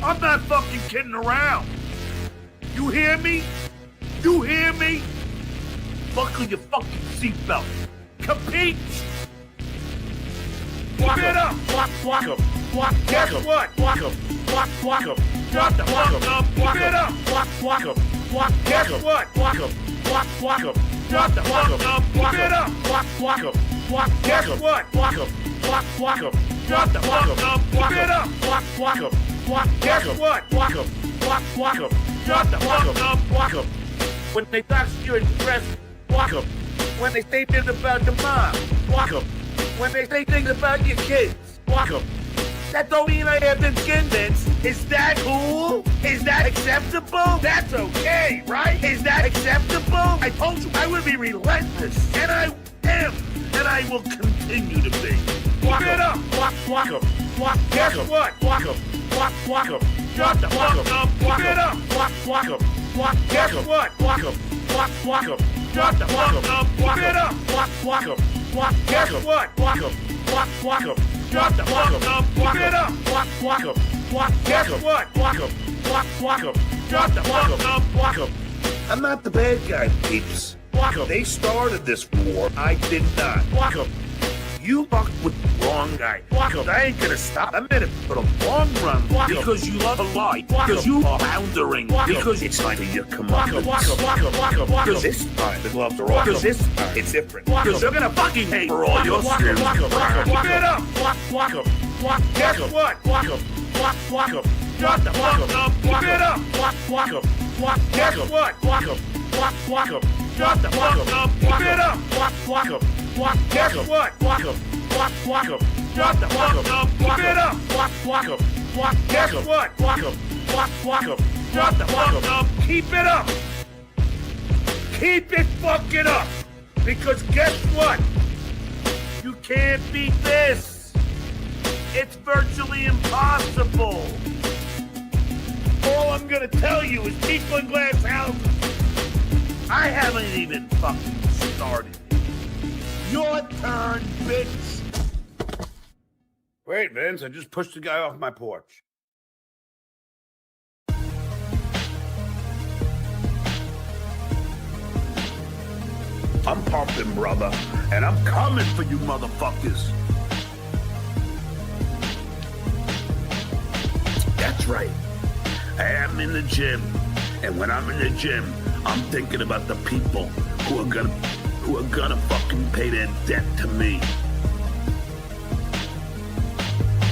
I'm not fucking kidding around. You hear me? You hear me? Buckle your fucking seatbelt. Compete. Keep it up. Guess what? Shut the fuck up. Keep it up. Guess what? Shut the fuck up. Keep it up. Guess what? Shut the fuck up. Keep it up. Guess what? Shut the fuck up. When they touch you in dress, when they say things about your mom, when they say things about your kids, that don't mean I have been convinced. Is that cool? Is that acceptable? That's okay, right? Is that acceptable? I told you I would be relentless, and I am, and I will continue to be. Keep it up. Guess what? Shut the fuck up. Keep it up. Guess what? Shut the fuck up. Keep it up. Guess what? Shut the fuck up. Keep it up. Guess what? Shut the fuck up. I'm not the bad guy, peeps. They started this war. I did not. You fucked with the wrong guy. I ain't gonna stop. I'm in it for the long run. Because you love a lie. Because you are floundering. Because it's time for your comeuppance. Because this time the gloves are off. Because this time it's different. Because you're gonna fucking hate for all your skills. Keep it up. Guess what? Shut the fuck up. Keep it up. Guess what? Shut the fuck up. Keep it up. Guess what? Shut the fuck up. Keep it up. Guess what? Shut the fuck up. Keep it up. Keep it fucking up. Because guess what? You can't beat this. It's virtually impossible. All I'm gonna tell you is people in glass houses. I haven't even fucking started. Your turn, bitch. Wait, Vince, I just pushed the guy off my porch. I'm pumping, brother, and I'm coming for you motherfuckers. That's right. I am in the gym, and when I'm in the gym, I'm thinking about the people who are gonna fucking pay their debt to me.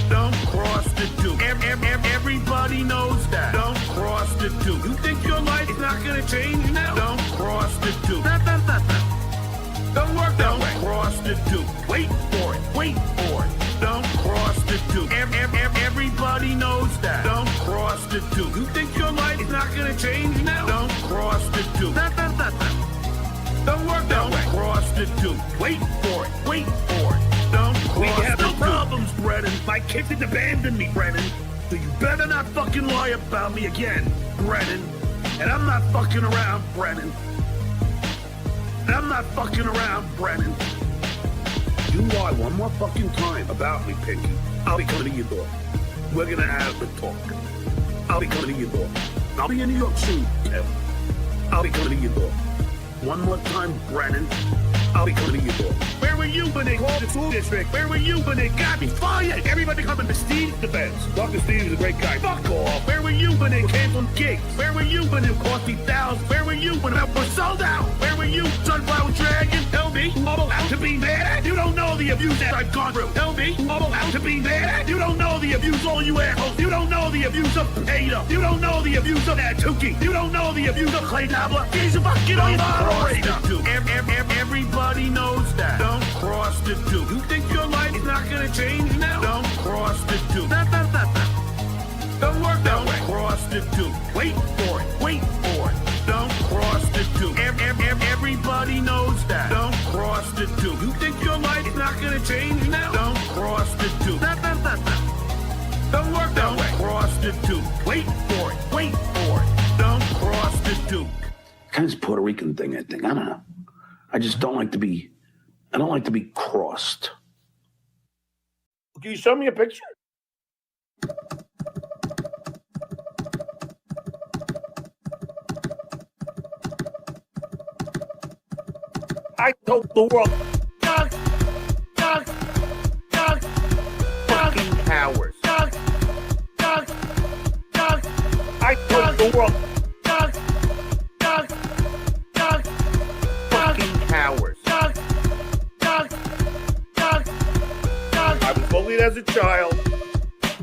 Don't cross the Duke. Everybody knows that. Don't cross the Duke. You think your life is not gonna change now? Don't cross the Duke. Don't work that way. Don't cross the Duke. Wait for it. Wait for it. Don't cross the Duke. Everybody knows that. Don't cross the Duke. You think your life is not gonna change now? Don't cross the Duke. Don't work that way. Don't cross the Duke. Wait for it. Wait for it. Don't cross the Duke. We have no problems, Brennan. My kids didn't abandon me, Brennan. So you better not fucking lie about me again, Brennan. And I'm not fucking around, Brennan. And I'm not fucking around, Brennan. You lie one more fucking time about me, Pinky, I'll be coming to your door. We're gonna have the talk. I'll be coming to your door. I'll be in New York soon, Kev. I'll be coming to your door. One more time, Brennan. I'll be coming to your door. Where were you when they called the school district? Where were you when they got me fired? Everybody coming to Steve's defense. Dr. Steve is a great guy. Fuck off. Where were you when they canceled gigs? Where were you when it cost me thousands? Where were you when it was sold out? Where were you, Sunflower Dragon? Tell me who I'm allowed to be mad at? You don't know the abuse that I've gone through. Tell me who I'm allowed to be mad at? You don't know the abuse, all you assholes. You don't know the abuse of Ada. You don't know the abuse of that Tookie. You don't know the abuse of Clay Dabbler. He's a fucking operator. Everybody knows that. Don't cross the Duke. You think your life is not gonna change now? Don't cross the Duke. Don't work that way. Don't cross the Duke. Wait for it. Wait for it. Don't cross the Duke. Everybody knows that. Don't cross the Duke. You think your life is not gonna change now? Don't cross the Duke. Don't work that way. Don't cross the Duke. Wait for it. Wait for it. Don't cross the Duke. Kind of this Puerto Rican thing, I think. I don't know. I just don't like to be crossed. Can you show me a picture? I told the world. Fucking cowards. I told the world. Fucking cowards. I was bullied as a child.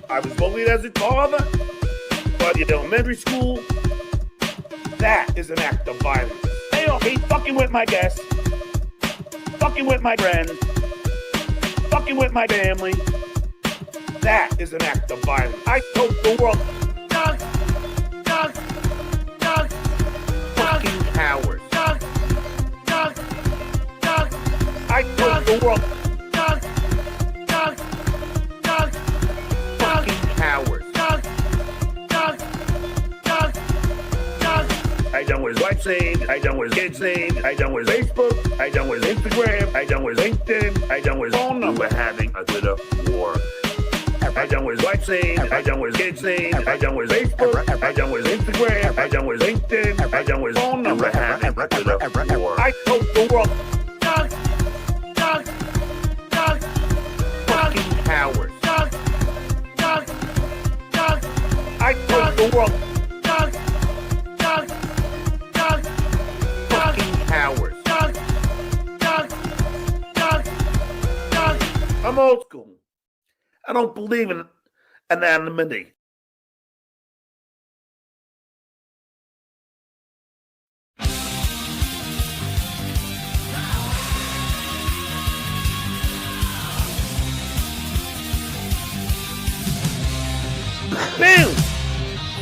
I was bullied as a father. But in elementary school, that is an act of violence. They all hate fucking with my guests, fucking with my friends, fucking with my family. That is an act of violence. I told the world. Fucking cowards. I told the world. Fucking cowards. I done with wife saying, I done with kids saying, I done with Facebook, I done with Instagram, I done with LinkedIn, I done with phone number having a Twitter war. I done with wife saying, I done with kids saying, I done with Facebook, I done with Instagram, I done with LinkedIn, I done with phone number having a Twitter war. I told the world. Fucking cowards. I told the world. Fucking cowards. I'm old school. I don't believe in anonymity. Bill!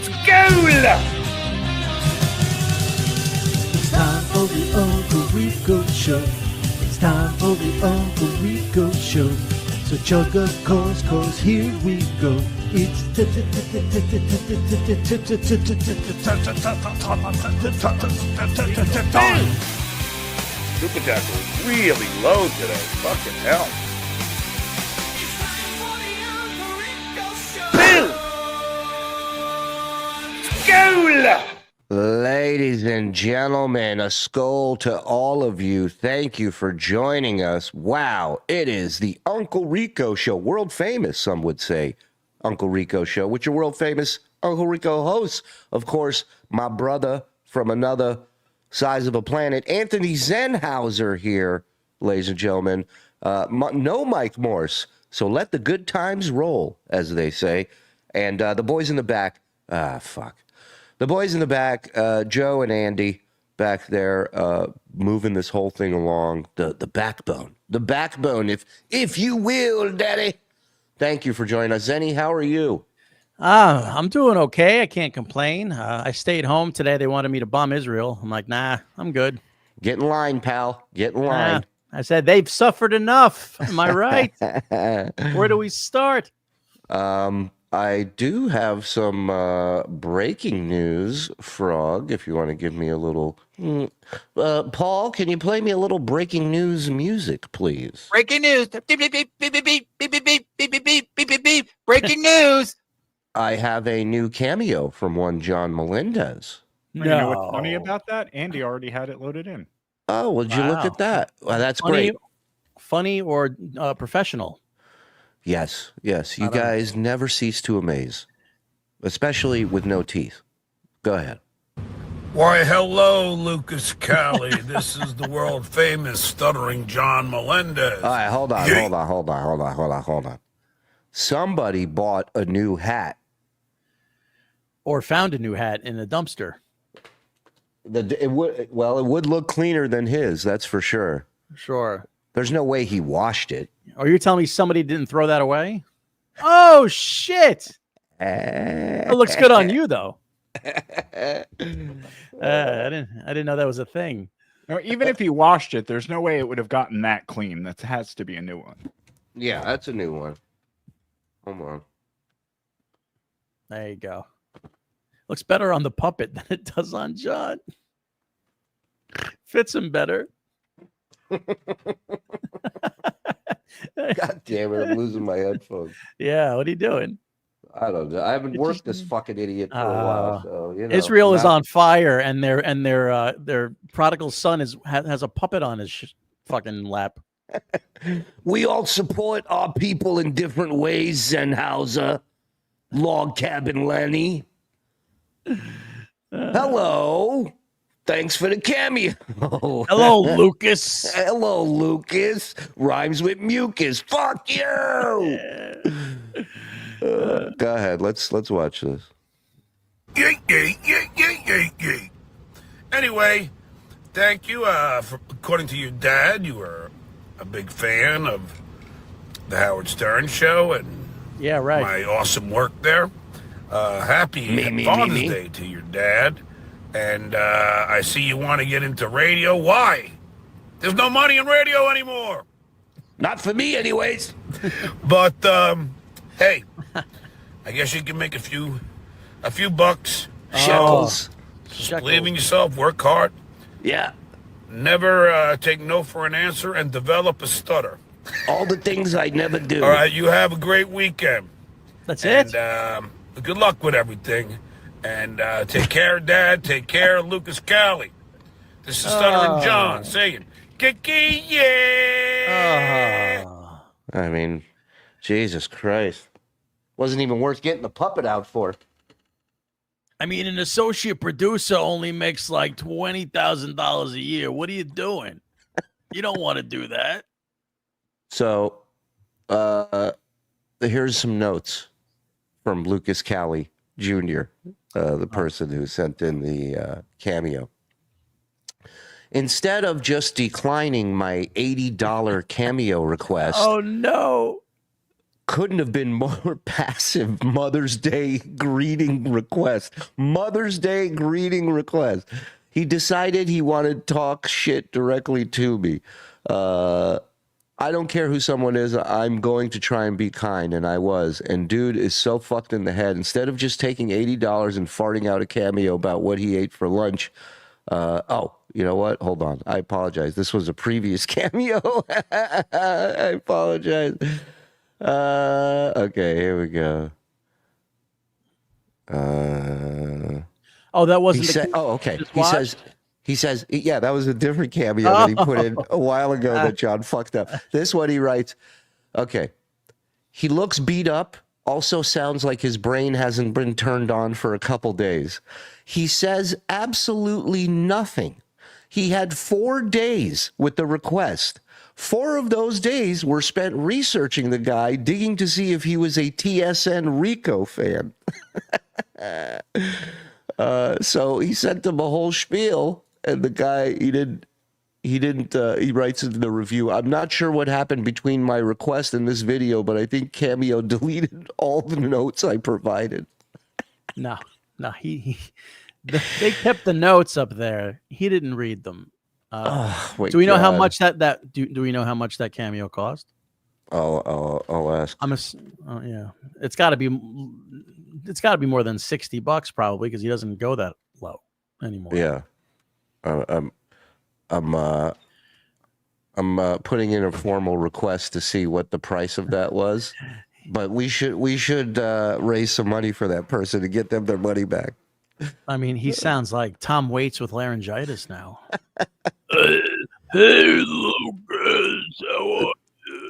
School! It's time for the Uncle Rico Show. It's time for the Uncle Rico Show. So chug a course, here we go. It's Super Tackle is really low today. Fucking hell. Bill! School! Ladies and gentlemen, a skull to all of you. Thank you for joining us. Wow, it is the Uncle Rico Show. World famous, some would say. Uncle Rico Show, with your world famous Uncle Rico host. Of course, my brother from another size of a planet, Anthony Zenhauser here, ladies and gentlemen. No Mike Morse, so let the good times roll, as they say. And the boys in the back, the boys in the back, Joe and Andy back there, moving this whole thing along. The backbone, if you will, Daddy. Thank you for joining us, Zenny. How are you? I'm doing okay. I can't complain. I stayed home today. They wanted me to bomb Israel. I'm like, nah, I'm good. Get in line, pal. Get in line. I said they've suffered enough. Am I right? Where do we start? I do have some breaking news, Frog, if you want to give me a little... Paul, can you play me a little breaking news music, please? Breaking news. Beep, beep, beep, beep, beep, beep, beep, beep, beep, beep, beep, beep, beep, beep, beep. Breaking news. I have a new cameo from one John Melendez. You know what's funny about that? Andy already had it loaded in. Oh, would you look at that? Well, that's great. Funny or professional? Yes. You guys never cease to amaze, especially with no teeth. Go ahead. Why, hello, Lucas Cali. This is the world famous Stuttering John Melendez. All right, hold on. Somebody bought a new hat. Or found a new hat in a dumpster. It would look cleaner than his, that's for sure. Sure. There's no way he washed it. Are you telling me somebody didn't throw that away? Oh, shit. It looks good on you, though. I didn't know that was a thing. No, even if he washed it, there's no way it would have gotten that clean. That has to be a new one. Yeah, that's a new one. Hold on. There you go. Looks better on the puppet than it does on John. Fits him better. God damn it, I'm losing my headphones. Yeah, what are you doing? I don't know. I haven't worked this fucking idiot for a while. So, you know, Israel is on fire, and their prodigal son has a puppet on his fucking lap. We all support our people in different ways, Zenhauser. Log Cabin Lenny. Hello. Thanks for the cameo. Hello, Lucas. Hello, Lucas. Rhymes with mucus. Fuck you. Go ahead. Let's watch this. Yay, yay, yay, yay, yay, yay. Anyway, thank you. According to your dad, you were a big fan of the Howard Stern show and Yeah, right. my awesome work there. Happy Father's Day to your dad. And I see you want to get into radio. Why? There's no money in radio anymore. Not for me, anyways. But hey, I guess you can make a few bucks. Shekels. Just believe in yourself, work hard, Yeah. never take no for an answer, and develop a stutter. All the things I never do. All right, you have a great weekend. That's And it. good luck with everything. And take care, Dad. Take care, Lucas Cali. This is Stuttering John saying, Kiki, yeah! I mean, Jesus Christ. Wasn't even worth getting the puppet out for. I mean, an associate producer only makes like $20,000 a year. What are you doing? You don't want to do that. So, here's some notes from Lucas Cali Jr., the person who sent in the cameo. Instead of just declining my $80 cameo request, Oh, no. couldn't have been more passive Mother's Day greeting request. Mother's Day greeting request. He decided he wanted to talk shit directly to me. I don't care who someone is. I'm going to try and be kind, and I was. And dude is so fucked in the head. Instead of just taking $80 and farting out a cameo about what he ate for lunch. You know what? Hold on. I apologize. This was a previous cameo. I apologize. Okay, here we go. Oh, that wasn't. He the said, oh, okay. just He says, yeah, that was a different cameo that he put in a while ago that John fucked up. This one he writes, okay. He looks beat up, also sounds like his brain hasn't been turned on for a couple days. He says absolutely nothing. He had 4 days with the request. 4 of those days were spent researching the guy, digging to see if he was a TSN Rico fan. So he sent him a whole spiel, and the guy, he writes in the review, I'm not sure what happened between my request and this video, but I think Cameo deleted all the notes I provided. No, they kept the notes up there. He didn't read them. Do we know how much do we know how much that cameo cost? I'll ask. Yeah, it's got to be more than $60 probably, because he doesn't go that low anymore. Yeah, I'm putting in a formal request to see what the price of that was, but we should raise some money for that person to get them their money back. I mean, he sounds like Tom Waits with laryngitis now. Hey, Lucas, how are you?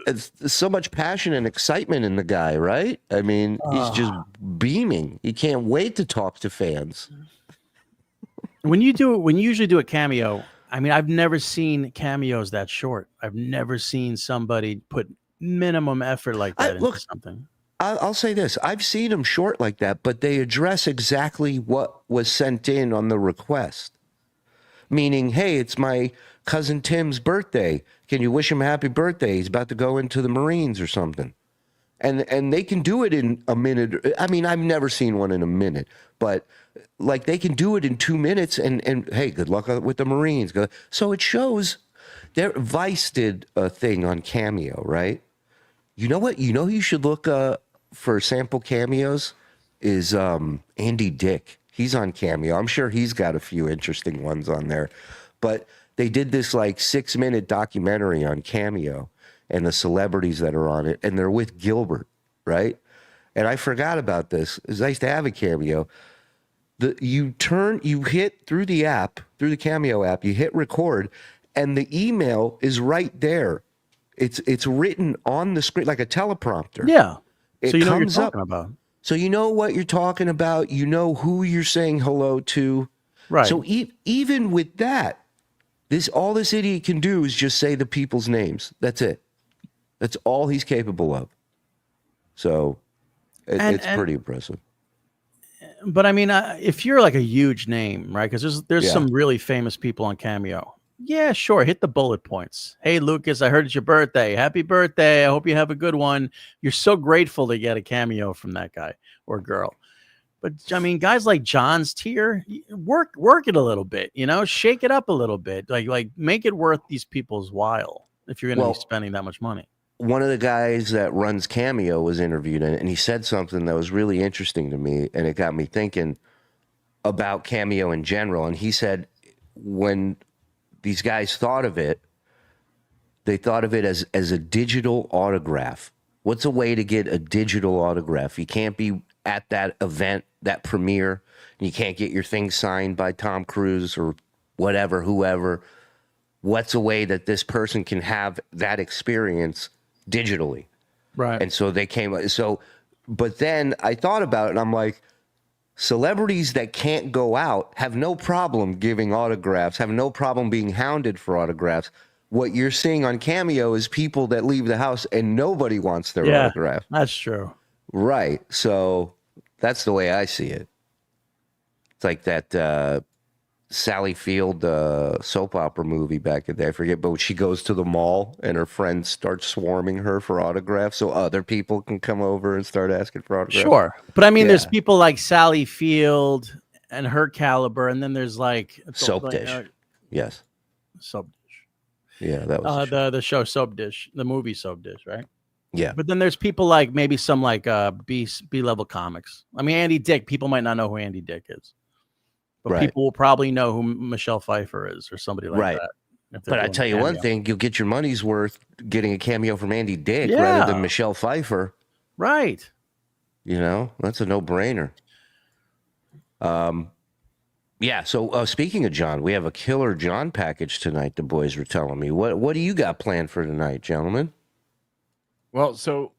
It's so much passion and excitement in the guy, right? I mean, he's just beaming. He can't wait to talk to fans. When you usually do a cameo, I mean, I've never seen cameos that short. I've never seen somebody put minimum effort like that into something. I'll say this. I've seen them short like that, but they address exactly what was sent in on the request. Meaning, hey, it's my cousin Tim's birthday. Can you wish him a happy birthday? He's about to go into the Marines or something. And they can do it in a minute. I mean, I've never seen one in a minute, but like they can do it in 2 minutes and hey, good luck with the Marines. So it shows. Vice did a thing on Cameo, right? You know what? You know who you should look for sample cameos is Andy Dick. He's on Cameo. I'm sure he's got a few interesting ones on there. But they did this like 6-minute documentary on Cameo and the celebrities that are on it, and they're with Gilbert, right? And I forgot about this. It's nice to have a Cameo. You hit through the app, through the Cameo app, you hit record, and the email is right there. It's written on the screen like a teleprompter. Yeah. It So you know what you're comes up. talking about. So you know what you're talking about. You know who you're saying hello to. Right. So even with that, all this idiot can do is just say the people's names. That's it. That's all he's capable of. So it's pretty impressive. But I mean, if you're like a huge name, right? Because there's some really famous people on Cameo. Yeah, sure. Hit the bullet points. Hey, Lucas, I heard it's your birthday. Happy birthday. I hope you have a good one. You're so grateful to get a cameo from that guy or girl. But I mean, guys like John's tier, work it a little bit, shake it up a little bit. Like make it worth these people's while if you're going to be spending that much money. One of the guys that runs Cameo was interviewed, and he said something that was really interesting to me, and it got me thinking about Cameo in general. And he said when these guys thought of it, they thought of it as a digital autograph. What's a way to get a digital autograph? You can't be at that event, that premiere, and you can't get your thing signed by Tom Cruise or whatever, whoever. What's a way that this person can have that experience digitally? Right. And so but then I thought about it, and I'm like, celebrities that can't go out have no problem giving autographs, have no problem being hounded for autographs. What you're seeing on Cameo is people that leave the house and nobody wants their autograph. That's true. Right. So that's the way I see it. It's like that Sally Field soap opera movie back in the day. I forget, but she goes to the mall and her friends start swarming her for autographs so other people can come over and start asking for autographs. Sure. But I mean, there's people like Sally Field and her caliber, and then there's like Soap Dish. Yes. Soap Dish. Yeah, that was the show Soap Dish, the movie Soap Dish, right? Yeah. But then there's people like maybe some like B level comics. I mean, Andy Dick, people might not know who Andy Dick is. But people will probably know who Michelle Pfeiffer is or somebody like that. But I tell you one thing, you'll get your money's worth getting a cameo from Andy Dick rather than Michelle Pfeiffer. Right. That's a no-brainer. Yeah, so speaking of John, we have a killer John package tonight, the boys were telling me. What do you got planned for tonight, gentlemen? Well, so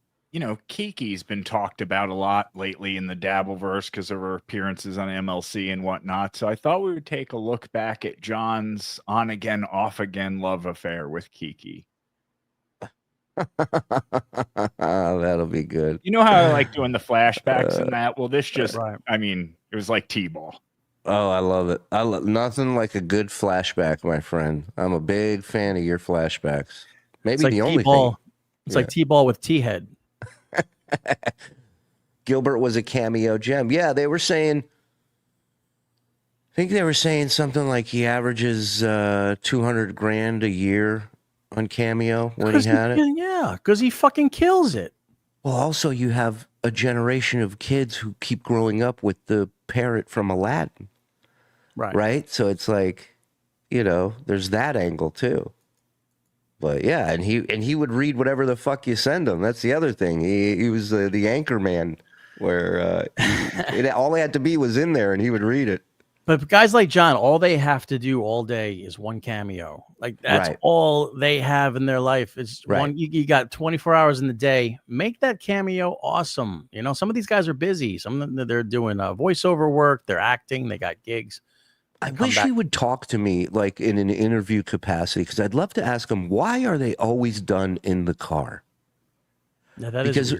Kiki's been talked about a lot lately in the Dabbleverse because of her appearances on MLC and whatnot. So I thought we would take a look back at John's on-again, off-again love affair with Kiki. That'll be good. You know how I like doing the flashbacks and that? Well, this just, I mean, it was like T-ball. Oh, I love it. I love nothing like a good flashback, my friend. I'm a big fan of your flashbacks. Maybe the only thing. It's like T-ball with T-head. Gilbert was a cameo gem. Yeah, they were saying, I think they were saying something like he averages 200 grand a year on Cameo when he had it. Yeah, because he fucking kills it. Well, also you have a generation of kids who keep growing up with the parrot from Aladdin. Right? So it's like, there's that angle too. But yeah, and he would read whatever the fuck you send him. That's the other thing. He was the anchor man, where all he had to be was in there, and he would read it. But guys like John, all they have to do all day is one cameo. Like that's all they have in their life. Is one. You got 24 hours in the day. Make that cameo awesome. Some of these guys are busy. Some of them they're doing voiceover work. They're acting. They got gigs. I wish he would talk to me like in an interview capacity, because I'd love to ask him, why are they always done in the car? Yeah, that because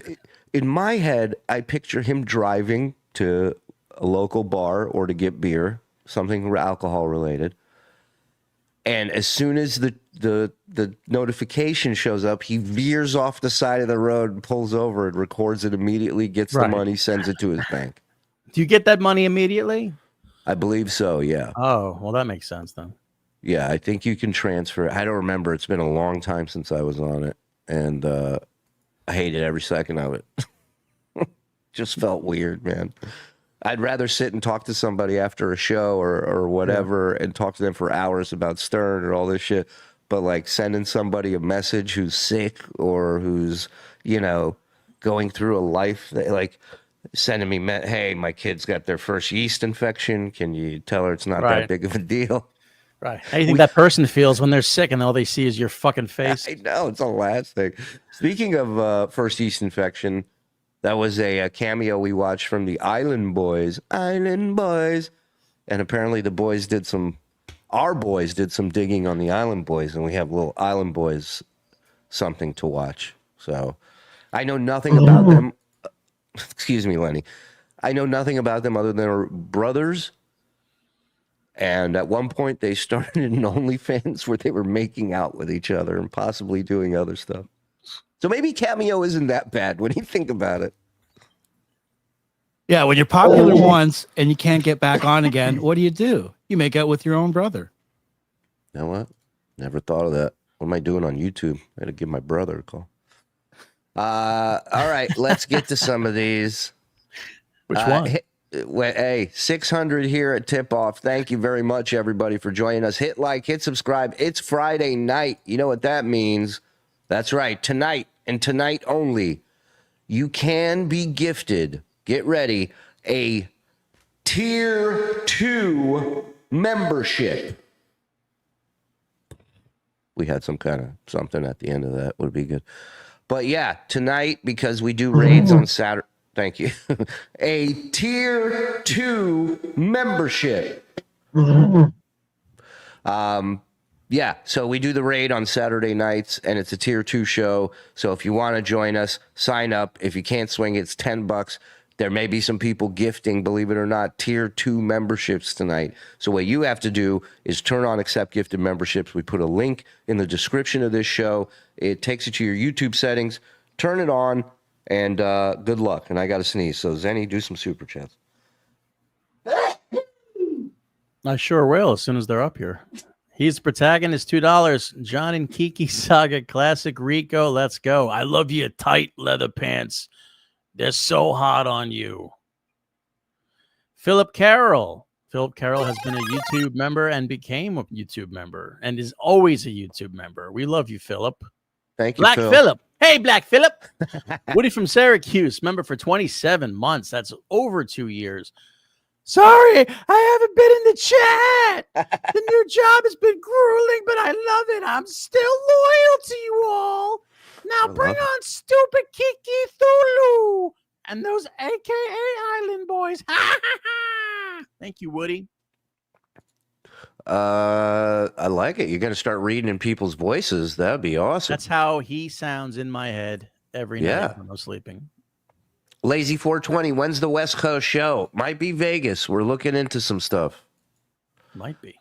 in my head, I picture him driving to a local bar or to get beer, something alcohol related. And as soon as the notification shows up, he veers off the side of the road and pulls over and records it immediately, gets the money, sends it to his bank. Do you get that money immediately? I believe so, yeah. Oh, well, that makes sense then. Yeah, I think you can transfer. I don't remember. It's been a long time since I was on it, and I hated every second of it. Just felt weird, man. I'd rather sit and talk to somebody after a show or whatever and talk to them for hours about Stern or all this shit. But like sending somebody a message who's sick or who's, going through a life that, like, sending me, hey, my kid's got their first yeast infection. Can you tell her it's not that big of a deal? Right. How do you think that person feels when they're sick and all they see is your fucking face? I know, it's the last thing. Speaking of first yeast infection, that was a cameo we watched from the Island Boys. Island Boys. And apparently our boys did some digging on the Island Boys, and we have little Island Boys something to watch. So I know nothing about them. Excuse me, Lenny. I know nothing about them other than they're brothers. And at one point, they started an OnlyFans where they were making out with each other and possibly doing other stuff. So maybe Cameo isn't that bad when you think about it. Yeah, when you're popular once and you can't get back on again, what do? You make out with your own brother. You know what? Never thought of that. What am I doing on YouTube? I got to give my brother a call. All right, let's get to some of these. Which one? Hey, 600 here at tip off. Thank you very much, everybody, for joining us. Hit like, hit subscribe. It's Friday night. You know what that means? That's right. Tonight and tonight only, you can be gifted. Get ready. A tier 2 membership. We had some kind of something at the end of that. Would be good. But yeah, tonight, because we do raids on Saturday. Thank you. A tier 2 membership. Yeah, so we do the raid on Saturday nights, and it's a tier 2 show. So if you want to join us, sign up. If you can't swing it, it's $10. There may be some people gifting, believe it or not, tier 2 memberships tonight. So what you have to do is turn on accept gifted memberships. We put a link in the description of this show. It takes you to your YouTube settings. Turn it on. And good luck. And I got to sneeze. So, Zenny, do some super chats. I sure will as soon as they're up here. He's the protagonist, $2. John and Kiki Saga Classic Rico. Let's go. I love you, tight leather pants. They're so hot on you. Philip Carroll. Philip Carroll has been a YouTube member and became a YouTube member and is always a YouTube member. We love you, Philip. Thank you, Black Phil. Phillip. Hey, Black Phillip. Woody from Syracuse, member for 27 months. That's over 2 years. Sorry, I haven't been in the chat. The new job has been grueling, but I love it. I'm still loyal to you all. Now bring on stupid Kiki Thulu and those AKA Island Boys. Thank you, Woody. I like it. You're going to start reading in people's voices. That'd be awesome. That's how he sounds in my head every night when I'm sleeping. Lazy 420. When's the West Coast show? Might be Vegas. We're looking into some stuff. Might be.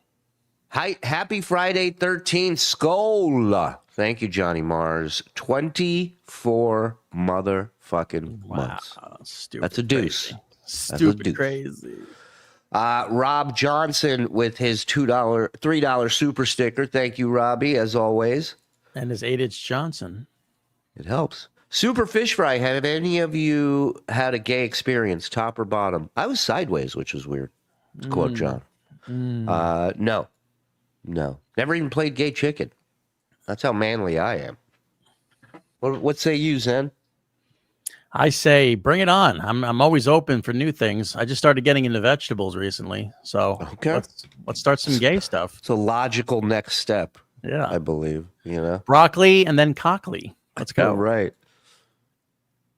Hi, happy Friday 13th. Skol. Thank you, Johnny Mars. 24 motherfucking months. Stupid. That's a deuce. Crazy. Stupid crazy. Rob Johnson with his $3 super sticker. Thank you, Robbie, as always. And his 8-inch Johnson. It helps. Super Fish Fry, have any of you had a gay experience, top or bottom? I was sideways, which was weird. To quote John. No. Never even played gay chicken. That's how manly I am. What say you, Zen? I say, bring it on. I'm always open for new things. I just started getting into vegetables recently, so let's start some gay stuff. It's a logical next step. Yeah, I believe. Broccoli and then cockly. Let's go. Oh, right.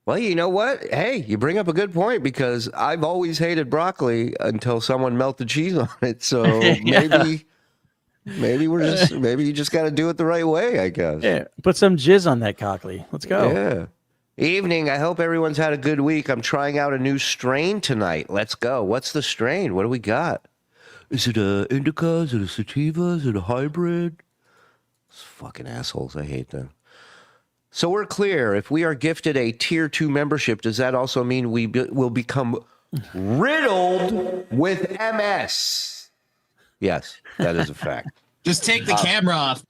Well, you know what? Hey, you bring up a good point because I've always hated broccoli until someone melted cheese on it. So maybe you just got to do it the right way, I guess. Yeah, put some jizz on that cockly. Let's go. Yeah. Evening. I hope everyone's had a good week. I'm trying out a new strain tonight. Let's go. What's the strain? What do we got? Is it a indica? Is it a sativa? Is it a hybrid? Those fucking assholes. I hate them. So we're clear. If we are gifted a tier 2 membership, does that also mean we will become riddled with MS? Yes, that is a fact. Just take the camera off.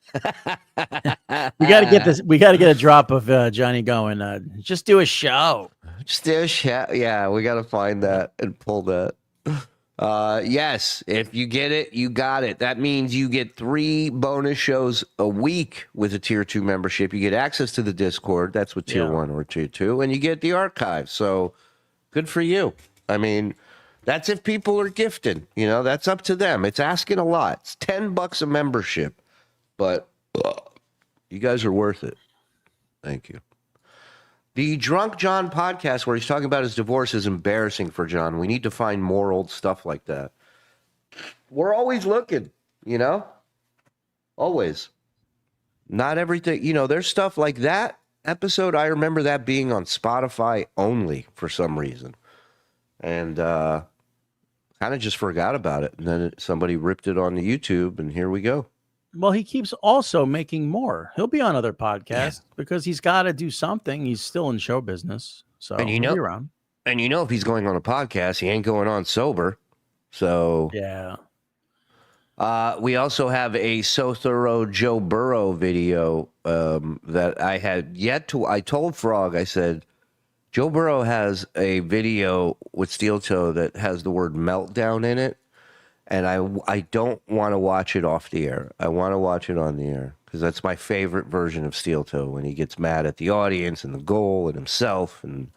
We got to get this. We got to get a drop of Johnny going. Just do a show. Just do a show. Yeah, we got to find that and pull that. Yes, if you get it, you got it. That means you get 3 bonus shows a week with a tier 2 membership. You get access to the Discord. That's with tier 1 or tier 2, and you get the archive. So good for you. I mean, That's if people are gifted. You know, that's up to them. It's asking a lot. It's $10 a membership, but you guys are worth it. Thank you. The Drunk John podcast, where he's talking about his divorce, is embarrassing for John. We need to find more old stuff like that. We're always looking, you know? Always. Not everything, you know, there's stuff like that episode. I remember that being on Spotify only for some reason. And kind of just forgot about it. And then somebody ripped it on the YouTube, and here we go. Well, he keeps also making more. He'll be on other podcasts because he's got to do something. He's still in show business. So and you he'll know, be around. And you know, if he's going on a podcast, he ain't going on sober. So yeah. We also have a So Thorough Joe Burrow video that I had yet to. I told Frog, I said, Joe Burrow has a video with Steel Toe that has the word meltdown in it. And I don't want to watch it off the air. I want to watch it on the air because that's my favorite version of Steel Toe, when he gets mad at the audience and the goal and himself. And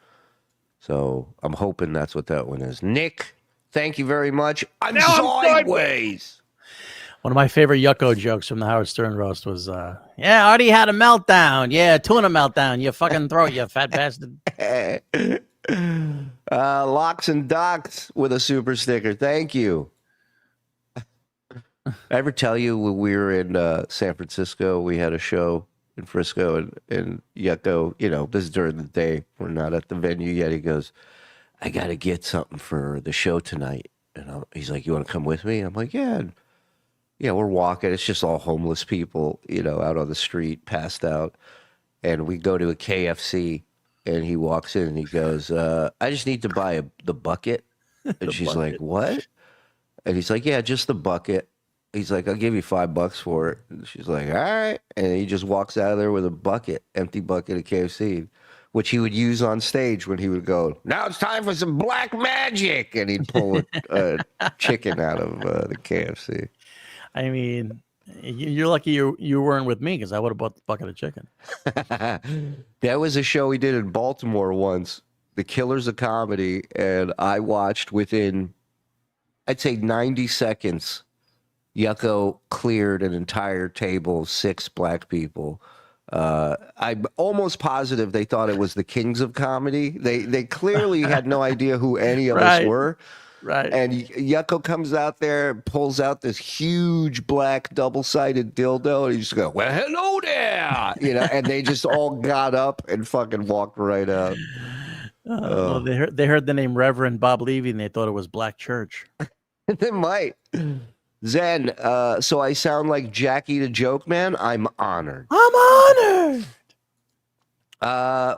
so I'm hoping that's what that one is. Nick, thank you very much. I'm sideways. One of my favorite Yucko jokes from the Howard Stern roast was, yeah, Artie had a meltdown. Yeah, tuna meltdown. You fucking throat, you fat bastard. Locks and Docs with a super sticker. Thank you. I ever tell you when we were in San Francisco, we had a show in Frisco, and Yucko, you know, this is during the day. We're not at the venue yet. He goes, I got to get something for the show tonight. And he's like, you want to come with me? I'm like, yeah. Yeah, we're walking. It's just all homeless people, you know, out on the street, passed out. And we go to a KFC, and he walks in, and he goes, I just need to buy the bucket. And she's like, what? And he's like, yeah, just the bucket. He's like, I'll give you $5 for it. And she's like, all right. And he just walks out of there with a bucket, empty bucket of KFC, which he would use on stage when he would go, now it's time for some black magic. And he'd pull a chicken out of the KFC. I mean, you're lucky you weren't with me, because I would have bought the bucket of chicken. That was a show we did in Baltimore once, The Killers of Comedy. And I watched within, I'd say 90 seconds, Yucko cleared an entire table of 6 black people. I'm almost positive they thought it was the Kings of Comedy. They clearly had no idea who any of us were. Right. And Yucko comes out there and pulls out this huge black double-sided dildo, and he just goes, well, hello there! You know, and they just all got up and fucking walked right out. Well, they heard the name Reverend Bob Levy, and they thought it was Black Church. They might. Zen, so I sound like Jackie the Joke Man? I'm honored. I'm honored!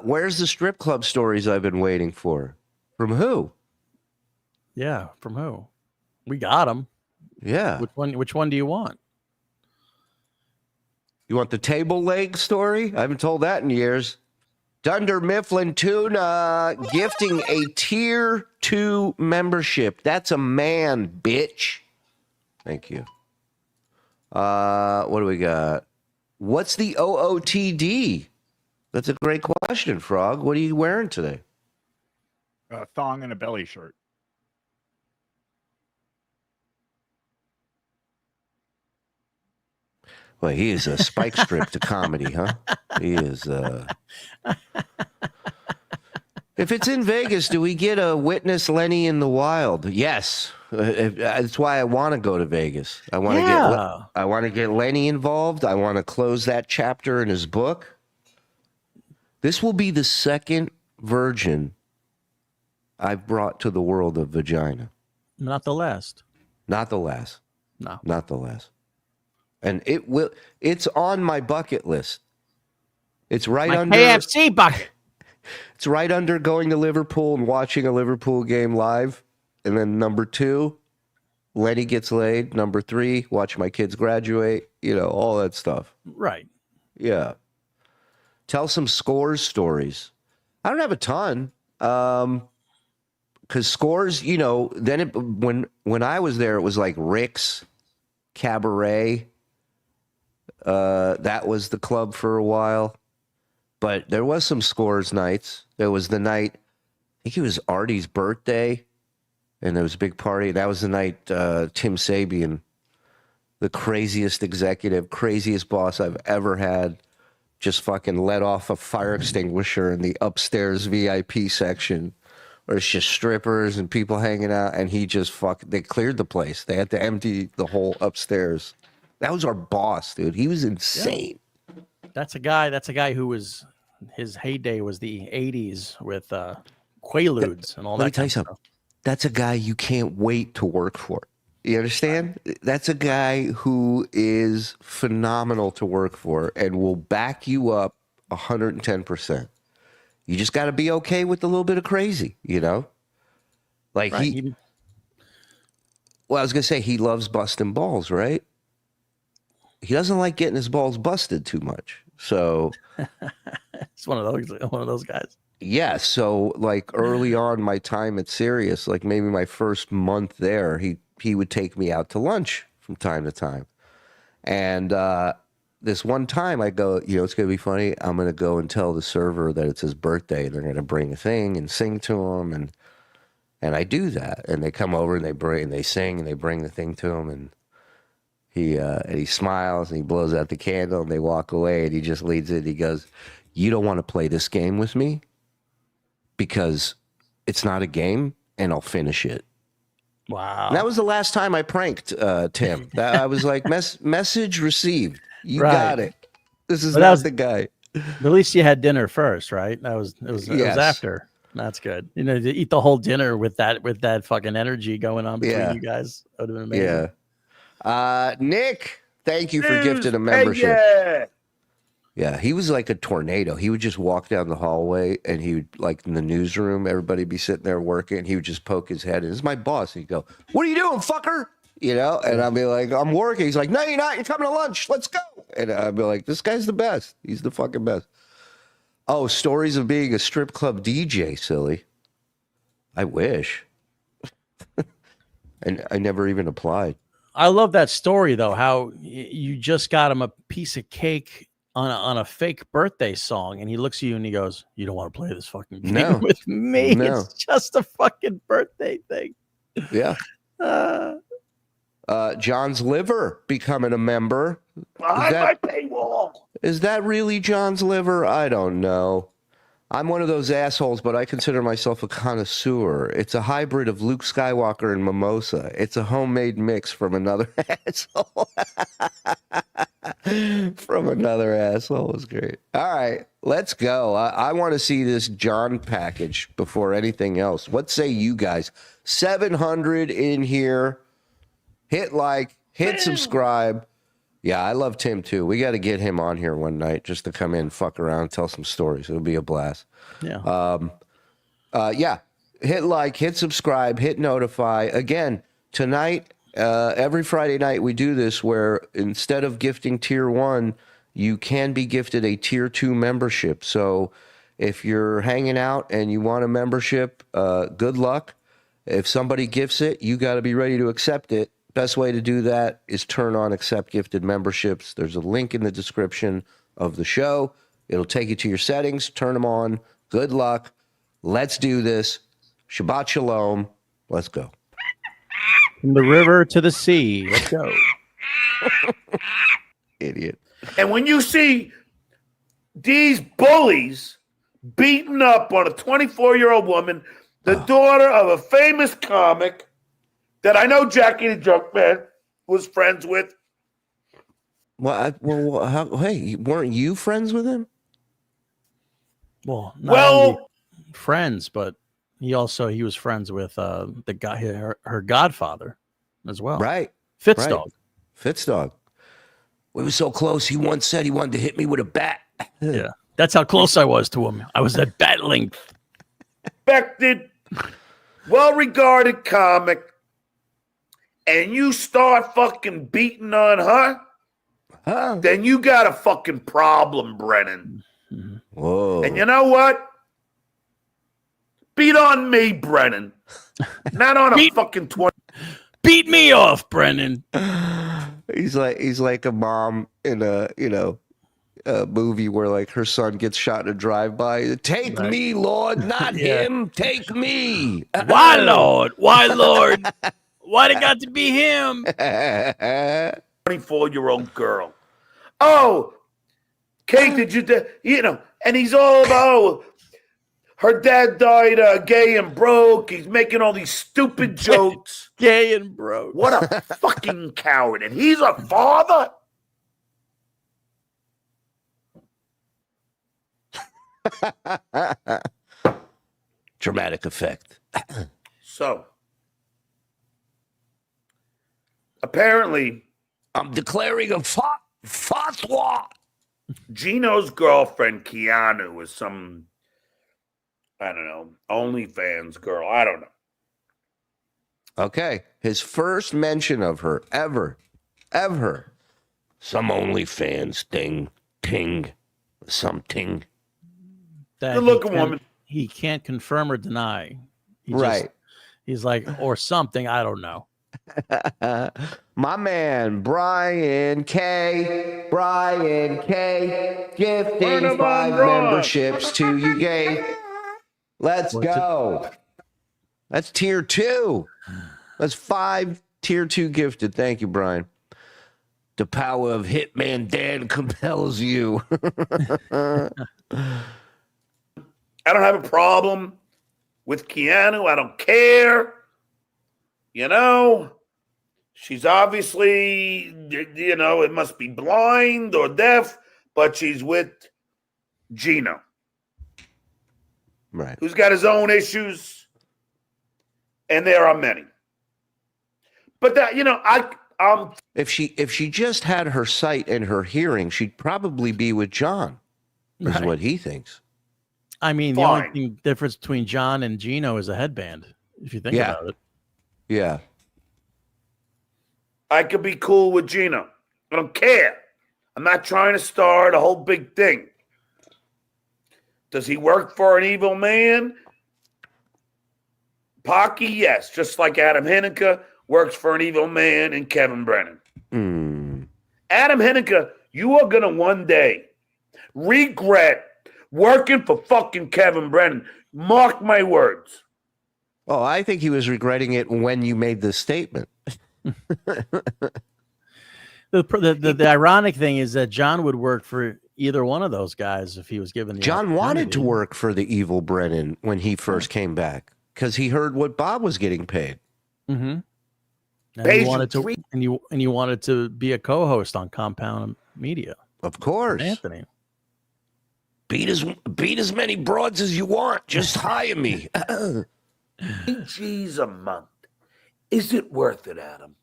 Where's the strip club stories I've been waiting for? From who? Yeah, from who? We got them. Yeah. Which one do you want? You want the table leg story? I haven't told that in years. Dunder Mifflin Tuna gifting a tier 2 membership. That's a man, bitch. Thank you. What do we got? What's the OOTD? That's a great question, Frog. What are you wearing today? A thong and a belly shirt. Well, he is a spike strip to comedy, huh? He is. If it's in Vegas, do we get a witness Lenny in the Wild? Yes. That's why I want to go to Vegas. I want to get Lenny involved. I want to close that chapter in his book. This will be the second virgin I've brought to the world of vagina. Not the last. Not the last. No. Not the last. And it's on my bucket list. It's right under KFC bucket. It's right under going to Liverpool and watching a Liverpool game live. And then number 2, Lenny gets laid. Number 3, watch my kids graduate. You know, all that stuff. Right. Yeah. Tell some Scores stories. I don't have a ton. Because Scores, you know, then when I was there, it was like Rick's, Cabaret. That was the club for a while. But there was some Scores nights. There was the night, I think it was Artie's birthday. and there was a big party. That was the night Tim Sabian, the craziest executive, craziest boss I've ever had, just fucking let off a fire extinguisher in the upstairs VIP section, where it's just strippers and people hanging out, and he just they cleared the place. They had to empty the whole upstairs. That was our boss, dude. He was insane. Yeah. That's a guy who was, his heyday was the 80s with Quaaludes and all that. Let me tell you something. That's a guy you can't wait to work for. You understand? That's a guy who is phenomenal to work for and will back you up 110%. You just got to be okay with a little bit of crazy, you know? Like well, I was going to say he loves busting balls, right? He doesn't like getting his balls busted too much. So it's one of those guys. Yeah, so like early on my time at Sirius, like maybe my first month there, he would take me out to lunch from time to time. And this one time I go, you know, it's going to be funny. I'm going to go and tell the server that it's his birthday. They're going to bring a thing and sing to him. And I do that. And they come over and they sing and they bring the thing to him. And he smiles and he blows out the candle and they walk away and he just leads it. He goes, "You don't want to play this game with me because it's not a game and I'll finish it." Wow. And that was the last time I pranked Tim. I was like, message received. You got it. This is not the guy. At least you had dinner first, right? It was after. That's good. You know, to eat the whole dinner with that fucking energy going on between you guys. That would have been amazing. Yeah. Nick, thank you for gifting a membership. Yeah, he was like a tornado. He would just walk down the hallway and he would, like in the newsroom, everybody be sitting there working, and he would just poke his head in. This is my boss. He'd go, "What are you doing, fucker?" You know, and I'd be like, "I'm working." He's like, "No, you're not. You're coming to lunch. Let's go." And I'd be like, "This guy's the best. He's the fucking best." Oh, stories of being a strip club DJ, silly. I wish. And I never even applied. I love that story, though, how you just got him a piece of cake on a fake birthday song, and he looks at you and he goes, "You don't want to play this fucking game with me. No. It's just a fucking birthday thing." Yeah. John's liver becoming a member. Behind my paywall. Is that really John's liver? I don't know. I'm one of those assholes, but I consider myself a connoisseur. It's a hybrid of Luke Skywalker and mimosa. It's a homemade mix from another asshole. From another asshole is great. All right, let's go. I want to see this John package before anything else. What say you guys? 700 in here. Hit like, hit subscribe. Yeah, I love Tim too. We got to get him on here one night just to come in, fuck around, tell some stories. It'll be a blast. Yeah. Yeah. Hit like, hit subscribe, hit notify. Again, tonight, every Friday night we do this where instead of gifting tier 1, you can be gifted a tier 2 membership. So if you're hanging out and you want a membership, good luck. If somebody gifts it, you got to be ready to accept it. Best way to do that is turn on accept gifted memberships. There's a link in the description of the show. It'll take you to your settings. Turn them on. Good luck. Let's do this. Shabbat shalom. Let's go. From the river to the sea. Let's go. Idiot. And when you see these bullies beating up on a 24-year-old woman, the daughter of a famous comic that I know Jackie the Joke Man was friends with. Hey, weren't you friends with him? Well, not only friends, but he was friends with the guy, her godfather, as well. Right, Fitzdog. Right. Fitzdog. We were so close. He once said he wanted to hit me with a bat. Yeah, that's how close I was to him. I was at bat length. Respected, well-regarded comic. And you start fucking beating on her, then you got a fucking problem, Brennan. Whoa. And you know what? Beat on me, Brennan. Not on a fucking 20. Beat me off, Brennan. He's like a mom in movie where like her son gets shot in a drive-by. Take me, Lord, not him. Take me. Why, Lord? Why, Lord? Why'd it got to be him? 24-year-old girl. Oh, Kate, did you, and he's all about, her dad died gay and broke. He's making all these stupid jokes. Gay and broke. What a fucking coward. And he's a father? Dramatic effect. So, apparently, I'm declaring a fatwa. Gino's girlfriend, Keanu, is some, I don't know, OnlyFans girl. I don't know. Okay. His first mention of her ever. Some OnlyFans ting, something. Good looking woman. He can't confirm or deny. He's like, or something. I don't know. My man, Brian K. Gifting 5 memberships to you, gay. Let's go. That's tier 2. That's 5 tier 2 gifted. Thank you, Brian. The power of Hitman Dan compels you. I don't have a problem with Keanu. I don't care. She's obviously, it must be blind or deaf, but she's with Gino. Right. Who's got his own issues. And there are many. But that, if she just had her sight and her hearing, she'd probably be with John, is what he thinks. I mean, the only difference between John and Gino is a headband, if you think about it. Yeah. I could be cool with Gino. I don't care. I'm not trying to start a whole big thing. Does he work for an evil man? Pocky, yes. Just like Adam Hinneke works for an evil man and Kevin Brennan. Adam Hinneke, you are going to one day regret working for fucking Kevin Brennan. Mark my words. Oh, I think he was regretting it when you made this statement. The ironic thing is that John would work for either one of those guys if he was given the John wanted to work for the evil Brennan when he first came back because he heard what Bob was getting paid. And he wanted to be a co-host on Compound Media. Of course. Anthony. Beat as many broads as you want. Just hire me. G's a month. Is it worth it, Adam?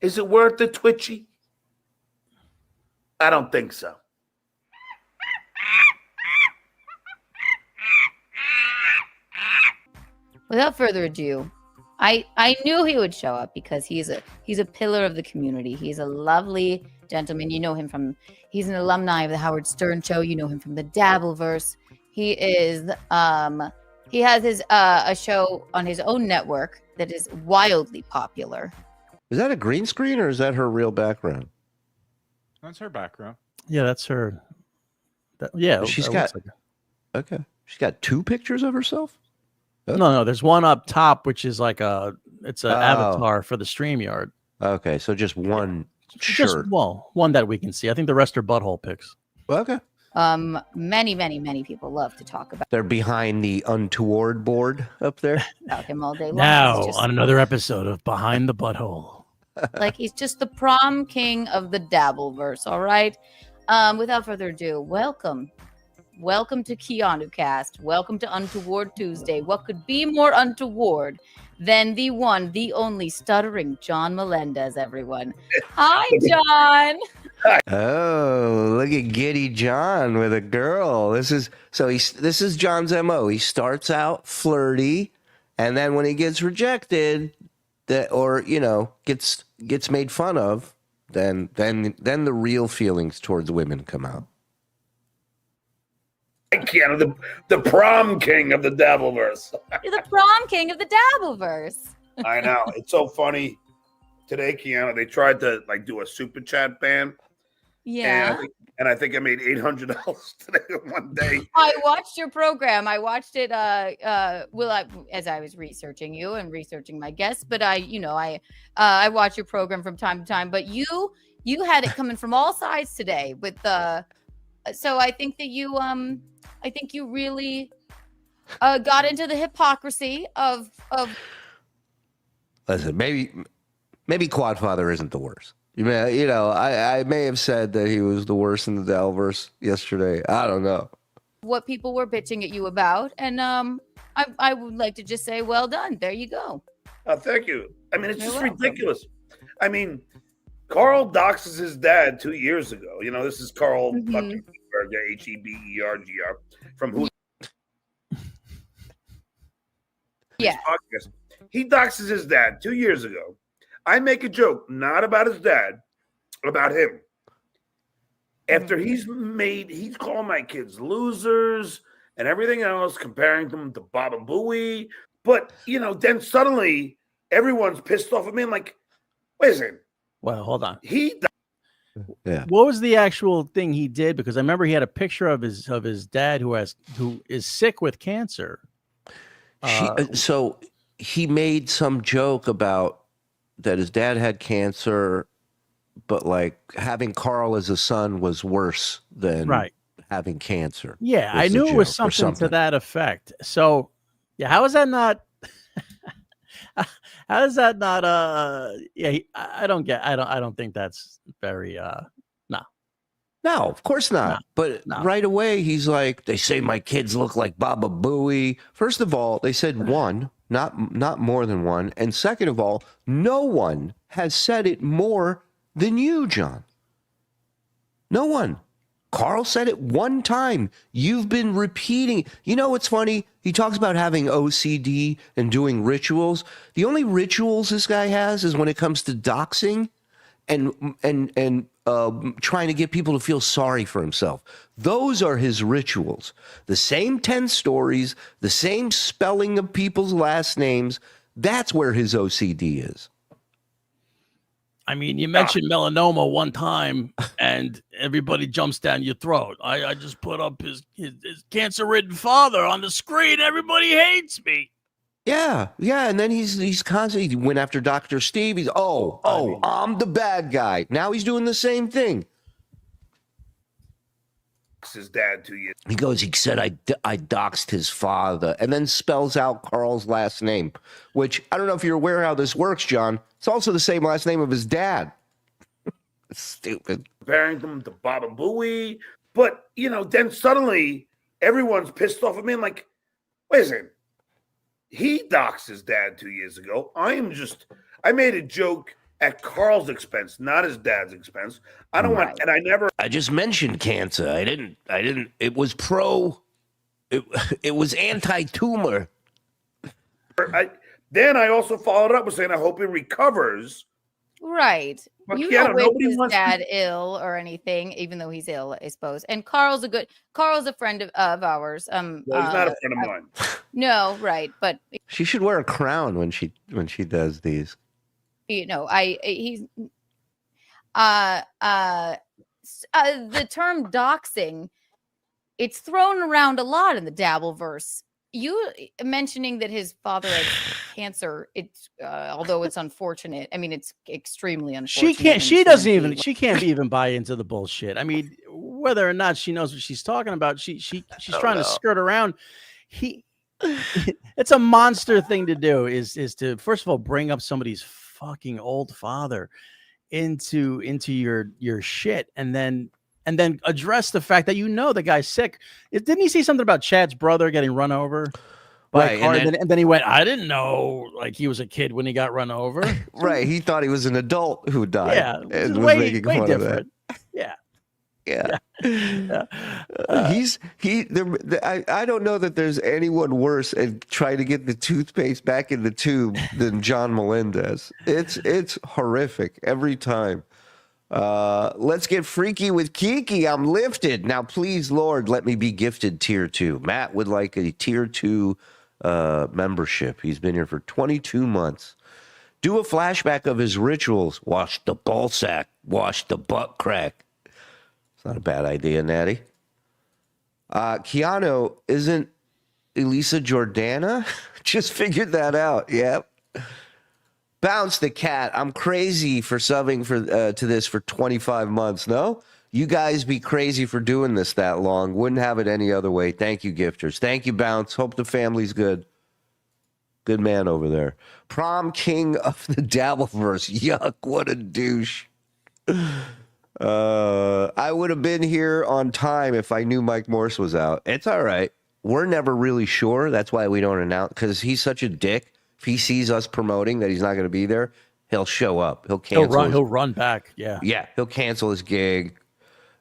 Is it worth it, Twitchy? I don't think so. Without further ado, I knew he would show up because he's a pillar of the community. He's a lovely gentleman. You know him he's an alumni of the Howard Stern Show. You know him from the Dabbleverse. He is he has his a show on his own network that is wildly popular. Is that a green screen or is that her real background? That's her background. Yeah, that's her. She's got okay. She's got 2 pictures of herself. Okay. No, there's one up top which is like it's an avatar for the StreamYard. Okay, so just one shirt. One that we can see. I think the rest are butthole pics. Okay. Many people love to talk about. They're behind the untoward board up there. About him all day long. Now on another episode of Behind the Butthole. Like he's just the prom king of the Dabbleverse. All right. Without further ado, welcome to Keanu Cast. Welcome to Untoward Tuesday. What could be more untoward than the one, the only Stuttering John Melendez? Everyone, hi, John. Oh, look at Giddy John with a girl. This is John's MO. He starts out flirty, and then when he gets rejected, gets made fun of, then the real feelings towards women come out. Keanu, the prom king of the Dabbleverse. You're the prom king of the Dabbleverse. I know. It's so funny. Today, Keanu, they tried to do a super chat ban. Yeah. And I think I made $800 today in one day. I watched your program. I watched it as I was researching you and researching my guests, but I watch your program from time to time, but you had it coming from all sides today with so I think that you really got into the hypocrisy of Listen, maybe Quadfather isn't the worst. I may have said that he was the worst in the Dabbleverse yesterday. I don't know what people were bitching at you about, and I would like to just say, well done. There you go. Thank you. I mean, it's just ridiculous. I mean, Karl doxes his dad 2 years ago. This is Karl fucking Heberger from who? Yeah. He doxes his dad 2 years ago. I make a joke, not about his dad, about him. After he's calling my kids losers and everything else, comparing them to Baba Booey. But, then suddenly everyone's pissed off at me. I'm like, wait a second. Well, hold on. Yeah. What was the actual thing he did? Because I remember he had a picture of his dad who is sick with cancer. So he made some joke about that his dad had cancer, but like having Karl as a son was worse than having cancer. Yeah, I knew it was something to that effect. So, yeah, how is that not? How is that not? I don't think that's very. No, of course not. But right away, he's like, they say my kids look like Baba Booey. First of all, they said one, not more than one. And second of all, no one has said it more than you, John. No one. Karl said it one time. You've been repeating. You know what's funny? He talks about having OCD and doing rituals. The only rituals this guy has is when it comes to doxing and trying to get people to feel sorry for himself. Those are his rituals. The same 10 stories, the same spelling of people's last names. That's where his OCD is. I mean, you mentioned melanoma one time and everybody jumps down your throat. I just put up his cancer-ridden father on the screen. Everybody hates me. Yeah. And then he's constantly, he went after Dr. Steve. He's, I'm the bad guy. Now he's doing the same thing. His dad 2 years. He said, I doxed his father, and then spells out Karl's last name, which I don't know if you're aware how this works, John. It's also the same last name of his dad. Stupid. Comparing them to Baba Booey. But, then suddenly everyone's pissed off at me. I'm like, wait a second. He doxed his dad 2 years ago. I made a joke at Karl's expense, not his dad's expense. I don't want, and I never. I just mentioned cancer. I didn't. It was it was anti-tumor. Then I also followed up with saying, I hope he recovers. Right. But you don't wish his dad ill or anything, even though he's ill, I suppose. And Karl's a friend of ours. Well, he's not a friend of mine. No, right. But she should wear a crown when she does these. He's the term doxing, it's thrown around a lot in the Dabbleverse. You mentioning that his father had cancer, it's although it's unfortunate. I mean, it's extremely unfortunate. She can't even buy into the bullshit. I mean, whether or not she knows what she's talking about, she's trying to skirt around. It's a monster thing to do is to first of all bring up somebody's fucking old father into your shit and then address the fact that the guy's sick. Didn't he say something about Chad's brother getting run over by a car? And then he went, I didn't know, like he was a kid when he got run over. Right. He thought he was an adult who died. Yeah. And was making fun different. of that. Yeah. I don't know that there's anyone worse at trying to get the toothpaste back in the tube than John Melendez. It's horrific every time. Let's get freaky with Kiki. I'm lifted. Now, please, Lord, let me be gifted tier 2. Matt would like a tier 2 membership. He's been here for 22 months. Do a flashback of his rituals. Wash the ball sack. Wash the butt crack. not a bad idea, Natty. Keanu, isn't Elisa Jordana? Just figured that out. Yep. Bounce the cat. I'm crazy for subbing to this for 25 months. No? You guys be crazy for doing this that long. Wouldn't have it any other way. Thank you, gifters. Thank you, Bounce. Hope the family's good. Good man over there. Prom king of the Dabbleverse. Yuck, what a douche. I would have been here on time if I knew Mike Morse was out. It's all right. We're never really sure. That's why we don't announce, because he's such a dick. If he sees us promoting that he's not going to be there, he'll show up. He'll cancel. He'll run back. Yeah. Yeah, he'll cancel his gig.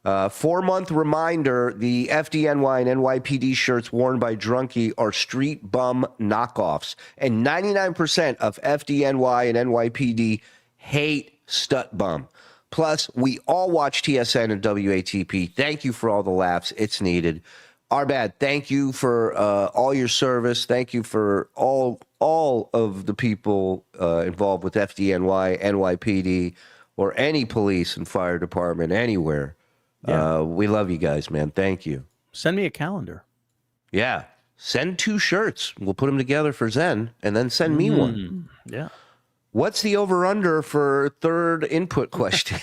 4-month reminder, the FDNY and NYPD shirts worn by Drunky are street bum knockoffs. And 99% of FDNY and NYPD hate Stut Bum. Plus, we all watch TSN and WATP. Thank you for all the laughs. It's needed. Arbad, thank you for all your service. Thank you for all of the people involved with FDNY, NYPD, or any police and fire department anywhere. Yeah. We love you guys, man. Thank you. Send me a calendar. Yeah. Send 2 shirts. We'll put them together for Zen, and then send me one. Yeah. What's the over-under for third input question?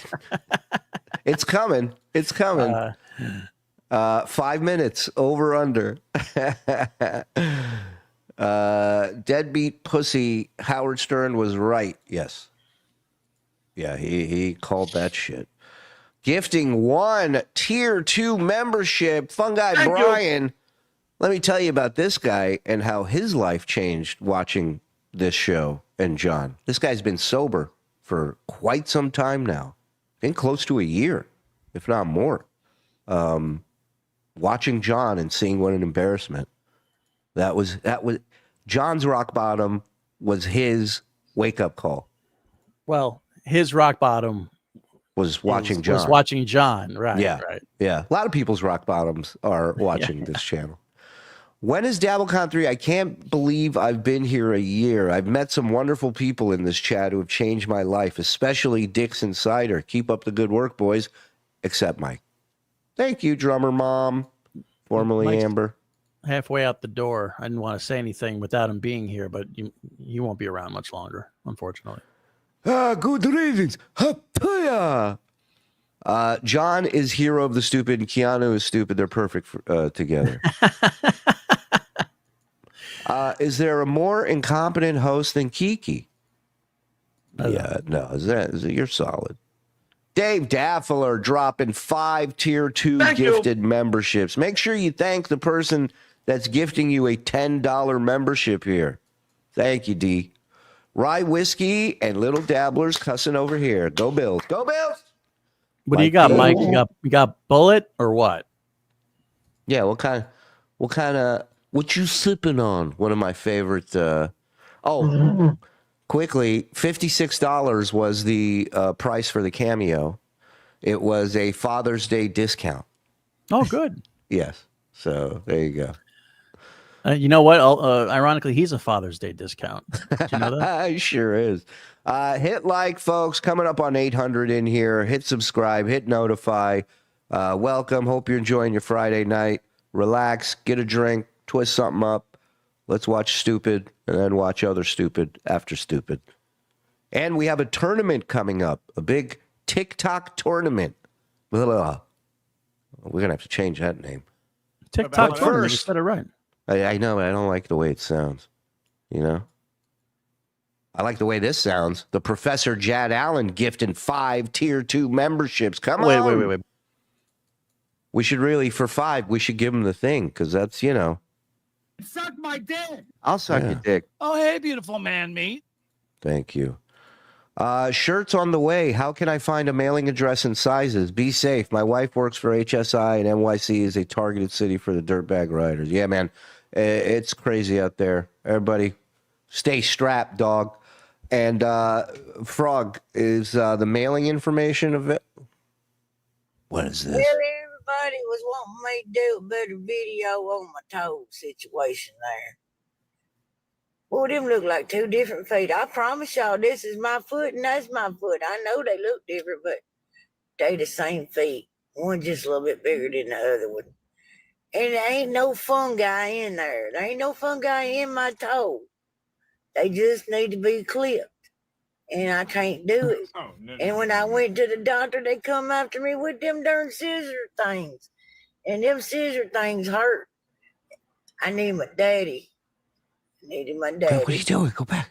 It's coming. It's coming. 5 minutes, over-under. Deadbeat pussy, Howard Stern was right. Yes. Yeah, he called that shit. Gifting 1 tier 2 membership. Fun guy Thank Brian. you. Let me tell you about this guy and how his life changed watching this show. And John, this guy's been sober for quite some time now. I think close to a year, if not more. Watching John and seeing what an embarrassment. That was John's rock bottom was his wake-up call. Well, his rock bottom was watching John. Was watching John, right? Yeah, right. Yeah. A lot of people's rock bottoms are watching this channel. When is DabbleCon 3? I can't believe I've been here a year. I've met some wonderful people in this chat who have changed my life, especially Dix Insider. Keep up the good work, boys. Except Mike. Thank you, drummer mom, formerly Mike's Amber. Halfway out the door. I didn't want to say anything without him being here, but you won't be around much longer, unfortunately. Good readings. John is hero of the stupid and Keanu is stupid. They're perfect together. Is there a more incompetent host than Kiki? Yeah, no. You're solid. Dave Daffler dropping 5 tier 2 gifted memberships. Make sure you thank the person that's gifting you a $10 membership here. Thank you, D. Rye Whiskey and Little Dabblers cussing over here. Go Bills. Go Bills. What do you got, Mike? You got bullet or what? Yeah, what you sipping on? One of my favorite quickly, $56 was the price for the cameo. It was a Father's Day discount. Oh, good. Yes. So there you go. You know what? Ironically, he's a Father's Day discount. Did you know that? He sure is. Hit like, folks. Coming up on 800 in here. Hit subscribe. Hit notify. Welcome. Hope you're enjoying your Friday night. Relax. Get a drink. Twist something up. Let's watch Stupid and then watch other Stupid after Stupid. And we have a tournament coming up. A big TikTok tournament. We're going to have to change that name. TikTok tournament. First, You said it right. I know, but I don't like the way it sounds. You know? I like the way this sounds. The Professor Jad Allen gifting 5 tier 2 memberships. Come on. Wait. We should really, for 5, we should give him the thing, because that's, you know. Suck my dick. I'll suck your dick. Oh, hey, beautiful man meat. Thank you. Shirts on the way. How can I find a mailing address and sizes? Be safe. My wife works for HSI, and NYC is a targeted city for the dirtbag riders. Yeah, man. It's crazy out there. Everybody, stay strapped, dog. And Frog, is the mailing information of it? What is this? Well, everybody was wanting me to do a better video on my toe situation there. Boy, them look like 2 different feet. I promise y'all, this is my foot and that's my foot. I know they look different, but they the same feet. One just a little bit bigger than the other one. And there ain't no fungi in there. There ain't no fungi in my toe. They just need to be clipped. And I can't do it. And when I went to the doctor, they come after me with them darn scissor things. And them scissor things hurt. I need my daddy. I needed my daddy. What are you doing? Go back.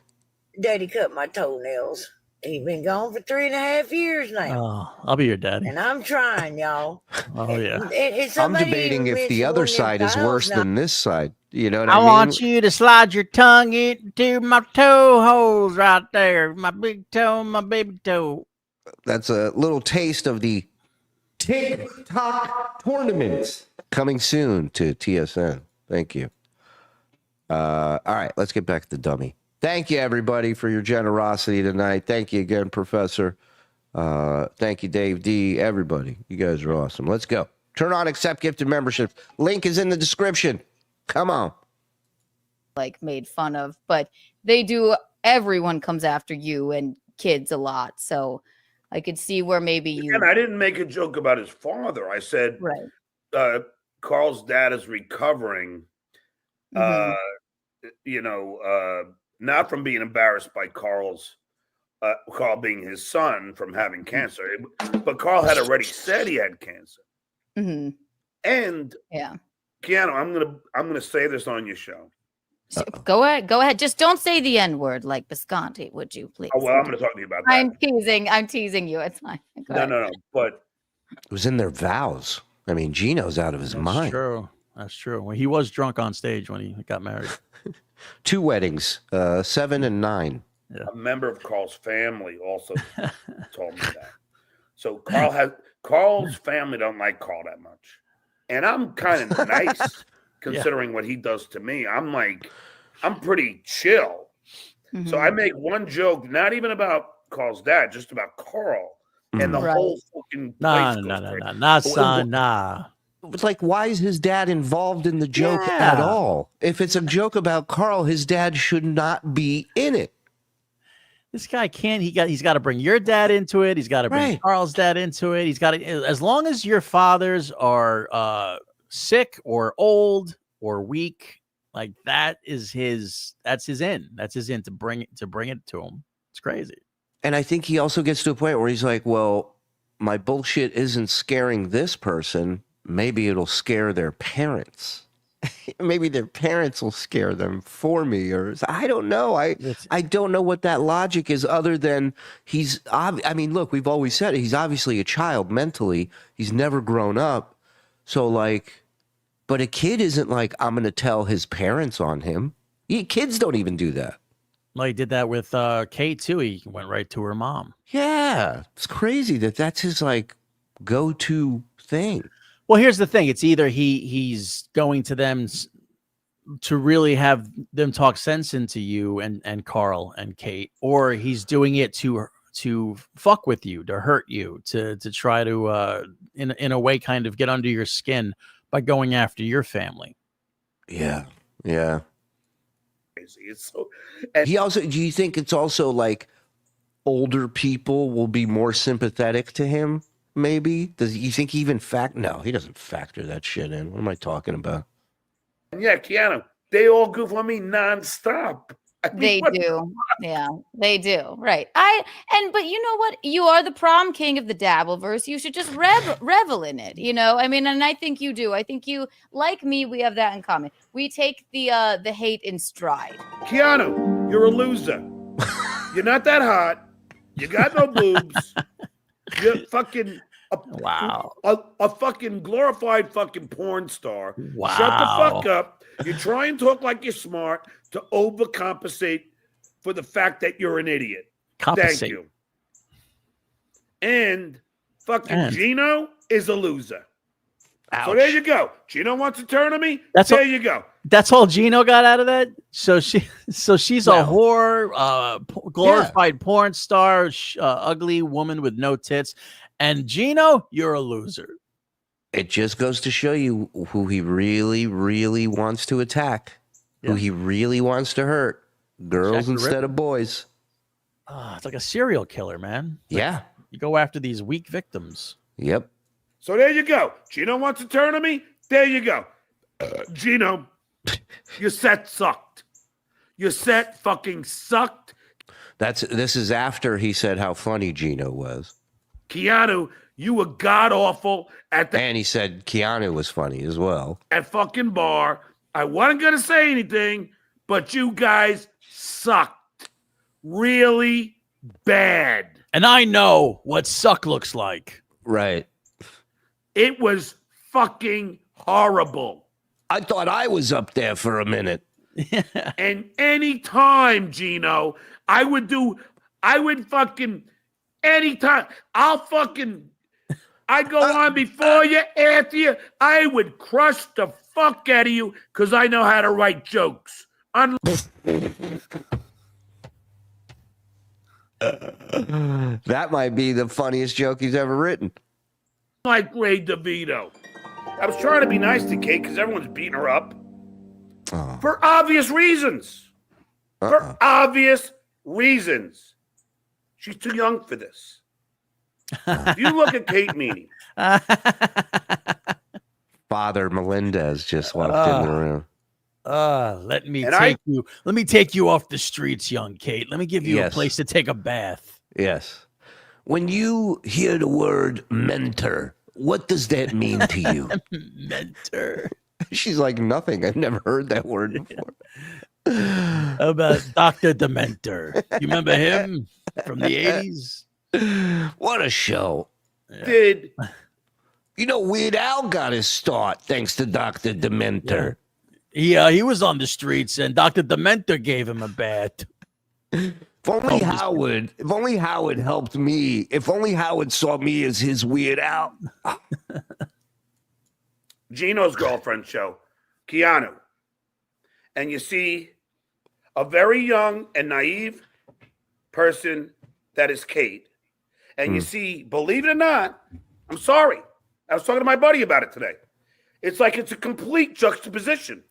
Daddy cut my toenails. He's been gone for 3.5 years now. Oh, I'll be your daddy. And I'm trying, y'all. Oh, yeah. I'm debating if the other side is worse than this side. You know what I mean? I want you to slide your tongue into my toe holes right there. My big toe, my baby toe. That's a little taste of the TikTok tournament coming soon to TSN. Thank you. All right, let's get back to the dummy. Thank you, everybody, for your generosity tonight. Thank you again, Professor. Thank you, Dave D. Everybody, you guys are awesome. Let's go. Turn on accept gifted membership. Link is in the description. Come on. Like made fun of, but they do. Everyone comes after you and kids a lot. So I could see where maybe you. And I didn't make a joke about his father. I said, right. Carl's dad is recovering. Not from being embarrassed by Carl being his son from having cancer, but Karl had already said he had cancer. Mm-hmm. And yeah, Keanu, I'm gonna say this on your show. So go ahead. Just don't say the N word like Bisconti, would you, please? Oh, well, I'm gonna talk to you about that. I'm teasing you. It's fine. No. But it was in their vows. I mean, Gino's out of his mind. True. That's true. Well, he was drunk on stage when he got married. 2 weddings, 7 and 9. Yeah. A member of Carl's family also told me that. So Carl's family don't like Karl that much, and I'm kind of nice considering what he does to me. I'm pretty chill. Mm-hmm. So I make one joke, not even about Carl's dad, just about Karl, and the whole fucking place nah. It's like, why is his dad involved in the joke at all? If it's a joke about Karl, his dad should not be in it. This guy can't. He's got to bring your dad into it. He's got to bring Karl's dad into it. He's got to, as long as your fathers are sick or old or weak, like that's his end. That's his end to bring it to him. It's crazy. And I think he also gets to a point where he's like, well, my bullshit isn't scaring this person. Maybe it'll scare their parents. Maybe their parents will scare them for me, or I don't know. I don't know what that logic is, other than I mean, look, we've always said it. He's obviously a child mentally. He's never grown up. So but a kid isn't like, I'm going to tell his parents on him. Kids don't even do that. Well, he did that with Kate too. He went right to her mom. Yeah, it's crazy that's his go-to thing. Well, here's the thing. It's either he's going to them to really have them talk sense into you and Karl and Kate, or he's doing it to fuck with you, to hurt you, to try to in a way kind of get under your skin by going after your family. Yeah. It's so. Do you think it's also like older people will be more sympathetic to him? Maybe. Does you think he even No, he doesn't factor that shit in. What am I talking about? Yeah, Keanu, they all goof on me nonstop. They do. Yeah, they do. Right. But you know what? You are the prom king of the Dabbleverse. You should just revel in it. I mean, and I think you do. I think you, like me, we have that in common. We take the hate in stride. Keanu, you're a loser. You're not that hot. You got no boobs. You're fucking a fucking glorified fucking porn star. Wow. Shut the fuck up. You try and talk like you're smart to overcompensate for the fact that you're an idiot. Thank you. And fucking Gino is a loser. Ouch. So there you go. Gino wants to turn on me. There you go. That's all Gino got out of that. So she's a whore, glorified porn star, ugly woman with no tits. And Gino, you're a loser. It just goes to show you who he really, really wants to attack, who he really wants to hurt. Girls instead of boys. It's like a serial killer, man. Yeah. You go after these weak victims. Yep. So there you go. Gino wants to turn on me? There you go. Gino, your set sucked. Your set fucking sucked. This is after he said how funny Gino was. Keanu, you were god-awful at the... And he said Keanu was funny as well. At fucking bar. I wasn't going to say anything, but you guys sucked. Really bad. And I know what suck looks like. Right. It was fucking horrible. I thought I was up there for a minute. And any time, Gino, I would fucking, anytime, I'd go on before you, after you, I would crush the fuck out of you because I know how to write jokes. That might be the funniest joke he's ever written. Like Ray DeVito. I was trying to be nice to Kate because everyone's beating her up. Oh. For obvious reasons. For obvious reasons. She's too young for this. If you look at Kate Meany. Father Melendez just walked in the room. Let me take you off the streets, young Kate. Let me give you a place to take a bath. Yes. When you hear the word mentor, what does that mean to you? Mentor. She's like, nothing. I've never heard that word before. How about Dr. Dementor? You remember him from the 80s? What a show. Yeah. You know, Weird Al got his start thanks to Dr. Dementor. Yeah, he was on the streets, and Dr. Dementor gave him a bath. If only Howard helped me. If only Howard saw me as his Weird Al. Gino's girlfriend show, Keanu. And you see a very young and naive person that is Kate. And you see, believe it or not, I'm sorry. I was talking to my buddy about it today. It's like it's a complete juxtaposition.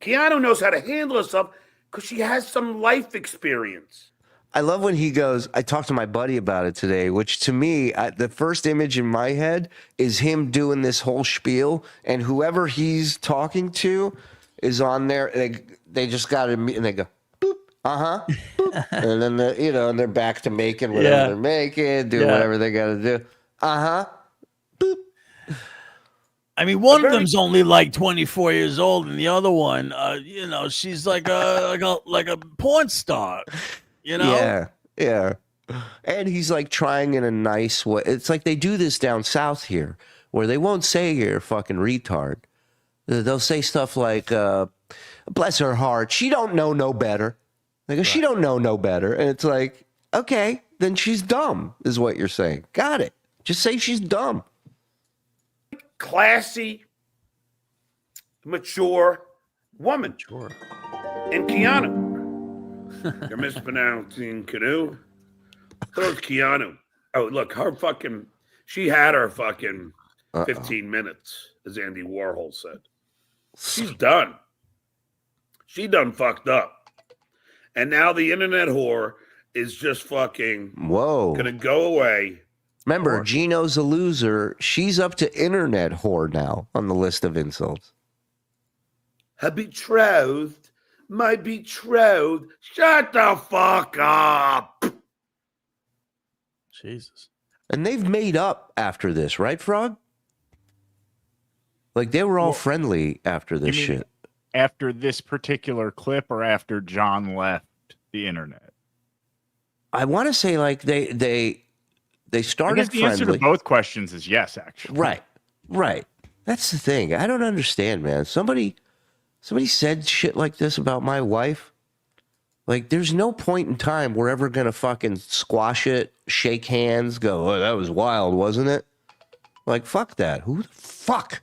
Keanu knows how to handle herself because she has some life experience. I love when he goes, I talked to my buddy about it today, which to me, the first image in my head is him doing this whole spiel, and whoever he's talking to is on there. They just got to meet, and they go, boop, boop. And then, and they're back to making whatever they're making, doing whatever they got to do. Boop. I mean, one of them's only like 24 years old, and the other one, she's like a porn star. Yeah. And he's like trying in a nice way. It's like they do this down south here, where they won't say you're a fucking retard. They'll say stuff like, bless her heart, she don't know no better. They go, she don't know no better. And it's like, okay, then she's dumb, is what you're saying. Got it. Just say she's dumb. Classy, mature woman. Sure. And Keanu. You're mispronouncing Canoe. Throws Keanu. Oh, look, she had her fucking 15 minutes, as Andy Warhol said. She's done. She done fucked up. And now the internet whore is just fucking gonna go away. Remember, Gino's a loser. She's up to internet whore now on the list of insults. Her betrothed, my betrothed. Shut the fuck up. Jesus. And they've made up after this, right, Frog? Like they were all friendly after this shit. After this particular clip or after John left the internet? I want to say like they started the answer to both questions is yes, actually. Right. That's the thing. I don't understand, man. Somebody said shit like this about my wife. Like, there's no point in time we're ever going to fucking squash it, shake hands, go, oh, that was wild, wasn't it? Like, fuck that. Who the fuck?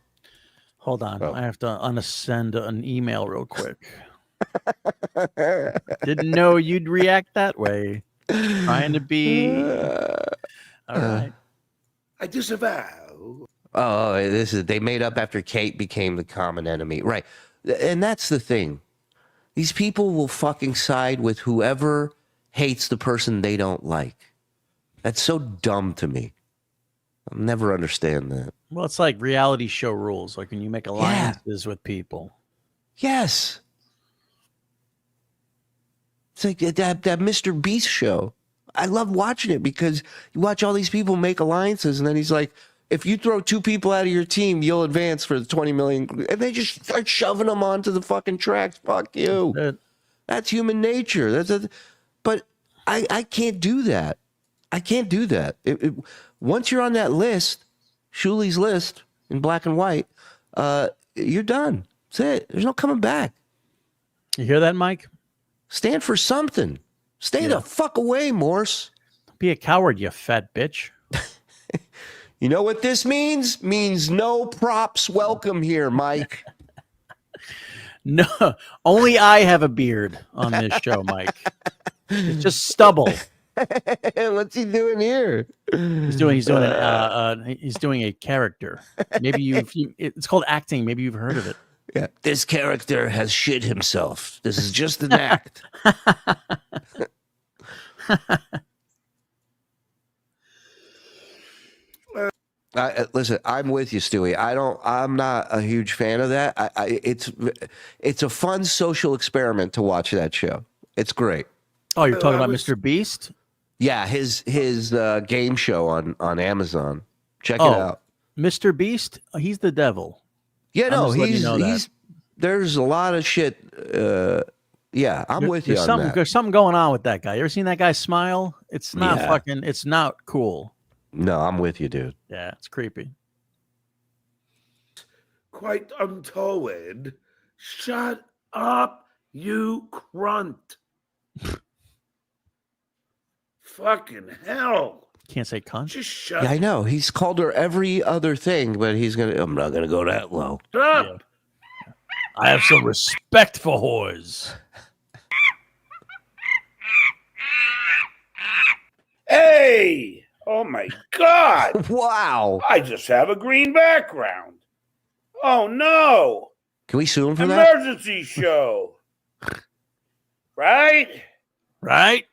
Hold on. I have to unsend an email real quick. Didn't know you'd react that way. Trying to be... All right. I disavow. Oh, they made up after Kate became the common enemy. Right. And that's the thing. These people will fucking side with whoever hates the person they don't like. That's so dumb to me. I'll never understand that. Well, it's like reality show rules. Like when you make alliances with people. Yes. It's like that Mr. Beast show. I love watching it because you watch all these people make alliances, and then he's like, if you throw 2 people out of your team, you'll advance for the 20 million. And they just start shoving them onto the fucking tracks. Fuck you. That's human nature. But I can't do that. I can't do that. Once you're on that list, Shuli's list in black and white, you're done. That's it. There's no coming back. You hear that, Mike? Stand for something. Stay the fuck away, Morse. Don't be a coward, you fat bitch. You know what this means? Means no props welcome here, Mike. No, only I have a beard on this show, Mike. It's just stubble. What's he doing here? He's doing a character. Maybe it's called acting. Maybe you've heard of it. Yeah. This character has shit himself. This is just an act. Listen, I'm with you, Stewie. I'm not a huge fan of that. It's a fun social experiment to watch that show. It's great. Oh, you're talking about Mr. Beast? Yeah, his game show on Amazon. Check it out. Mr. Beast, he's the devil. Yeah, no, he's there's a lot of shit. Yeah, I'm with you on that. There's something going on with that guy. You ever seen that guy smile? It's not it's not cool. No, I'm with you, dude. Yeah, it's creepy. Quite untowed. Shut up, you crunt. Fucking hell. Can't say cunt. Just shut Yeah, I know. He's called her every other thing, but I'm not gonna go that low. up. Yeah. I have some respect for whores. Hey! Oh my God! Wow. I just have a green background. Oh no! Can we sue him for that? Emergency show. Right? Right?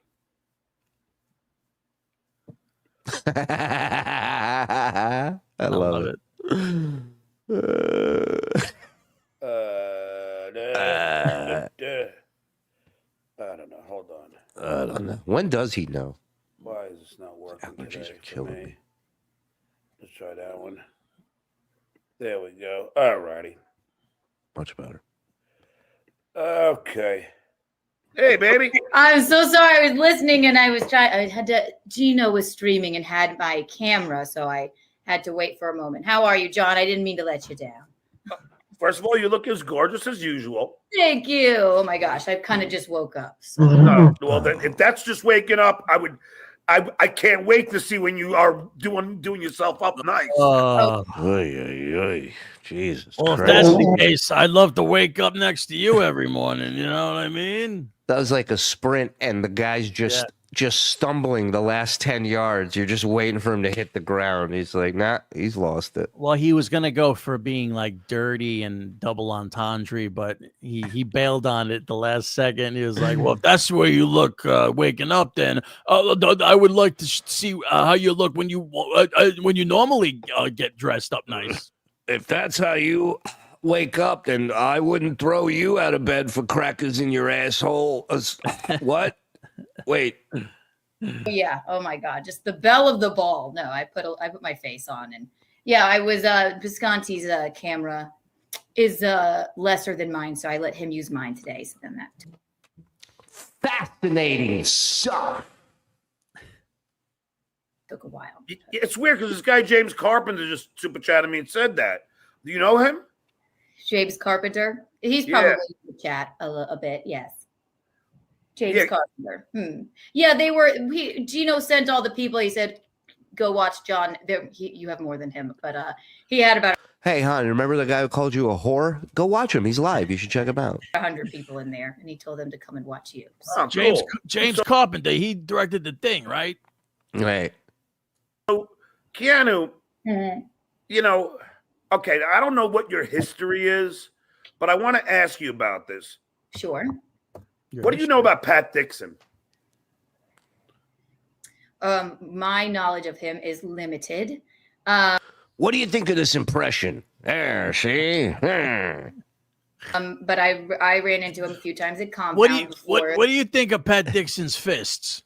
I love it. I don't know. Hold on. I don't know. When does he know? Why is this not working? Allergies are killing me. Let's try that one. There we go. All righty. Much better. Okay. Hey, baby. I'm so sorry. I was listening and Gino was streaming and had my camera, so I had to wait for a moment. How are you, John? I didn't mean to let you down. First of all, you look as gorgeous as usual. Thank you. Oh my gosh, I kind of just woke up. So. No, well, if that's just waking up, I can't wait to see when you are doing yourself up nice. Jesus. Well, if that's the case, I'd love to wake up next to you every morning. You know what I mean? That was like a sprint, and the guy's just stumbling the last 10 yards. You're just waiting for him to hit the ground. He's like, nah, he's lost it. Well, he was gonna go for being like dirty and double entendre, but he bailed on it the last second. He was like, well, if that's the way you look waking up, then I would like to see how you look when you normally get dressed up nice. If that's how you wake up, then I wouldn't throw you out of bed for crackers in your asshole. What? Wait. Yeah. Oh my God. Just the belle of the ball. No, I put my face on, and yeah, I was Visconti's camera is lesser than mine, so I let him use mine today. So then that. Fascinating stuff. Took a while. It's weird because this guy James Carpenter just super chatted me and said that. Do you know him? James Carpenter. He's probably in the chat a bit. Yes. James Carpenter. Yeah, Gino sent all the people. He said, go watch John. You have more than him, but he had about. Hey, hon, remember the guy who called you a whore? Go watch him. He's live. You should check him out. 100 people in there, and he told them to come and watch you. So. Oh, James Carpenter, he directed the thing, right? Right. So, Keanu, you know, okay, I don't know what your history is, but I want to ask you about this. Sure. What do you know about Pat Dixon? My knowledge of him is limited. What do you think of this impression? There, see? There. But I ran into him a few times at Compound. What do you think of Pat Dixon's fists?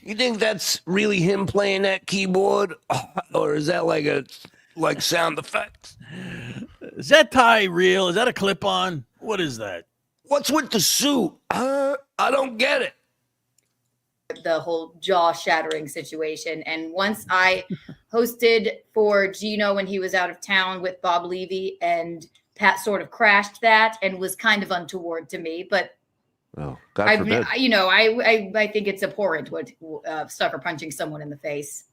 You think that's really him playing that keyboard, or is that like sound effects? Is that tie real? Is that a clip-on? What is that? What's with the suit? I don't get it. The whole jaw-shattering situation. And once I hosted for Gino when he was out of town with Bob Levy, and Pat sort of crashed that and was kind of untoward to me, but God forbid. I think it's abhorrent what sucker punching someone in the face.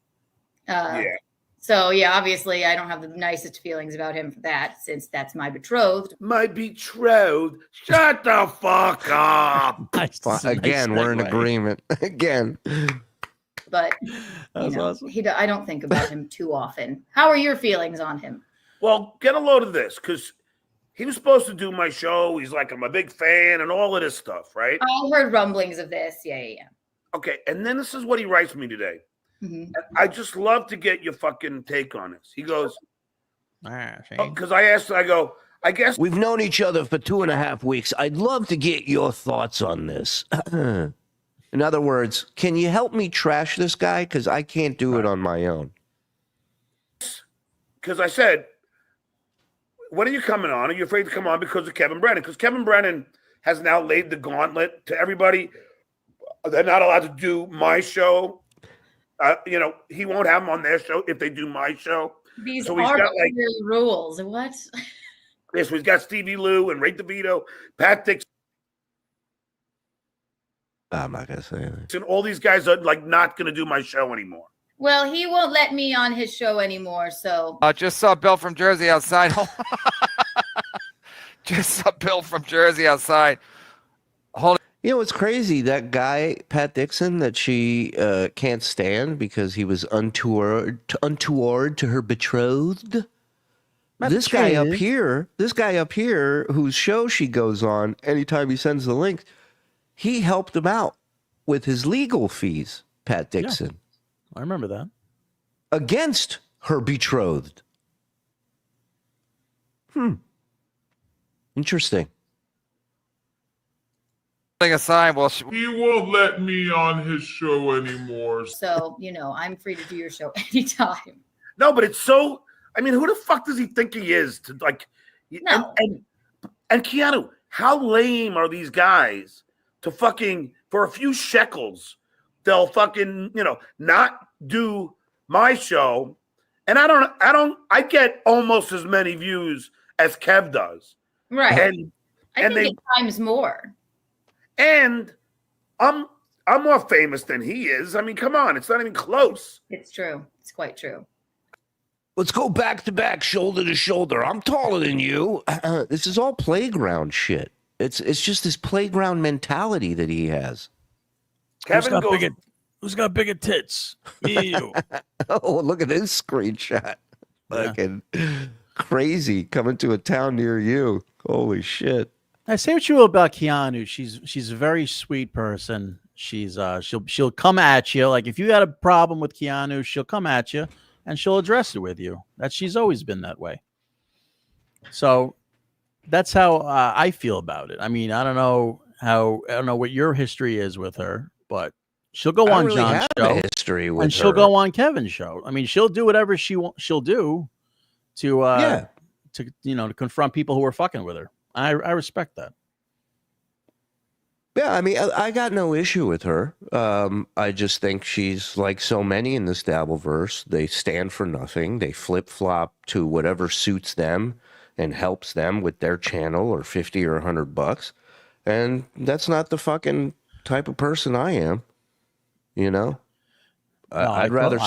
So yeah, obviously I don't have the nicest feelings about him for that, since that's my betrothed. My betrothed. Shut the fuck up. Again, we're in agreement. Again. But awesome. I don't think about him too often. How are your feelings on him? Well, get a load of this, because he was supposed to do my show. He's like, I'm a big fan and all of this stuff, right? I heard rumblings of this. Yeah. Okay, and then this is what he writes me today. Mm-hmm. I just love to get your fucking take on this. He goes, because I guess we've known each other for 2.5 weeks. I'd love to get your thoughts on this. In other words, can you help me trash this guy? Because I can't do it on my own. Because I said, when are you coming on? Are you afraid to come on because of Kevin Brennan? Because Kevin Brennan has now laid the gauntlet to everybody. They're not allowed to do my show. He won't have them on their show if they do my show. These so he's are got rules. What? Yes, we've got Stevie Lou and Ray DeVito, Pat Dixon. I'm not gonna say anything. All these guys are like not gonna do my show anymore. Well, he won't let me on his show anymore. So just saw Bill from Jersey outside. Just saw Bill from Jersey outside. You know, it's crazy. That guy, Pat Dixon, that she can't stand because he was untoward to her betrothed. This guy up here, whose show she goes on, anytime he sends the link, he helped him out with his legal fees, Pat Dixon. Yeah, I remember that. Against her betrothed. Interesting. Aside, he won't let me on his show anymore. So, I'm free to do your show anytime. No, but it's so, who the fuck does he think he is to No. And Keanu, how lame are these guys to fucking, for a few shekels, they'll fucking, not do my show. And I get almost as many views as Kev does. Right. And I think it times more. And I'm more famous than he is. Come on, it's not even close. It's true. It's quite true. Let's go back to back, shoulder to shoulder. I'm taller than you. This is all playground shit. It's just this playground mentality that he has. Kevin who's got bigger tits? Me or you? Oh, look at this screenshot. Fucking crazy coming to a town near you. Holy shit. I say what you will about Keanu. She's a very sweet person. She'll come at you. Like if you got a problem with Keanu, she'll come at you and she'll address it with you. She's always been that way. So that's how I feel about it. I don't know what your history is with her, but she'll go on John's show. History with and she'll go on Kevin's show. She'll do whatever she'll do to to confront people who are fucking with her. I respect that. Yeah, I got no issue with her. I just think she's like so many in this Dabbleverse. They stand for nothing. They flip-flop to whatever suits them and helps them with their channel or $50 or $100. And that's not the fucking type of person I am. I'd rather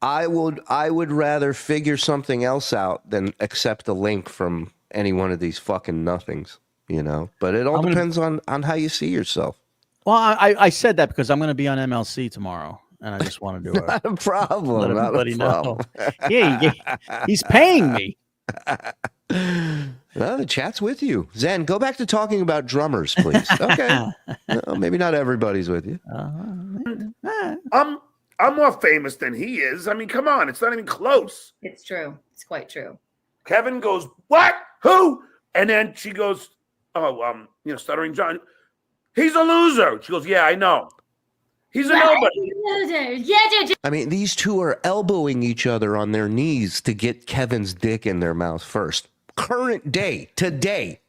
I would rather figure something else out than accept a link from any one of these fucking nothings, but it all depends on how you see yourself. Well, I said that because I'm going to be on MLC tomorrow and I just want to do it. Not a problem. Let everybody know. Yeah, he's paying me. Well, the chat's with you. Zen, go back to talking about drummers, please. Okay. No, maybe not everybody's with you. I'm more famous than he is. I mean, come on. It's not even close. It's true. It's quite true. Kevin goes, what? Who? And then she goes, Stuttering John. He's a loser. She goes, yeah, I know. He's a nobody. I mean, these two are elbowing each other on their knees to get Kevin's dick in their mouth first. Current day, today,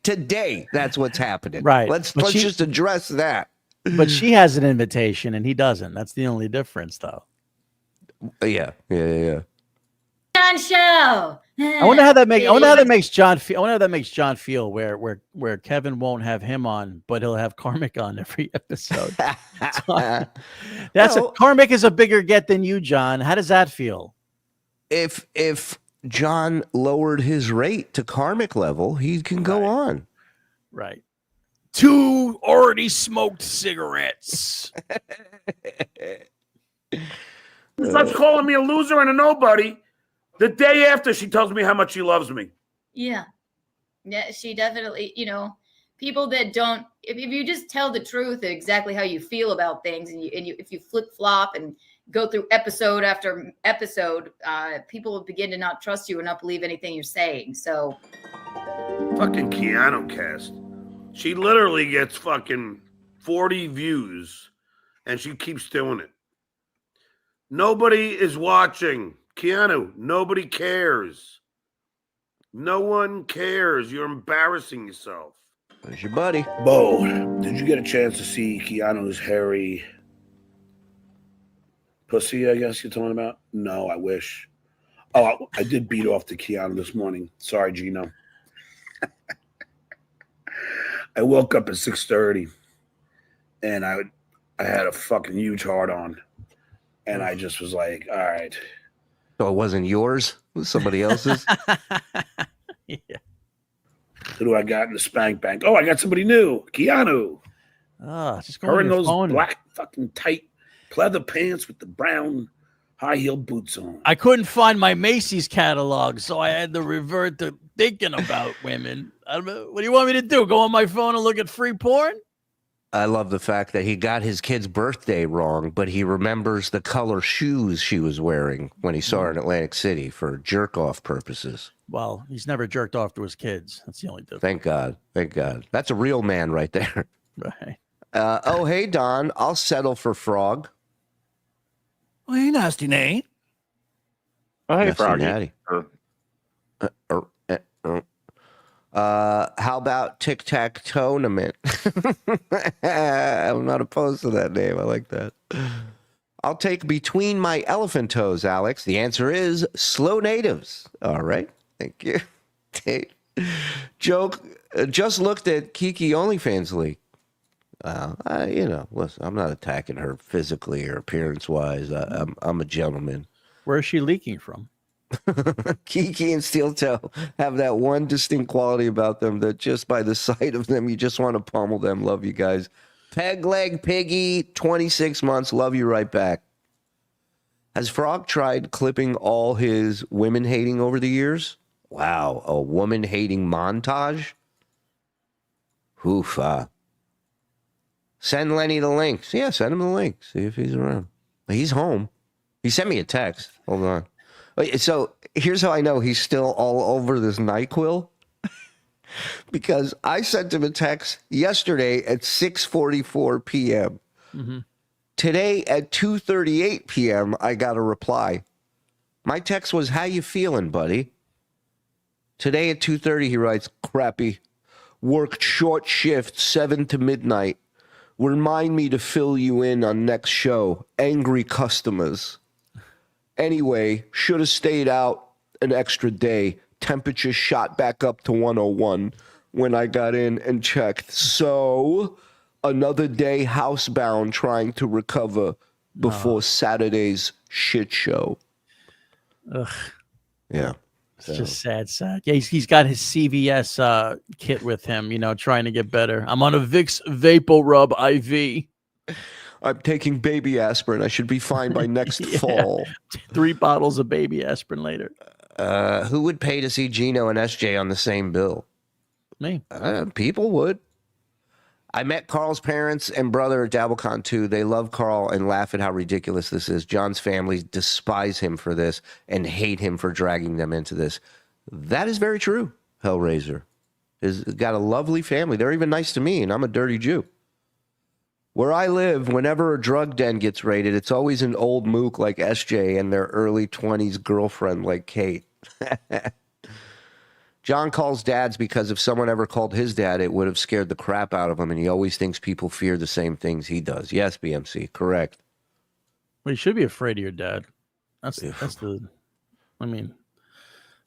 that's what's happening. Right. Let's just address that. But she has an invitation and he doesn't. That's the only difference, though. Yeah. John Show. I wonder how that makes John feel. Where Kevin won't have him on, but he'll have Karmic on every episode. Karmic is a bigger get than you, John. How does that feel? If John lowered his rate to Karmic level, he can go on. Right. 2 already smoked cigarettes. Starts calling me a loser and a nobody. The day after, she tells me how much she loves me. Yeah, she definitely. People that don't. If you just tell the truth exactly how you feel about things, and if you flip flop and go through episode after episode, people will begin to not trust you or not believe anything you're saying. So, fucking Keanu cast. She literally gets fucking 40 views, and she keeps doing it. Nobody is watching. Keanu, nobody cares. No one cares. You're embarrassing yourself. There's your buddy. Bo, did you get a chance to see Keanu's hairy pussy, I guess you're talking about? No, I wish. Oh, I did beat off to Keanu this morning. Sorry, Gino. I woke up at 6:30 and I had a fucking huge heart on. And I just was like, all right. So it wasn't yours? It was somebody else's? Yeah. Who do I got in the spank bank? Oh, I got somebody new. Keanu. Just go Her on in your those phone. black fucking tight pleather pants with the brown high-heeled boots on. I couldn't find my Macy's catalog, so I had to revert to thinking about women. What do you want me to do? Go on my phone and look at free porn? I love the fact that he got his kid's birthday wrong, but he remembers the color shoes she was wearing when he saw her in Atlantic City for jerk-off purposes. Well, he's never jerked off to his kids. That's the only difference. Thank God. Thank God. That's a real man right there. Right. Oh, hey, Don. I'll settle for Frog. Oh, hey, Nasty Nate. Oh, hey, Nasty Froggy. Natty. How about tic-tac-tournament? I'm not opposed to that name. I like that. I'll take between my elephant toes, Alex. The answer is slow natives. All right. Thank you. Joke. Just looked at Kiki OnlyFans leak. Listen, I'm not attacking her physically or appearance-wise. I'm a gentleman. Where is she leaking from? Kiki and Steel Toe have that one distinct quality about them that just by the sight of them, you just want to pummel them. Love you guys. Peg Leg Piggy, 26 months. Love you right back. Has Frog tried clipping all his women hating over the years? Wow, a woman hating montage? Oof. Send Lenny the link. Yeah, send him the link. See if he's around. He's home. He sent me a text. Hold on. So here's how I know he's still all over this NyQuil. Because I sent him a text yesterday at 6:44 p.m. Mm-hmm. Today at 2:38 p.m., I got a reply. My text was, how you feeling, buddy? Today at 2:30, he writes, crappy. Worked short shift, 7 to midnight. Remind me to fill you in on next show. Angry customers. Anyway, should have stayed out an extra day. Temperature shot back up to 101 when I got in and checked. So, another day housebound trying to recover before Saturday's shit show. Ugh. Yeah. It's just sad. Yeah, he's got his CVS kit with him, trying to get better. I'm on a Vicks Vapor Rub IV. I'm taking baby aspirin. I should be fine by next fall. 3 bottles of baby aspirin later. Who would pay to see Gino and SJ on the same bill? Me. People would. I met Karl's parents and brother at DabbleCon too. They love Karl and laugh at how ridiculous this is. John's family despise him for this and hate him for dragging them into this. That is very true. Hellraiser has got a lovely family. They're even nice to me, and I'm a dirty Jew. Where I live, whenever a drug den gets raided, it's always an old mook like SJ and their early 20s girlfriend like Kate. John calls dads because if someone ever called his dad, it would have scared the crap out of him, and he always thinks people fear the same things he does. Yes, BMC, correct. Well, you should be afraid of your dad. That's the. I mean,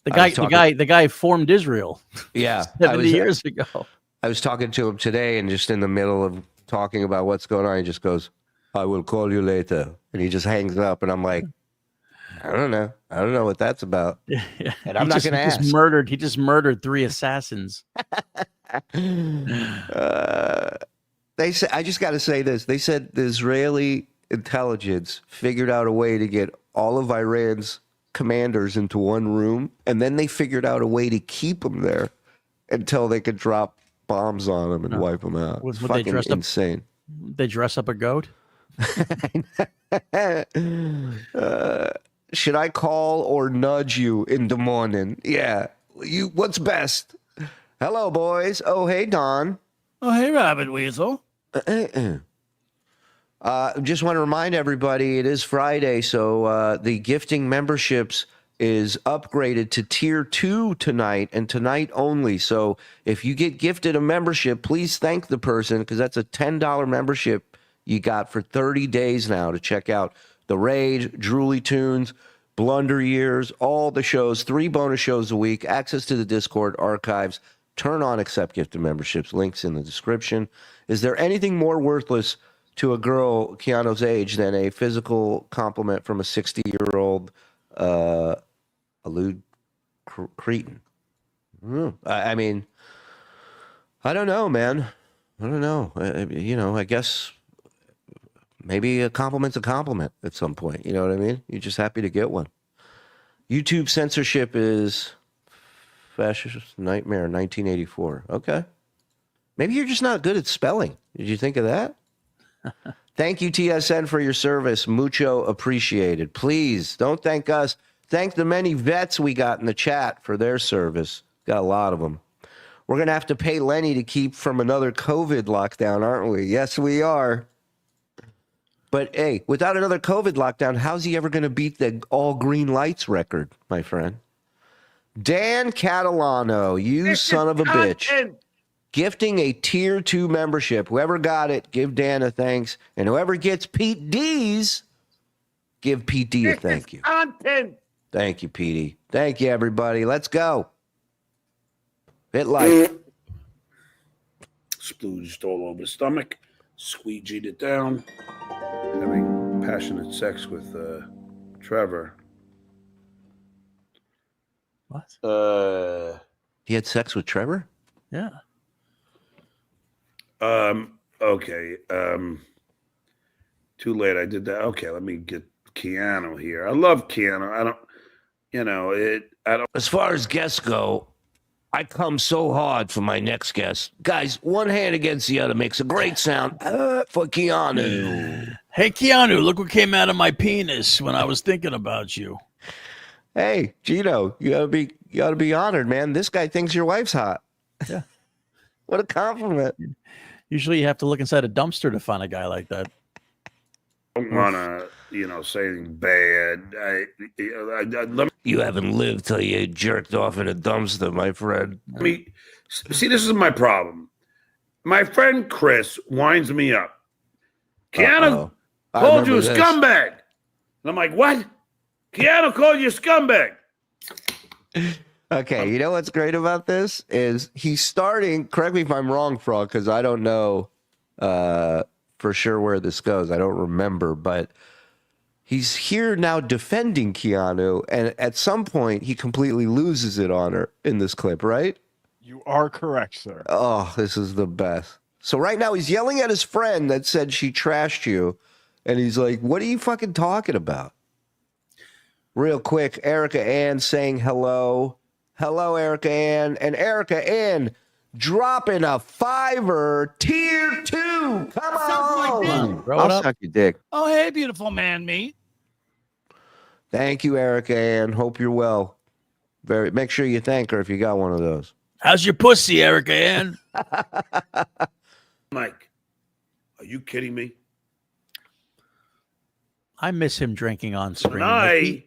the guy formed Israel. Yeah, 70 years ago. I was talking to him today, and just in the middle of talking about what's going on, he just goes, "I will call you later," and he just hangs up, and I'm like, I don't know what that's about. Yeah. And I'm not going to ask. He just murdered 3 assassins. They say, I just got to say this. They said the Israeli intelligence figured out a way to get all of Iran's commanders into one room, and then they figured out a way to keep them there until they could drop bombs on them and wipe them out. It's fucking insane. They dress up a goat? Should I call or nudge you in the morning? Yeah. What's best? Hello, boys. Oh, hey, Don. Oh, hey, Rabbit Weasel. Just want to remind everybody, it is Friday, so the gifting memberships is upgraded to Tier 2 tonight, and tonight only. So if you get gifted a membership, please thank the person, because that's a $10 membership you got for 30 days now to check out The Rage, Drooly Tunes, Blunder Years, all the shows, 3 bonus shows a week, access to the Discord archives, turn on accept gifted memberships, links in the description. Is there anything more worthless to a girl Keanu's age than a physical compliment from a 60-year-old allude cretin? I mean, I don't know, man. I don't know. I guess maybe a compliment's a compliment at some point. You know what I mean? You're just happy to get one. YouTube censorship is fascist nightmare 1984. Okay. Maybe you're just not good at spelling. Did you think of that? Thank you, TSN, for your service. Mucho appreciated. Please don't thank us. Thank the many vets we got in the chat for their service. Got a lot of them. We're going to have to pay Lenny to keep from another COVID lockdown, aren't we? Yes, we are. But, hey, without another COVID lockdown, how's he ever going to beat the all green lights record, my friend? Dan Catalano, you son of a bitch. Gifting a Tier 2 membership. Whoever got it, give Dan a thanks. And whoever gets Pete D's, give Pete D a thank you. Thank you, Petey. Thank you, everybody. Let's go. Hit like. Splooged all over the stomach. Squeegeed it down. Having passionate sex with Trevor. What? He had sex with Trevor? Yeah. Okay. Too late. I did that. Okay, let me get Keanu here. I love Keanu. As far as guests go, I come so hard for my next guest. Guys, one hand against the other makes a great sound for Keanu. Hey, Keanu, look what came out of my penis when I was thinking about you. Hey, Gino, you gotta be honored, man. This guy thinks your wife's hot. Yeah. What a compliment. Usually you have to look inside a dumpster to find a guy like that. I don't want to, say anything bad. You haven't lived till you jerked off in a dumpster, my friend. See, this is my problem. My friend Chris winds me up. Keanu called you a scumbag. And I'm like, what? Keanu called you a scumbag. Okay, you know what's great about this is he's starting, correct me if I'm wrong, Frog, because I don't know for sure where this goes. I don't remember, but he's here now defending Keanu, and at some point he completely loses it on her in this clip, right? You are correct, sir. Oh, this is the best. So right now he's yelling at his friend that said she trashed you, and he's like, what are you fucking talking about? Real quick, Erica Ann saying hello. Hello, Erica Ann. And Erica Ann, dropping a $5 tier 2. Come on. Throw it I'll up. suck your dick. Oh, hey, beautiful man, me. Thank you, Erica Ann. Hope you're well. Make sure you thank her if you got one of those. How's your pussy, Erica Ann? Mike, are you kidding me? I miss him drinking on screen. Tonight,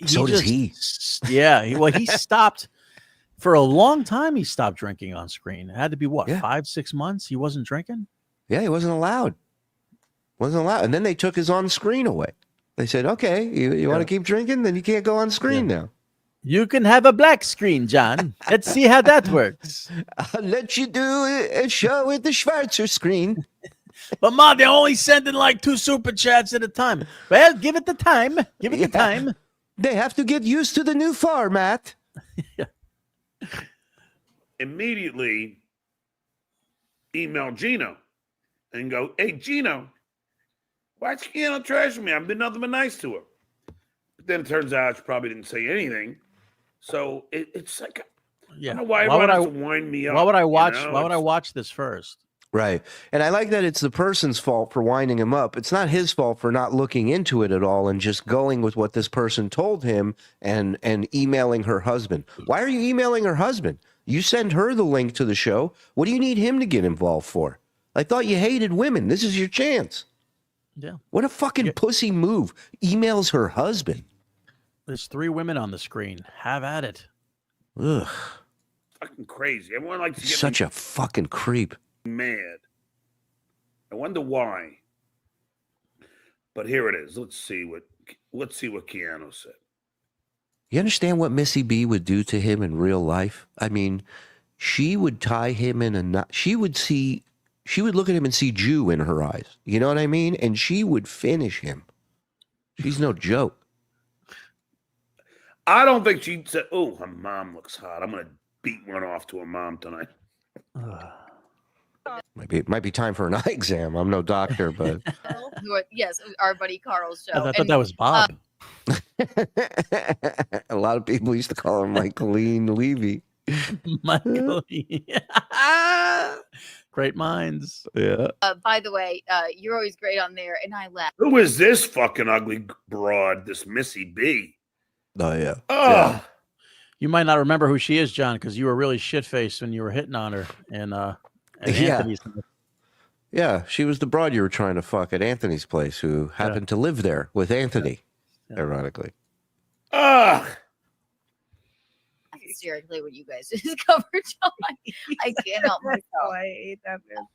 So does he. Yeah. He stopped for a long time. He stopped drinking on screen. It had to be what, Yeah. 5-6 months? He wasn't drinking. Yeah, he wasn't allowed. And then they took his on screen away. They said, okay, you want to keep drinking? Then you can't go on screen now. You can have a black screen, John. Let's see how that works. I'll let you do a show with the Schwarzer screen. But Ma, they're only sending like 2 super chats at a time. Well, give it the time. Give it the time. They have to get used to the new format. immediately email Gino and go, hey, Gino, why'd Keanu trash me? I've been nothing but nice to her. But then it turns out she probably didn't say anything. So it's like, I don't know why everyone has to wind me up. Why would I watch? You know? Why would I watch this first? Right. And I like that it's the person's fault for winding him up. It's not his fault for not looking into it at all and just going with what this person told him and emailing her husband. Why are you emailing her husband? You send her the link to the show. What do you need him to get involved for? I thought you hated women. This is your chance. Yeah. What a fucking pussy move. Emails her husband. There's 3 women on the screen. Have at it. Ugh. Fucking crazy. Everyone likes to get Such a fucking creep. mad. I wonder why. But here it is. Let's see what Keanu said. You understand what Missy B would do to him in real life? I mean, she would tie him in a knot. She would look at him and see Jew in her eyes. You know what I mean? And she would finish him. She's no joke. I don't think she said, oh, her mom looks hot. I'm going to beat one off to her mom tonight. It might be time for an eye exam. I'm no doctor, but Yes, our buddy Karl's show. I thought that was Bob. a lot of people used to call him Michaeline Levy. Michael. Great minds. Yeah. By the way, you're always great on there, and I laugh. Who is this fucking ugly broad, this Missy B? Oh, yeah. Oh, Yeah. You might not remember who she is, John, because you were really shit-faced when you were hitting on her. And Anthony's. Yeah, she was the broad you were trying to fuck at Anthony's place who happened to live there with Anthony, ironically. ugh. Hysterically, what you guys just covered, John. I can't help myself. I hate that man.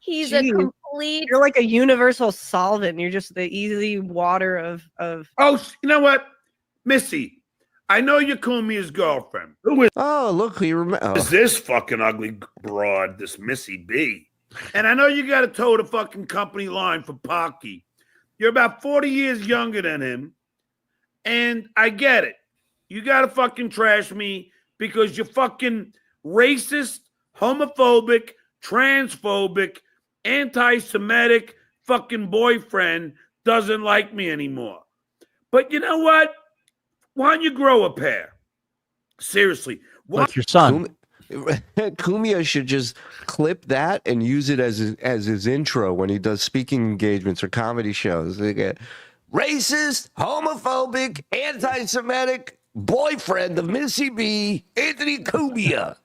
He's Jeez. a complete. You're like a universal solvent. You're just the easy water of. Oh, you know what? Missy, I know you're Cumia's girlfriend. Who is Oh, look, you remember. this fucking ugly broad, this Missy B? And I know you got to toe the fucking company line for Pocky. You're about 40 years younger than him. And I get it. You got to fucking trash me because you're fucking racist, homophobic, transphobic, anti-Semitic fucking boyfriend doesn't like me anymore. But you know what? Why don't you grow a pair? Seriously. Like your son. Cumia should just clip that and use it as his intro when he does speaking engagements or comedy shows. They get racist, homophobic, anti-Semitic boyfriend of Missy B, Anthony Cumia.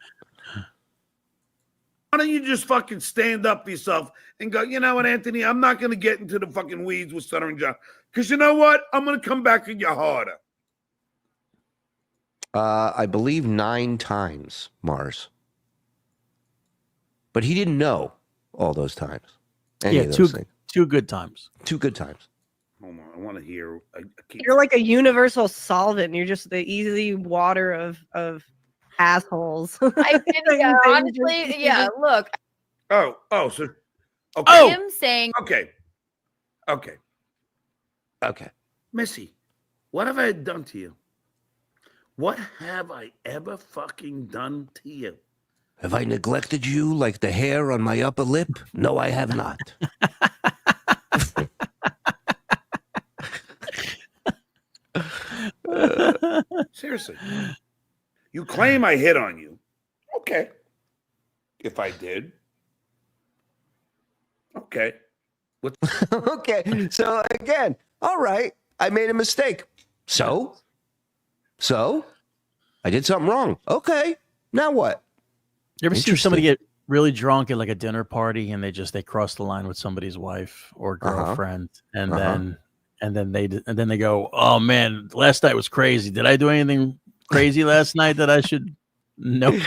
Why don't you just fucking stand up for yourself and go, you know what, Anthony, I'm not going to get into the fucking weeds with Stuttering John. Because you know what? I'm going to come back at you harder. I believe 9 times, Mars. But he didn't know all those times. Any of those things. 2 good times. 2 good times. Hold on. I want to hear. You're like a universal solvent. You're just the easy water of assholes. Honestly, yeah. Look, so okay. him saying, Okay. Missy, what have I done to you? What have I ever fucking done to you? Have I neglected you like the hair on my upper lip? No, I have not. Seriously. You claim I hit on you. Okay. If I did. Okay. Okay. So again, all right. I made a mistake. So I did something wrong. Okay. Now what? You ever seen somebody get really drunk at like a dinner party and they cross the line with somebody's wife or girlfriend and then they go, "Oh man, last night was crazy. Did I do anything crazy last night that I should know?"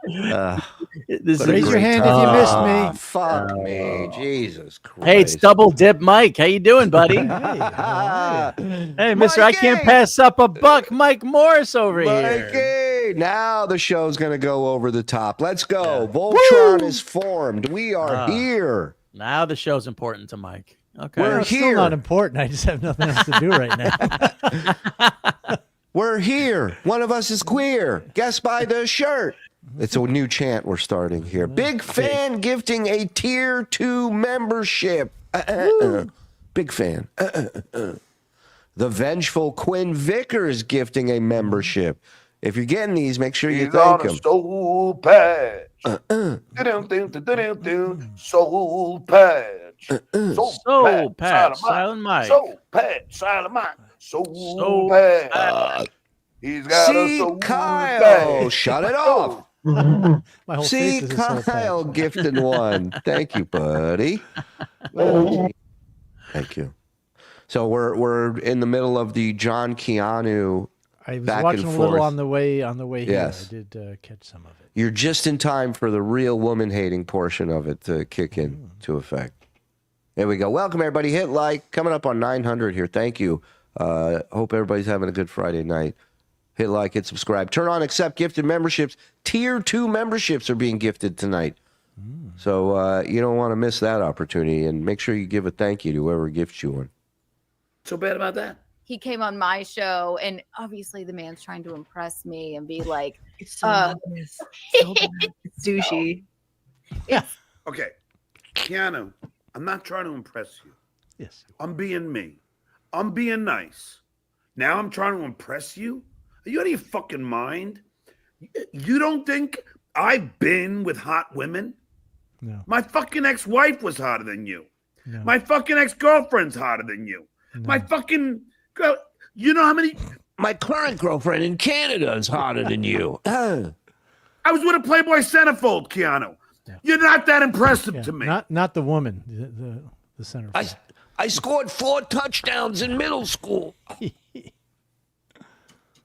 Raise your hand if you missed me. Fuck me, Jesus Christ! Hey, it's Double Dip Mike. How you doing, buddy? Hey, Mister, I can't pass up a buck. Mike Morse over here. Mikey, now the show's gonna go over the top. Let's go. Voltron is formed. We are here. Now the show's important to Mike. Okay, we're It's here. still not important. I just have nothing else to do right now. We're here. One of us is queer. Guess by the shirt. It's a new chant we're starting here. Big fan gifting a tier 2 membership. Big fan. The vengeful Quinn Vickers gifting a membership. If you're getting these, make sure you thank him. Soul patch. Soul patch. Soul patch. Silent Mike. Soul patch. Silent Mike. Soul patch. He's got a soul Kyle, patch. shut it off. My whole face is a soul Kyle patch. gifted one. Thank you, buddy. Thank you. So we're in the middle of the John Keanu. I was back watching and a little forth. on the way here. Yes. I did catch some of it. You're just in time for the real woman hating portion of it to kick in to effect. There we go. Welcome everybody. Hit like. Coming up on 900 here. Thank you. Hope everybody's having a good Friday night. Hit like, hit subscribe. Turn on accept gifted memberships. Tier 2 memberships are being gifted tonight. So you don't want to miss that opportunity. And make sure you give a thank you to whoever gifts you one. So bad about that? He came on my show, and obviously the man's trying to impress me and be like, It's so nice. So bad. It's sushi. Okay. Keanu, I'm not trying to impress you. Yes. I'm being me. I'm being nice. Now I'm trying to impress you? Are you out of your fucking mind? You don't think I've been with hot women? No. My fucking ex-wife was hotter than you. No. My fucking ex-girlfriend's hotter than you. No. My fucking girl. You know how many? My current girlfriend in Canada is hotter than you. I was with a Playboy centerfold, Keanu. Yeah. You're not that impressive Yeah, to me. not the woman, the center. I scored 4 touchdowns in middle school.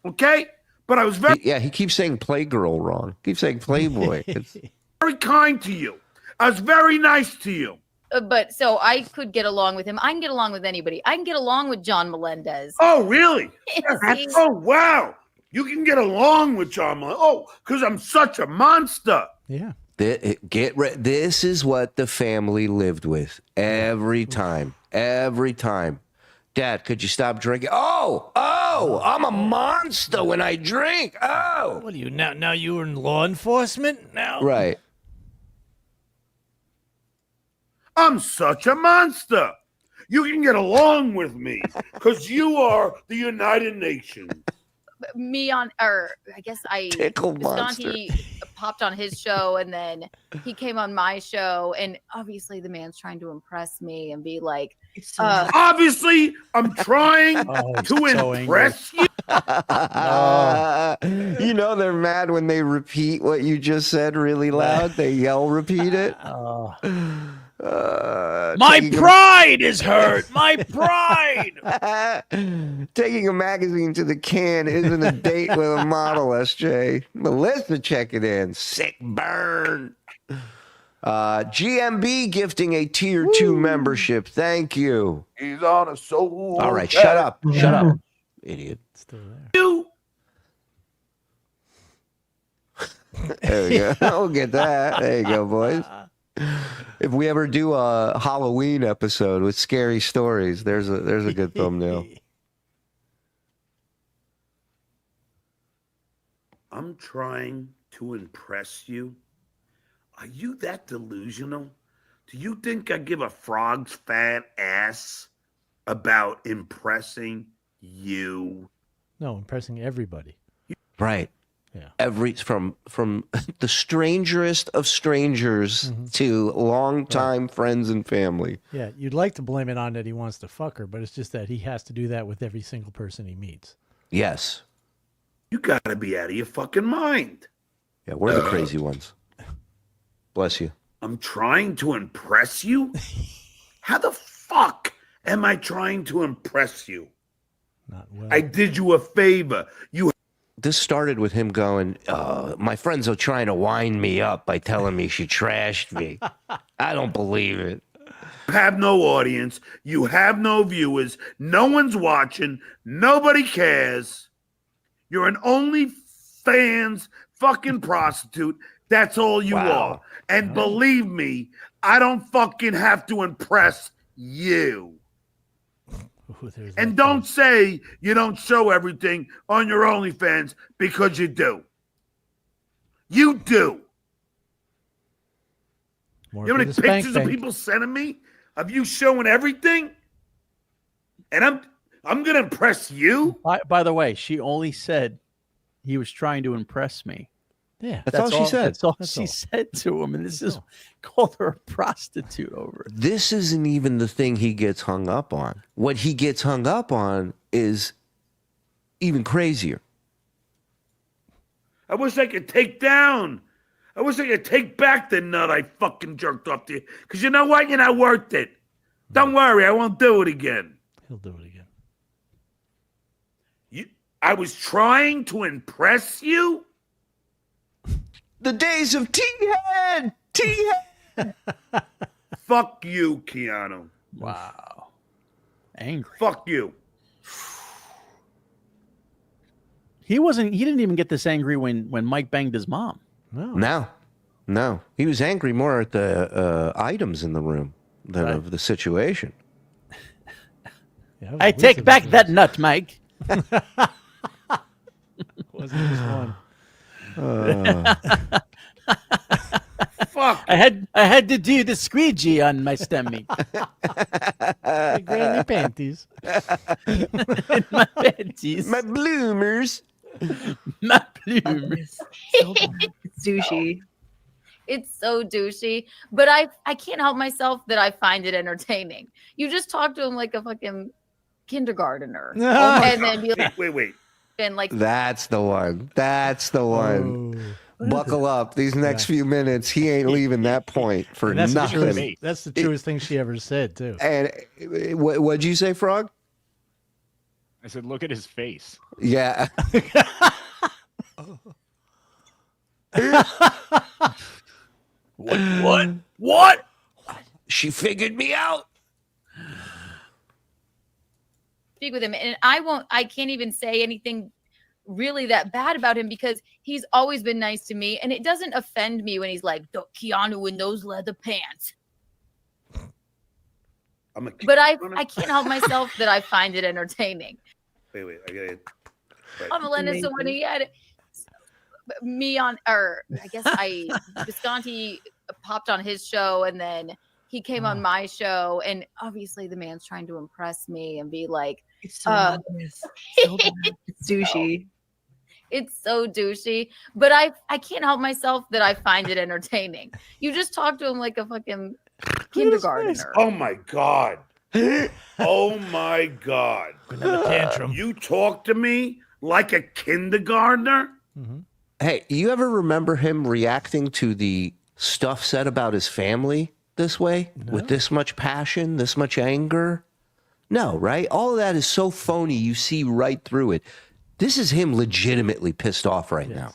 Okay? But I was very, He keeps saying Playgirl wrong. Keeps saying Playboy. It's, very kind to you. I was very nice to you. but so I could get along with him. I can get along with anybody. I can get along with John Melendez. Oh, really? He's- Oh, wow. You can get along with John Melendez. Oh, because I'm such a monster. Yeah. This is what the family lived with every time. Every time. Dad, could you stop drinking? Oh, I'm a monster when I drink. Oh. What are you now? Now you were in law enforcement now? Right. I'm such a monster. You can get along with me because you are the United Nations. me on, or I guess I Tickle monster. Visconti popped on his show, and then he came on my show, and obviously the man's trying to impress me and be like, Obviously, I'm trying to so impress you. You know they're mad when they repeat what you just said really loud. They yell, repeat it. My pride is hurt. My pride. Taking a magazine to the can isn't a date with a model, SJ. Melissa checking in. Sick burn. GMB gifting a tier 2 membership. Thank you. He's on a soul. All right, shut up. Shut up, idiot. Still there. You. There we go. We'll get that. There you go, boys. If we ever do a Halloween episode with scary stories, there's a good thumbnail. I'm trying to impress you. Are you that delusional? Do you think I give a frog's fat ass about impressing you? No, impressing everybody. Right. Yeah. From the strangest of strangers to longtime friends and family. Yeah, you'd like to blame it on that he wants to fuck her, but it's just that he has to do that with every single person he meets. Yes. You gotta be out of your fucking mind. Yeah, we're the crazy ones. Bless you. I'm trying to impress you? How the fuck am I trying to impress you? Not well. I did you a favor. This started with him going, my friends are trying to wind me up by telling me she trashed me. I don't believe it. You have no audience. You have no viewers. No one's watching. Nobody cares. You're an OnlyFans fucking prostitute. That's all you are. And believe me, I don't fucking have to impress you. And don't say you don't show everything on your OnlyFans, because you do. You do. More You know how for many the spank pictures of bank. people sending me of you showing everything? And I'm gonna impress you? By the way, she only said he was trying to impress me. Yeah, That's all she said. That's all That's she all. said to him, and this is called her a prostitute over it. This isn't even the thing he gets hung up on. What he gets hung up on is even crazier. I wish I could take down. I wish I could take back the nut I fucking jerked off to you. Because you know what? You're not worth it. Don't worry, I won't do it again. He'll do it again. I was trying to impress you? The days of T-Head! T-Head! Fuck you, Keanu. Wow. Angry. Fuck you. He didn't even get this angry when Mike banged his mom. No. He was angry more at the items in the room than of the situation. Yeah, I take back that nut, Mike. Wasn't just one. Fuck. I had to do the squeegee on my stomach. My granny panties. My panties. My bloomers. My bloomers. It's douchey. It's so douchey, but I can't help myself that I find it entertaining. You just talk to him like a fucking kindergartner, and then be like, Wait. and like That's the one. That's the one. Buckle up. These next few minutes, he ain't leaving that point for And that's nothing. That's the truest thing she ever said, too. And what'd you say, Frog? I said, look at his face. Yeah. What? She figured me out. speak with him, and I can't even say anything really that bad about him because he's always been nice to me, and it doesn't offend me when he's like Keanu in those leather pants. But I can't help myself that I find it entertaining. Wait, I got it. I'm Melendez, so when he had me on, or I guess Visconti popped on his show, and then he came on my show, and obviously the man's trying to impress me and be like, it's so douchey. It's so douchey, but I can't help myself that I find it entertaining. You just talk to him like a fucking kindergartner. Oh my god. Oh my god. Another tantrum. You talk to me like a kindergartner? Mm-hmm. Hey, you ever remember him reacting to the stuff said about his family this way? No. With this much passion, this much anger? No, right? All of that is so phony, you see right through it. This is him legitimately pissed off right now.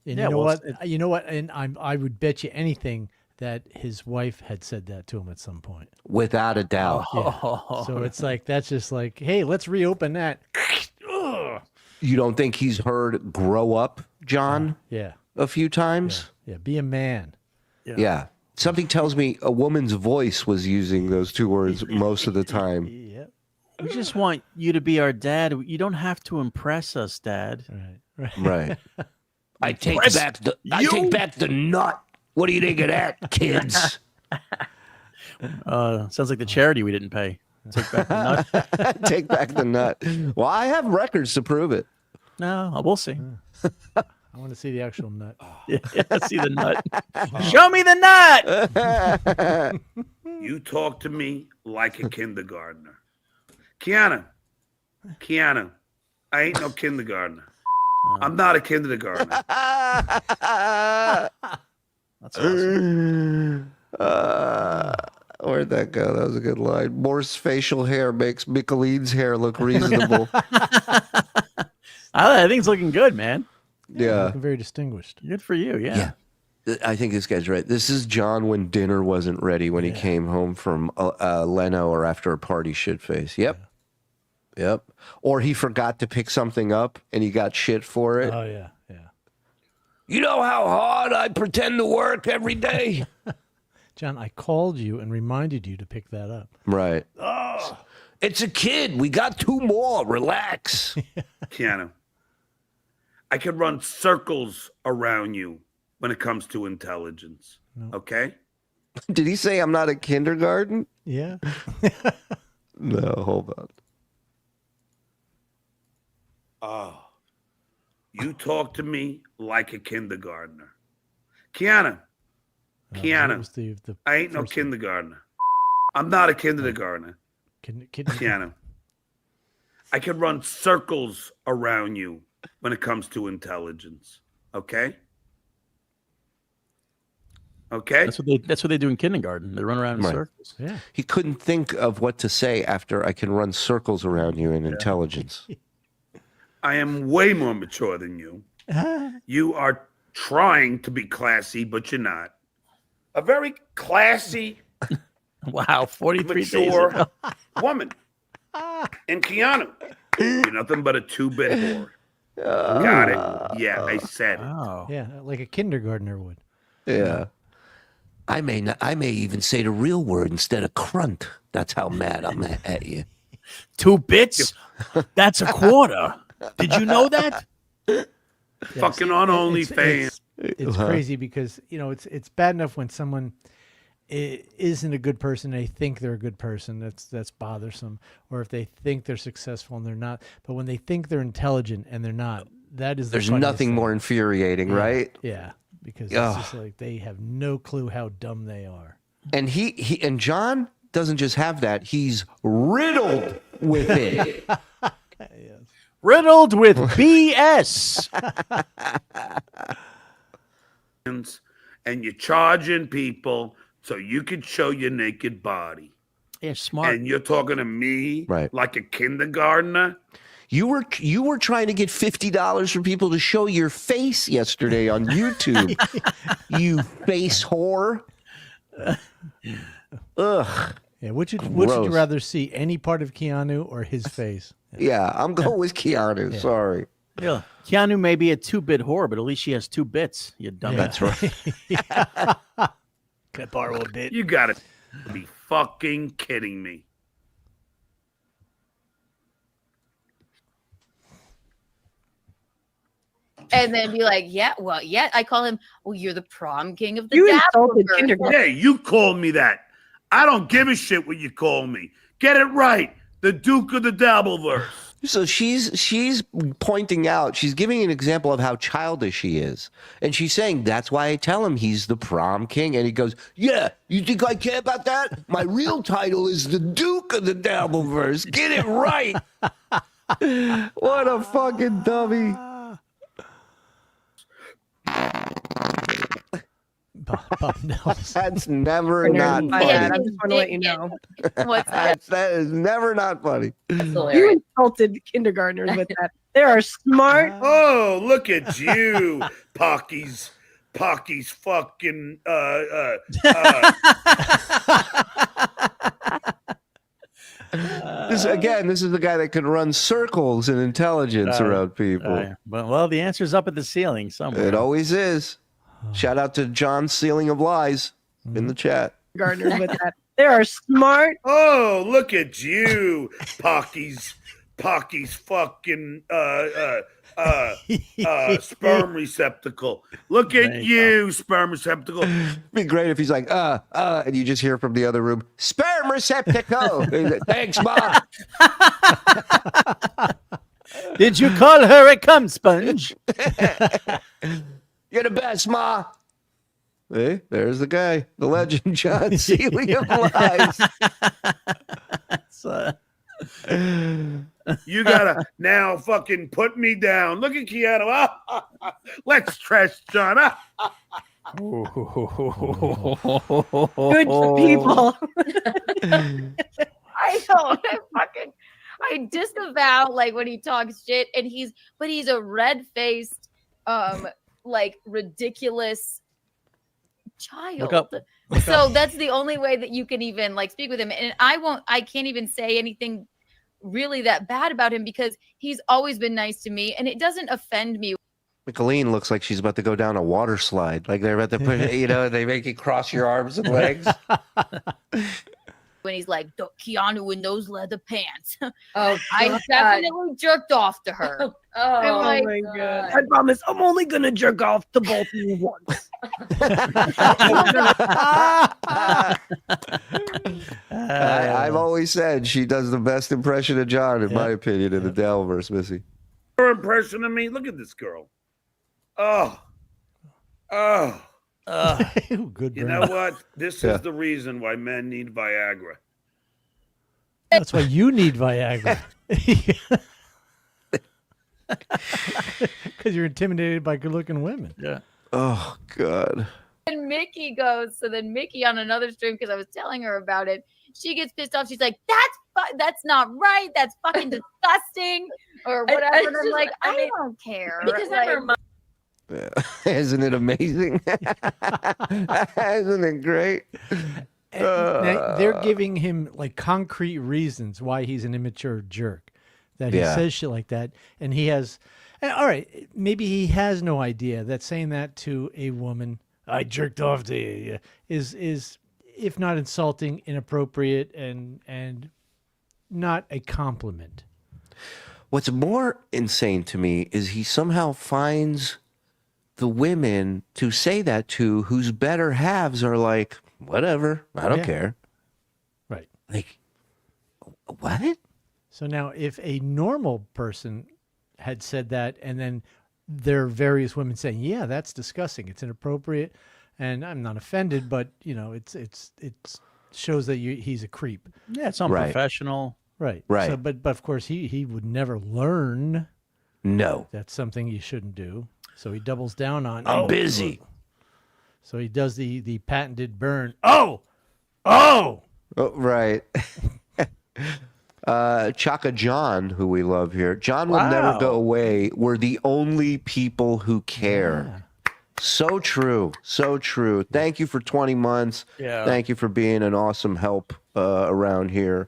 And you know what? And I would bet you anything that his wife had said that to him at some point. Without a doubt. Yeah. So it's like, that's just like, hey, let's reopen that. You don't think he's heard grow up, John? Yeah. A few times? Yeah. Be a man. Yeah. Something tells me a woman's voice was using those two words most of the time. Yep. We just want you to be our dad. You don't have to impress us, Dad. Right. I take back the nut. What do you think of that, kids? Sounds like the charity we didn't pay. Take back the nut. Take back the nut. Well, I have records to prove it. No, we'll see. I want to see the actual nut. Yeah, see the nut. Show me the nut. You talk to me like a kindergartner. Keanu, I ain't no kindergartner. I'm not a kindergartner. That's awesome. Where'd that go? That was a good line. Morse's facial hair makes Micheline's hair look reasonable. I think it's looking good, man. Yeah. Looking very distinguished. Good for you. Yeah. I think this guy's right. This is John when dinner wasn't ready when he came home from Leno or after a party shit face. Yep. Or he forgot to pick something up and he got shit for it. Oh, yeah. You know how hard I pretend to work every day? John, I called you and reminded you to pick that up. Right. Oh, it's a kid. We got 2 more. Relax. Keanu, I could run circles around you when it comes to intelligence. No. Okay? Did he say I'm not a kindergarten? Yeah. No, hold on. Oh, you talk to me like a kindergartner. Keanu, That was the I ain't no first one. kindergartner. I'm not a kindergartner. Keanu. I can run circles around you when it comes to intelligence. Okay? Okay? That's what they do in kindergarten. They run around in Right. circles. Yeah. He couldn't think of what to say after I can run circles around you in intelligence. I am way more mature than you. You are trying to be classy, but you're not. A very classy, Wow, 43 days mature ago. woman. And Keanu, you're nothing but a 2-bit whore. Got it? Yeah, I said it. Wow. Yeah, like a kindergartner would. Yeah. I may even say the real word instead of crunt. That's how mad I'm at you. 2 bits? That's a quarter. Did you know that? Fucking on OnlyFans. It's crazy because, it's bad enough when someone isn't a good person. They think they're a good person. That's bothersome. Or if they think they're successful and they're not. But when they think they're intelligent and they're not, that is There's the funniest nothing thing. more infuriating, right? Yeah, because it's just like they have no clue how dumb they are. And he and John doesn't just have that, he's riddled with it. Riddled with BS. And you're charging people so you can show your naked body. Yeah, smart. And you're talking to me Right. like a kindergartner? You were trying to get $50 from people to show your face yesterday on YouTube. You face whore. Ugh. Yeah, which would you Gross. rather see, any part of Keanu or his face? Yeah, I'm going with Keanu. Yeah. Sorry. Yeah. Keanu may be a 2-bit whore, but at least she has 2 bits. You dumb. That's right. Can I borrow a bit? You gotta be fucking kidding me. And then be like, I call him, you're the prom king of the You insulted Dabbleverse. kindergarten. Hey, you called me that. I don't give a shit what you call me. Get it right. The Duke of the Dabbleverse. So she's pointing out, she's giving an example of how childish he is. And she's saying, that's why I tell him he's the prom king. And he goes, yeah, you think I care about that? My real title is the Duke of the Dabbleverse. Get it right. What a fucking dummy. Bob Nelson. That's never Brennan, not my bad. funny. I just want to let you know. What's that? That is never not funny. That's You hilarious. insulted kindergartners with that. They are smart. Oh, look at you, Pocky's fucking This is the guy that can run circles in intelligence around people. Well, the answer's up at the ceiling somewhere. It always is. Shout out to John's ceiling of lies in the chat. Kindergartners with that. They are smart. Oh, look at you, Pocky's fucking sperm receptacle. Look at There you you, sperm receptacle. It'd be great if he's like, and you just hear from the other room, sperm receptacle. Thanks, Bob. Did you call her a cum sponge? You're the best, Ma. Hey, there's the guy, the legend, John Seeley of Lies. You gotta now fucking put me down. Look at Keanu. Let's trash John. Good people. I know. I disavow like when he talks shit, and he's a red-faced, like ridiculous child. Look up. So that's the only way that you can even like speak with him. And I can't even say anything really that bad about him because he's always been nice to me, and it doesn't offend me. Colleen looks like she's about to go down a water slide. Like they're about to put, they make you cross your arms and legs. When he's like, Keanu in those leather pants. Oh, I definitely jerked off to her. Oh my god. I promise I'm only gonna jerk off to both of you once. I've always said she does the best impression of John, in my opinion, in the Dabbleverse, Missy. Her impression of me. Look at this girl. Oh. Good. You know what? This is the reason why men need Viagra. That's why you need Viagra. Because you're intimidated by good-looking women. Yeah. Oh, God. And Mickey goes, so then Mickey on another stream, because I was telling her about it, she gets pissed off. She's like, that's not right. That's fucking disgusting or whatever. And I'm like, I don't care. Because like, Yeah. Isn't it amazing? Isn't it great? Now, they're giving him like concrete reasons why he's an immature jerk, that he says shit like that, and he has. And all right, maybe he has no idea that saying that to a woman, "I jerked off to you," is if not insulting, inappropriate, and not a compliment. What's more insane to me is he somehow finds the women to say that to whose better halves are like, whatever, I don't care. Right. Like, what? So now if a normal person had said that, and then there are various women saying, yeah, that's disgusting, it's inappropriate, and I'm not offended, but it shows that he's a creep. Yeah, it's unprofessional. Right. Right. So, but of course he would never learn. No. That's something you shouldn't do. So he doubles down on. I'm busy. So he does the patented burn. Oh, right. Chaka John, who we love here. John will never go away. We're the only people who care. Yeah. So true. So true. Thank you for 20 months. Yeah. Thank you for being an awesome help around here.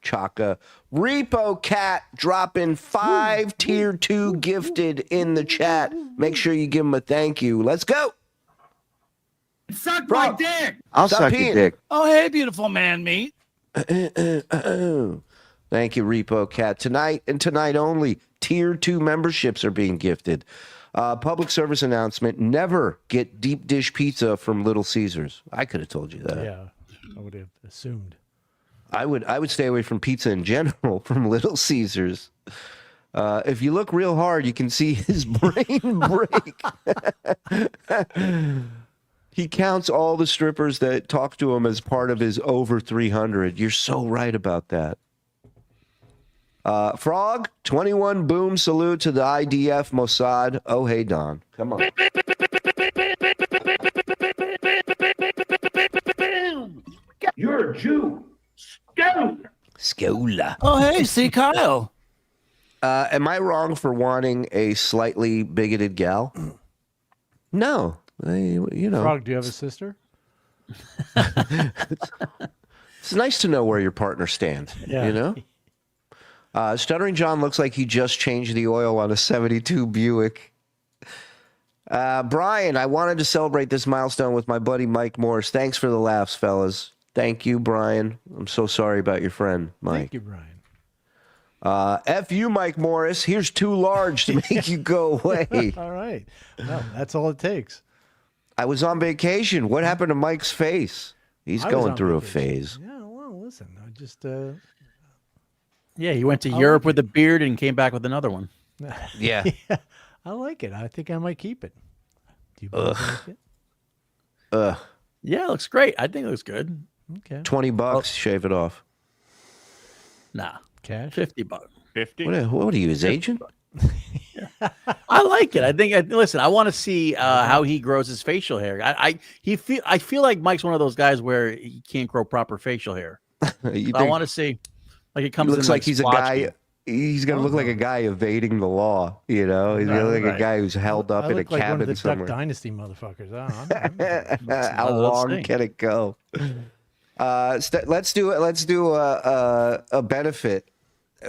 Chaka. Repo Cat dropping 5 tier 2 gifted in the chat. Make sure you give him a thank you. Let's go. Suck my dick. I'll suck your dick. Oh, hey, beautiful man meat. Thank you, Repo Cat. Tonight and tonight only, tier 2 memberships are being gifted. Public service announcement: never get deep dish pizza from Little Caesars. I could have told you that. Yeah, I would have assumed. I would stay away from pizza in general from Little Caesars. If you look real hard, you can see his brain break. He counts all the strippers that talk to him as part of his over 300. You're so right about that. Frog, 21 boom salute to the IDF Mossad. Oh, hey, Don. Come on. You're a Jew. Skola. Oh, hey, see Kyle. Am I wrong for wanting a slightly bigoted gal? No. Frog, do you have a sister? It's nice to know where your partner stands, Stuttering John looks like he just changed the oil on a 72 Buick. Brian, I wanted to celebrate this milestone with my buddy Mike Morse. Thanks for the laughs, fellas. Thank you, Brian. I'm so sorry about your friend, Mike. Thank you, Brian. F you, Mike Morris. Here's too large to make you go away. All right. Well, that's all it takes. I was on vacation. What happened to Mike's face? He's going through a phase. Yeah, well, listen, I just Yeah, he went to Europe with a beard and came back with another one. Yeah. I like it. I think I might keep it. Do you both like it? Yeah, it looks great. I think it looks good. Okay. $20, shave it off. Nah, Cash? $50. 50. What are you, his agent? I like it. I think. Listen, I want to see how he grows his facial hair. I feel like Mike's one of those guys where he can't grow proper facial hair. I want to see, like it comes. He looks in, like he's a guy. splotchy. He's gonna look like a guy evading the law. You know, he's gonna look like a guy who's held up I in a look like one of cabin the somewhere. Duck Dynasty motherfuckers. How long can it go? Let's do it. Let's do a benefit.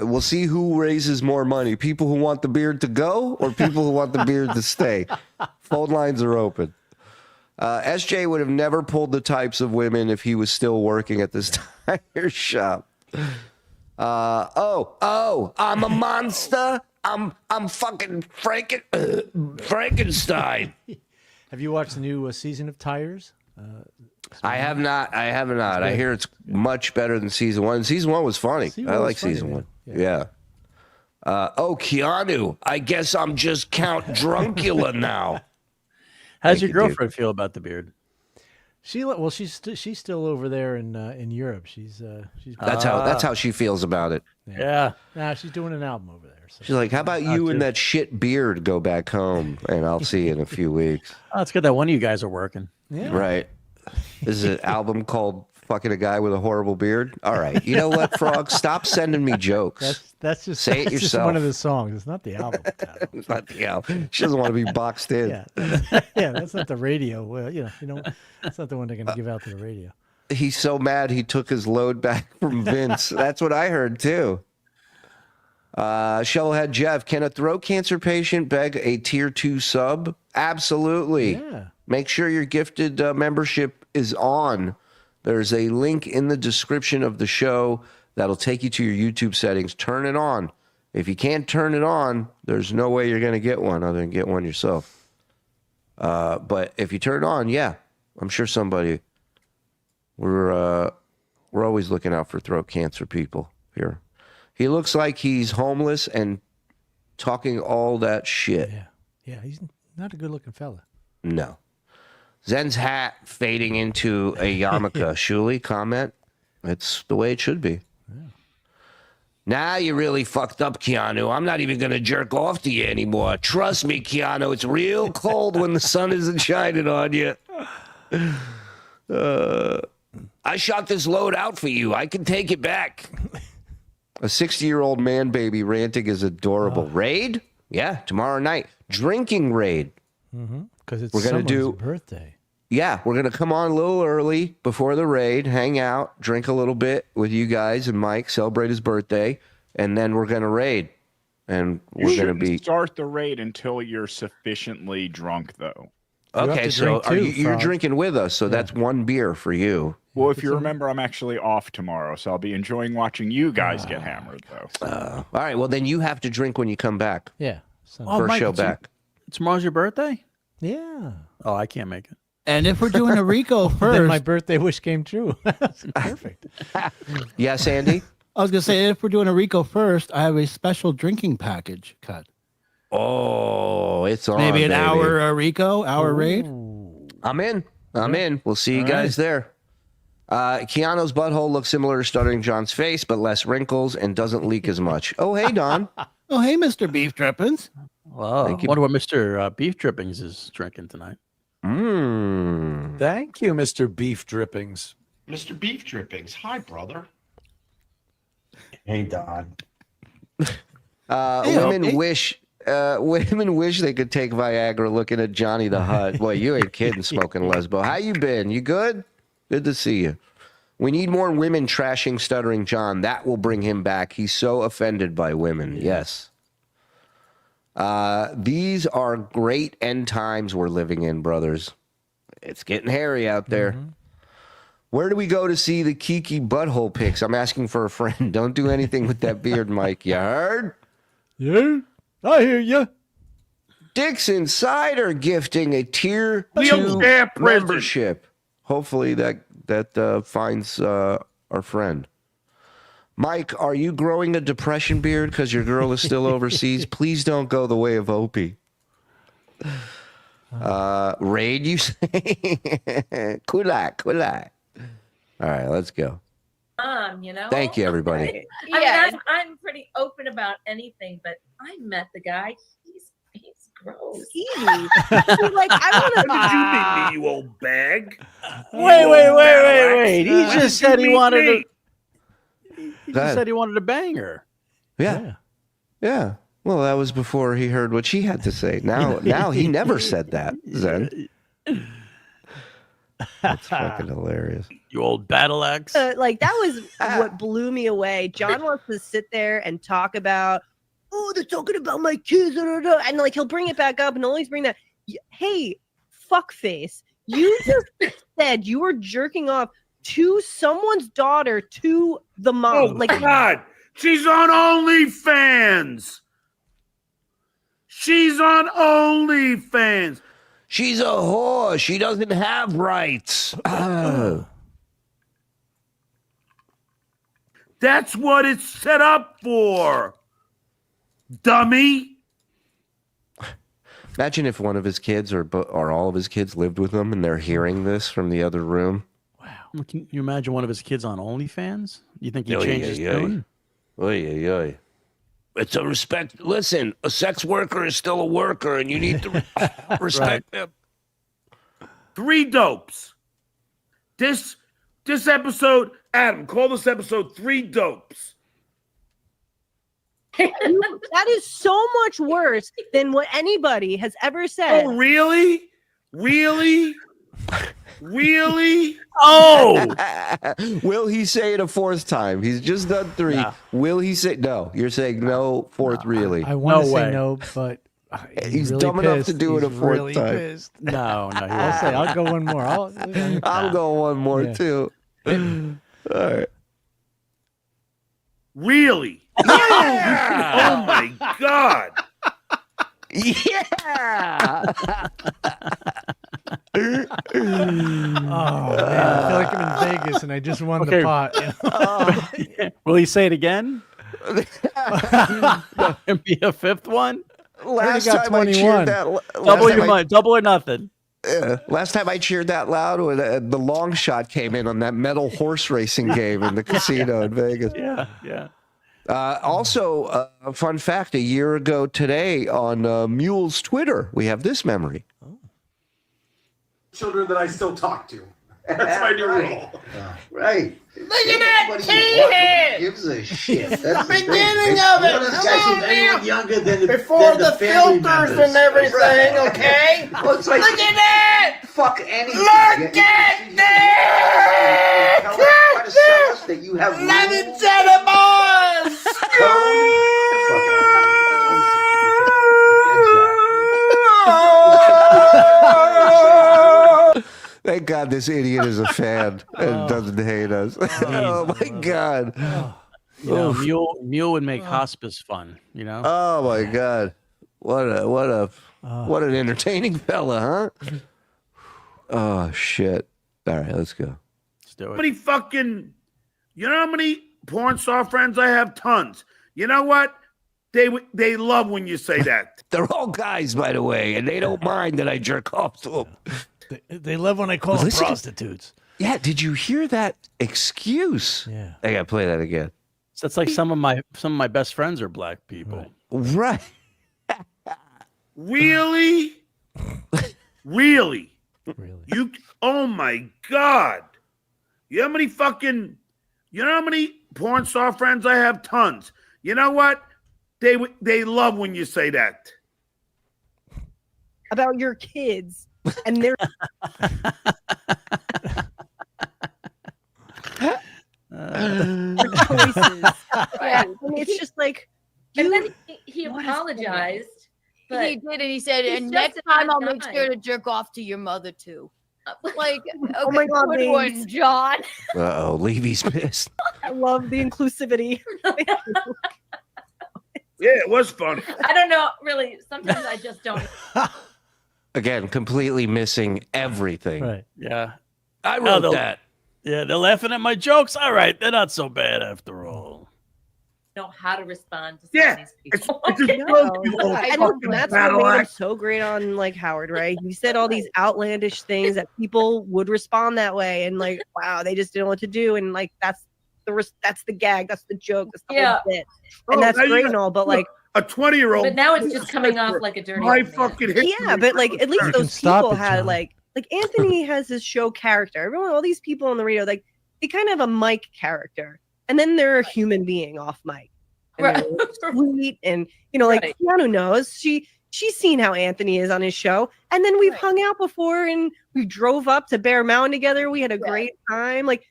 We'll see who raises more money: people who want the beard to go, or people who want the beard to stay. Phone lines are open. SJ would have never pulled the types of women if he was still working at this tire shop. I'm a monster. I'm fucking Frankenstein. Have you watched the new season of Tires? I have not. I hear it's much better than season one. Season one was funny. I like season one. Yeah. Keanu. I guess I'm just Count Druncula now. How's your girlfriend feel about the beard? She's still over there in Europe. She's that's how she feels about it. Yeah. Nah, she's doing an album over there. So. She's like, how about you and that shit beard go back home, and I'll see you in a few weeks. Oh, it's good that one of you guys are working. Yeah. Right. This is an album called Fucking a Guy with a Horrible Beard. All right. You know what, Frog? Stop sending me jokes. That's just say it just yourself. one of the songs. It's not the album. It's not the album. She doesn't want to be boxed in. Yeah. Yeah, that's not the radio. Well, that's not the one they're going to give out to the radio. He's so mad he took his load back from Vince. That's what I heard too. Shovelhead Jeff, can a throat cancer patient beg a tier 2 sub? Absolutely. Yeah. Make sure your gifted membership is on. There's a link in the description of the show that'll take you to your YouTube settings. Turn it on. If you can't turn it on, there's no way you're going to get one other than get one yourself. But if you turn it on, yeah, I'm sure somebody. We're always looking out for throat cancer people here. He looks like he's homeless and talking all that shit. Yeah, he's not a good-looking fella. No. Zen's hat fading into a yarmulke. Shuli, comment. It's the way it should be. Yeah. Now you really fucked up, Keanu. I'm not even going to jerk off to you anymore. Trust me, Keanu. It's real cold when the sun isn't shining on you. I shot this load out for you. I can take it back. A 60-year-old man baby ranting is adorable. Raid? Yeah, tomorrow night. Drinking raid. Because it's we're gonna someone's birthday. Yeah, we're going to come on a little early before the raid, hang out, drink a little bit with you guys and Mike, celebrate his birthday, and then we're going to raid. And we're going to be start the raid until you're sufficiently drunk, though. Okay, so you're drinking with us, so that's one beer for you. Well, if you remember, I'm actually off tomorrow, so I'll be enjoying watching you guys get hammered, though. All right, well, then you have to drink when you come back. Yeah. First Mike, show back. Tomorrow's your birthday? Yeah. Oh, I can't make it. And if we're doing a Rico Then first, my birthday wish came true. That's perfect. Yes, Andy? I was going to say, if we're doing a Rico first, I have a special drinking package cut. Oh, it's on. Maybe an baby. hour Rico, hour raid. I'm in. We'll see you guys there. Keanu's butthole looks similar to Stuttering John's face, but less wrinkles and doesn't leak as much. Oh, hey, Don. Oh, hey, Mr. Beef Drippings. Well, I wonder what Mr. Beef Drippings is drinking tonight. Thank you, Mr. Beef Drippings. Mr. Beef Drippings. Hi, brother. Hey, Don. Women wish they could take Viagra looking at Johnny the Hut. Boy, you ain't kidding, smoking lesbo. How you been? You good? Good to see you. We need more women trashing Stuttering John. That will bring him back. He's so offended by women. Yes. These are great end times we're living in, brothers. It's getting hairy out there. Where do we go to see the Kiki butthole pics? I'm asking for a friend. Don't do anything with that beard, Mike. You heard? Yeah, I hear you. Dick's Insider gifting a tier 2 membership. Hopefully that finds our friend. Mike, are you growing a depression beard because your girl is still overseas? Please don't go the way of Opie. Raid, you say? Kulak. All right, let's go. You know. Thank you, everybody. I mean, I'm pretty open about anything, but I met the guy. He's gross. Like, I want What did you mean, you old bag? Wait. He just said he wanted to. He Go just ahead. said he wanted to bang her. Yeah. Well, that was before he heard what she had to say. Now he never said that, Zen. That's fucking hilarious. You old battle axe. like, that was what blew me away. John wants to sit there and talk about, oh, they're talking about my kids, and like he'll bring it back up and always bring that. Hey, fuckface, you just said you were jerking off to someone's daughter to the mom. Oh, like, God. She's on OnlyFans. She's on OnlyFans. She's a whore. She doesn't have rights. That's what it's set up for. Dummy. Imagine if one of his kids or all of his kids lived with him and they're hearing this from the other room. Wow. Can you imagine one of his kids on OnlyFans? You think he changed his tune? Oy. It's a respect. Listen, a sex worker is still a worker, and you need to respect them. 3 dopes. This episode, Adam, call this episode 3 dopes. that is so much worse than what anybody has ever said. Oh, really? Really? Oh! Will he say it a 4th time? He's just done 3. No. Will he say no? You're saying no 4th, really? I want to No say way. no, but He's really dumb enough to pissed. do it a He's 4th really time. Pissed. No. I'll say I'll go one more. I'll go one more Yeah. too. All right. Really? Oh, my God. Yeah. Oh man, I feel like I'm in Vegas and I just won the pot. You know? Will he say it again? And be a 5th one? Last got time I 21. cheered that. Double your money. Double or nothing. Last time I cheered that loud when the long shot came in on that metal horse racing game in the casino in Vegas. Yeah. Also, a fun fact, a year ago today on Mule's Twitter, we have this memory. Children that I still talk to. That's my new rule. Right. Look at that T-head! Gives a shit. That's The beginning of it. Come on, anyone man. younger than the Before than the family filters members. and everything, Right. okay? Well, it's like, Look at that! fuck anything. Look at that! Try to sell us that you have Let rules. it set a boss! Thank God this idiot is a fan and doesn't hate us. Oh my God. You know, Mule would make hospice fun, you know? Oh my God. What an entertaining fella, huh? Oh shit. All right, let's go. Let's do How it. many fucking, you know how many porn star friends I have? Tons. You know what? They love when you say that. They're all guys, by the way, and they don't mind that I jerk off to them. They love when I call them Listen to- prostitutes. Yeah, did you hear that excuse? Yeah. I gotta play that again. So that's like some of my best friends are black people. Right. Really? Really? Really. You? Oh my God! You know how many porn star friends I have? Tons. You know what? They love when you say that. About your kids and their choices. Yeah. And it's just like, And then he apologized. But He did, and he said, he's and just next a time bad I'll make guy. sure to jerk off to your mother too. Like, okay, oh my God, good babes. one, John. Uh-oh, Levy's pissed. I love the inclusivity. Yeah, it was fun. I don't know, really. Sometimes I just don't. Again, completely missing everything. Right. Yeah. I No, wrote that. Yeah, they're laughing at my jokes. All right, they're not so bad after all. know how to respond to some Yeah, of these people. it's just Okay? those people. And Fucking that's what battle made him act. so great on like Howard, right? He said all these outlandish things that people would respond that way, and like, wow, they just didn't know what to do, and like that's the gag, that's the joke, that's the whole bit, and Oh, that's now you great got- and all, but look, like a 20-year-old. But now it's just coming off like a dirty My old man. fucking yeah, but like at least You can those stop people it, had John. like Anthony has his show character. Everyone, all these people on the radio, like they kind of have a Mike character, and then they're a human being off mic. And Right. they're sweet, and you know, like Right. Keanu knows she's seen how Anthony is on his show, and then we've hung out before, and we drove up to Bear Mountain together. We had a great time. Like,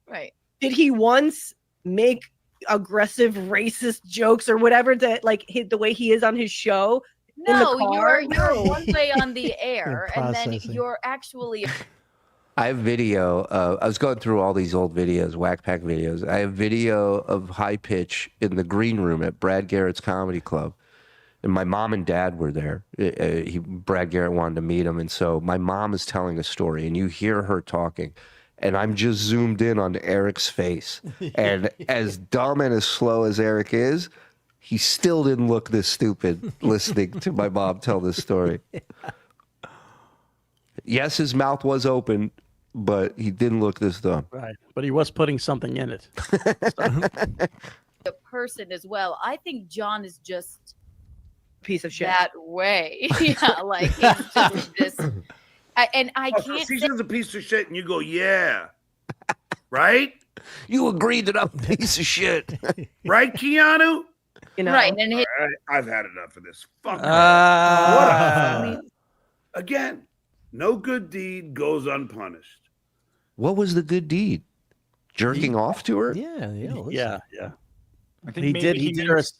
Right. did he once make aggressive racist jokes or whatever that like hit the way he is on his show? In the No, car? you're No. one way on the air, and then processing. you're actually I have video. I was going through all these old videos, Wack Pack videos. I have video of High Pitch in the green room at Brad Garrett's Comedy Club. And my mom and dad were there. Brad Garrett wanted to meet him. And so my mom is telling a story, and you hear her talking. And I'm just zoomed in on Eric's face. And as dumb and as slow as Eric is, he still didn't look this stupid listening to my mom tell this story. Yes, his mouth was open, but he didn't look this dumb. Right. But he was putting something in it. a person as well. I think John is just Piece of shit. that way. Yeah, like it's just this. And I Oh, so can't she say, says a piece of shit, and you go, yeah, right, You agreed that I'm a piece of shit. right, Keanu. You know, right. And his, I've had enough of this. Fuck. Ah. Again, no good deed goes unpunished. What was the good deed? Jerking off to her? Yeah, listen. Yeah. I think He maybe did. He did her. means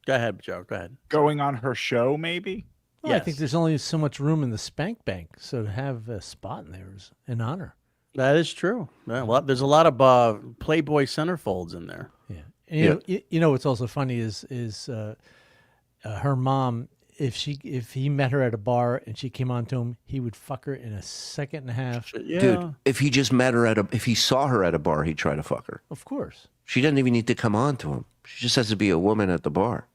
Go ahead, Joe. Go ahead. going on her show, maybe. Well, I think Yes. there's only so much room in the spank bank, so to have a spot in there is an honor. That is true. Yeah, well, there's a lot of Playboy centerfolds in there. Yeah, and you know what's also funny is her mom. If he met her at a bar and she came on to him, he would fuck her in a second and a half. Yeah. Dude, if he just met her if he saw her at a bar, he'd try to fuck her. Of course. She doesn't even need to come on to him. She just has to be a woman at the bar.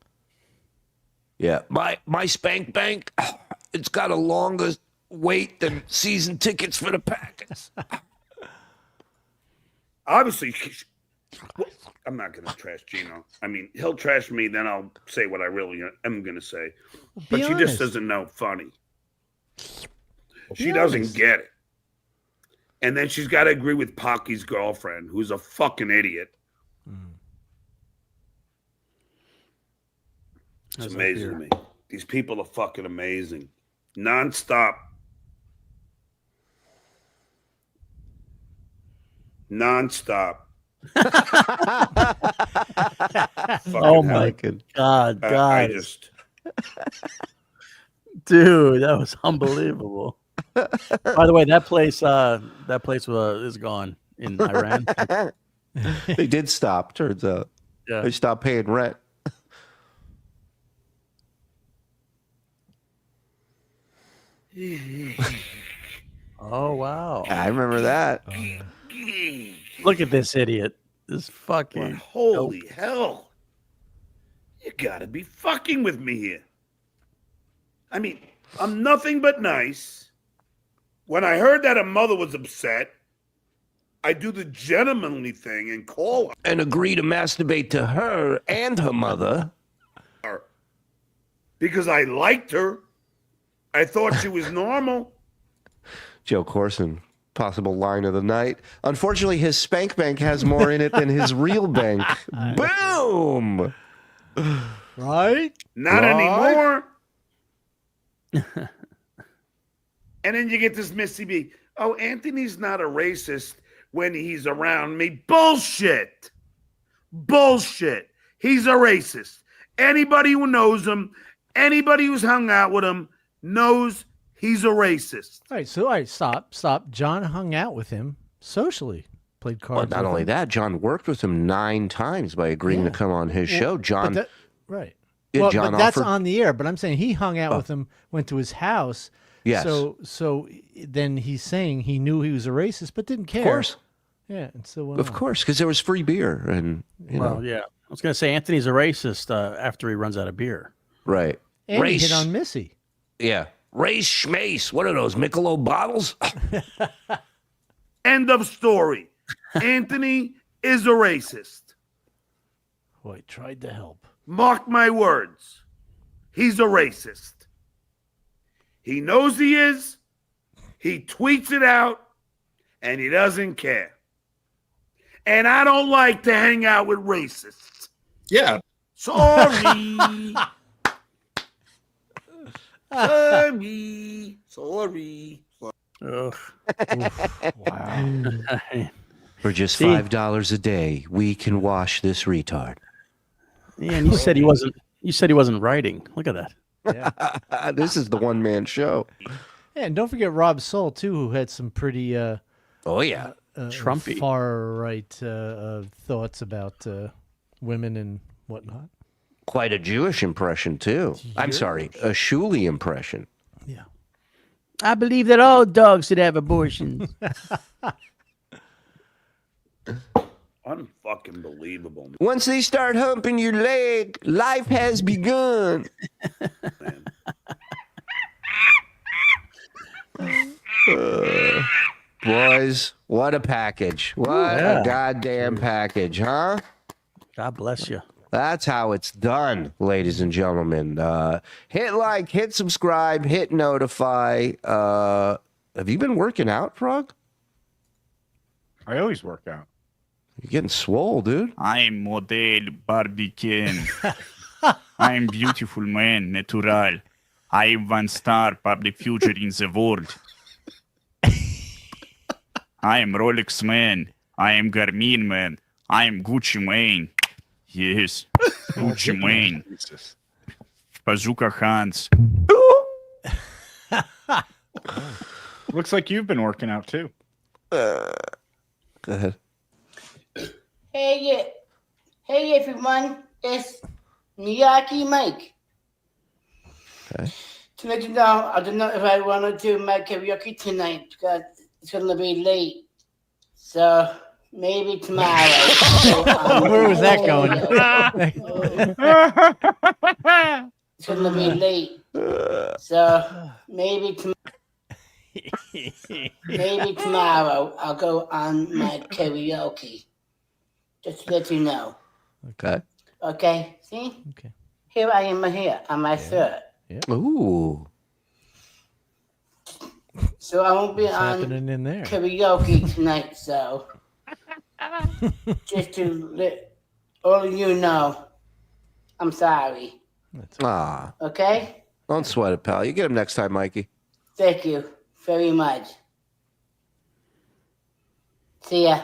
Yeah. My spank bank, it's got a longer wait than season tickets for the Packers. Obviously, well, I'm not going to trash Gino. I mean, he'll trash me, then I'll say what I really am going to say. But she just doesn't know funny. She doesn't get it. And then she's got to agree with Pocky's girlfriend, who's a fucking idiot. It's As I amazing hear. to me. These people are fucking amazing. Nonstop. Nonstop. Oh Fucking my hell. God, I guys. just Dude, that was unbelievable. By the way, that place is gone in Iran. They did stop, turns out. Yeah. They stopped paying rent. Oh wow. I remember that. Look at this idiot. This Well, fucking holy hell. You gotta be fucking with me here. I mean, I'm nothing but nice. When I heard that a mother was upset, I do the gentlemanly thing and call And agree to masturbate to her and her mother. her because I liked her. I thought she was normal. Joe Corson, possible line of the night. Unfortunately, his spank bank has more in it than his real bank. Boom! Right? Not Right. anymore. And then you get this Missy B. Oh, Anthony's not a racist when he's around me. Bullshit. Bullshit. He's a racist. Anybody who knows him, anybody who's hung out with him knows he's a racist. All right, stop. John hung out with him socially, played cards. Well, not with only him. that, John worked with him 9 times by agreeing Yeah. to come on his Well, show. but John, right. Yeah, Well, John but that's offered- on the air. But I'm saying he hung out with him, went to his house. Yes. So then he's saying he knew he was a racist, but didn't care. of course, Yeah, and so of course, because there was free beer, and you well, know, yeah. was going to say Anthony's a racist after he runs out of beer. Right. And he Race. hit on Missy. Yeah. Race schmace. What are those, Michelob bottles? End of story. Anthony is a racist. Boy, tried to help. Mark my words. He's a racist. He knows he is. He tweets it out. And he doesn't care. And I don't like to hang out with racists. Yeah. Sorry. Sorry. Ugh. Wow. For just See? $5 a day, we can wash this retard. Yeah, and you said he wasn't. You said he wasn't writing. Look at that. Yeah. This is the one-man show. Yeah, and don't forget Rob Soul too, who had some pretty Oh, yeah. Trumpy. far right thoughts about women and whatnot. Quite a Jewish impression, too. I'm sorry, a Shuli impression. Yeah. I believe that all dogs should have abortions. Unfucking believable. Once they start humping your leg, life has begun. Boys, what a package. What Yeah. a goddamn package, huh? God bless you. That's how it's done, ladies and gentlemen. Hit like, hit subscribe, hit notify. Have you been working out, Frog? I always work out. You're getting swole, dude. I'm model Barbican. I'm beautiful man, natural. I'm one star public future in the world. I am Rolex man. I am Garmin man. I am Gucci man. Yes, Gucci man. Bazooka hands. Looks like you've been working out too. Go ahead. Hey everyone, it's Miyaki Mike. Okay. To let you know, I don't know if I want to do my karaoke tonight because it's going to be late. So maybe tomorrow. Where was that going? It's going to be late. So maybe tomorrow I'll go on my karaoke. Just to let you know. Okay. Okay, see? Okay. Here I am here on my shirt. Ooh. So I won't be What's on happening in there? karaoke tonight, so just to let all of you know, I'm sorry. Ah. Okay? Don't sweat it, pal. You get him next time, Mikey. Thank you very much. See ya.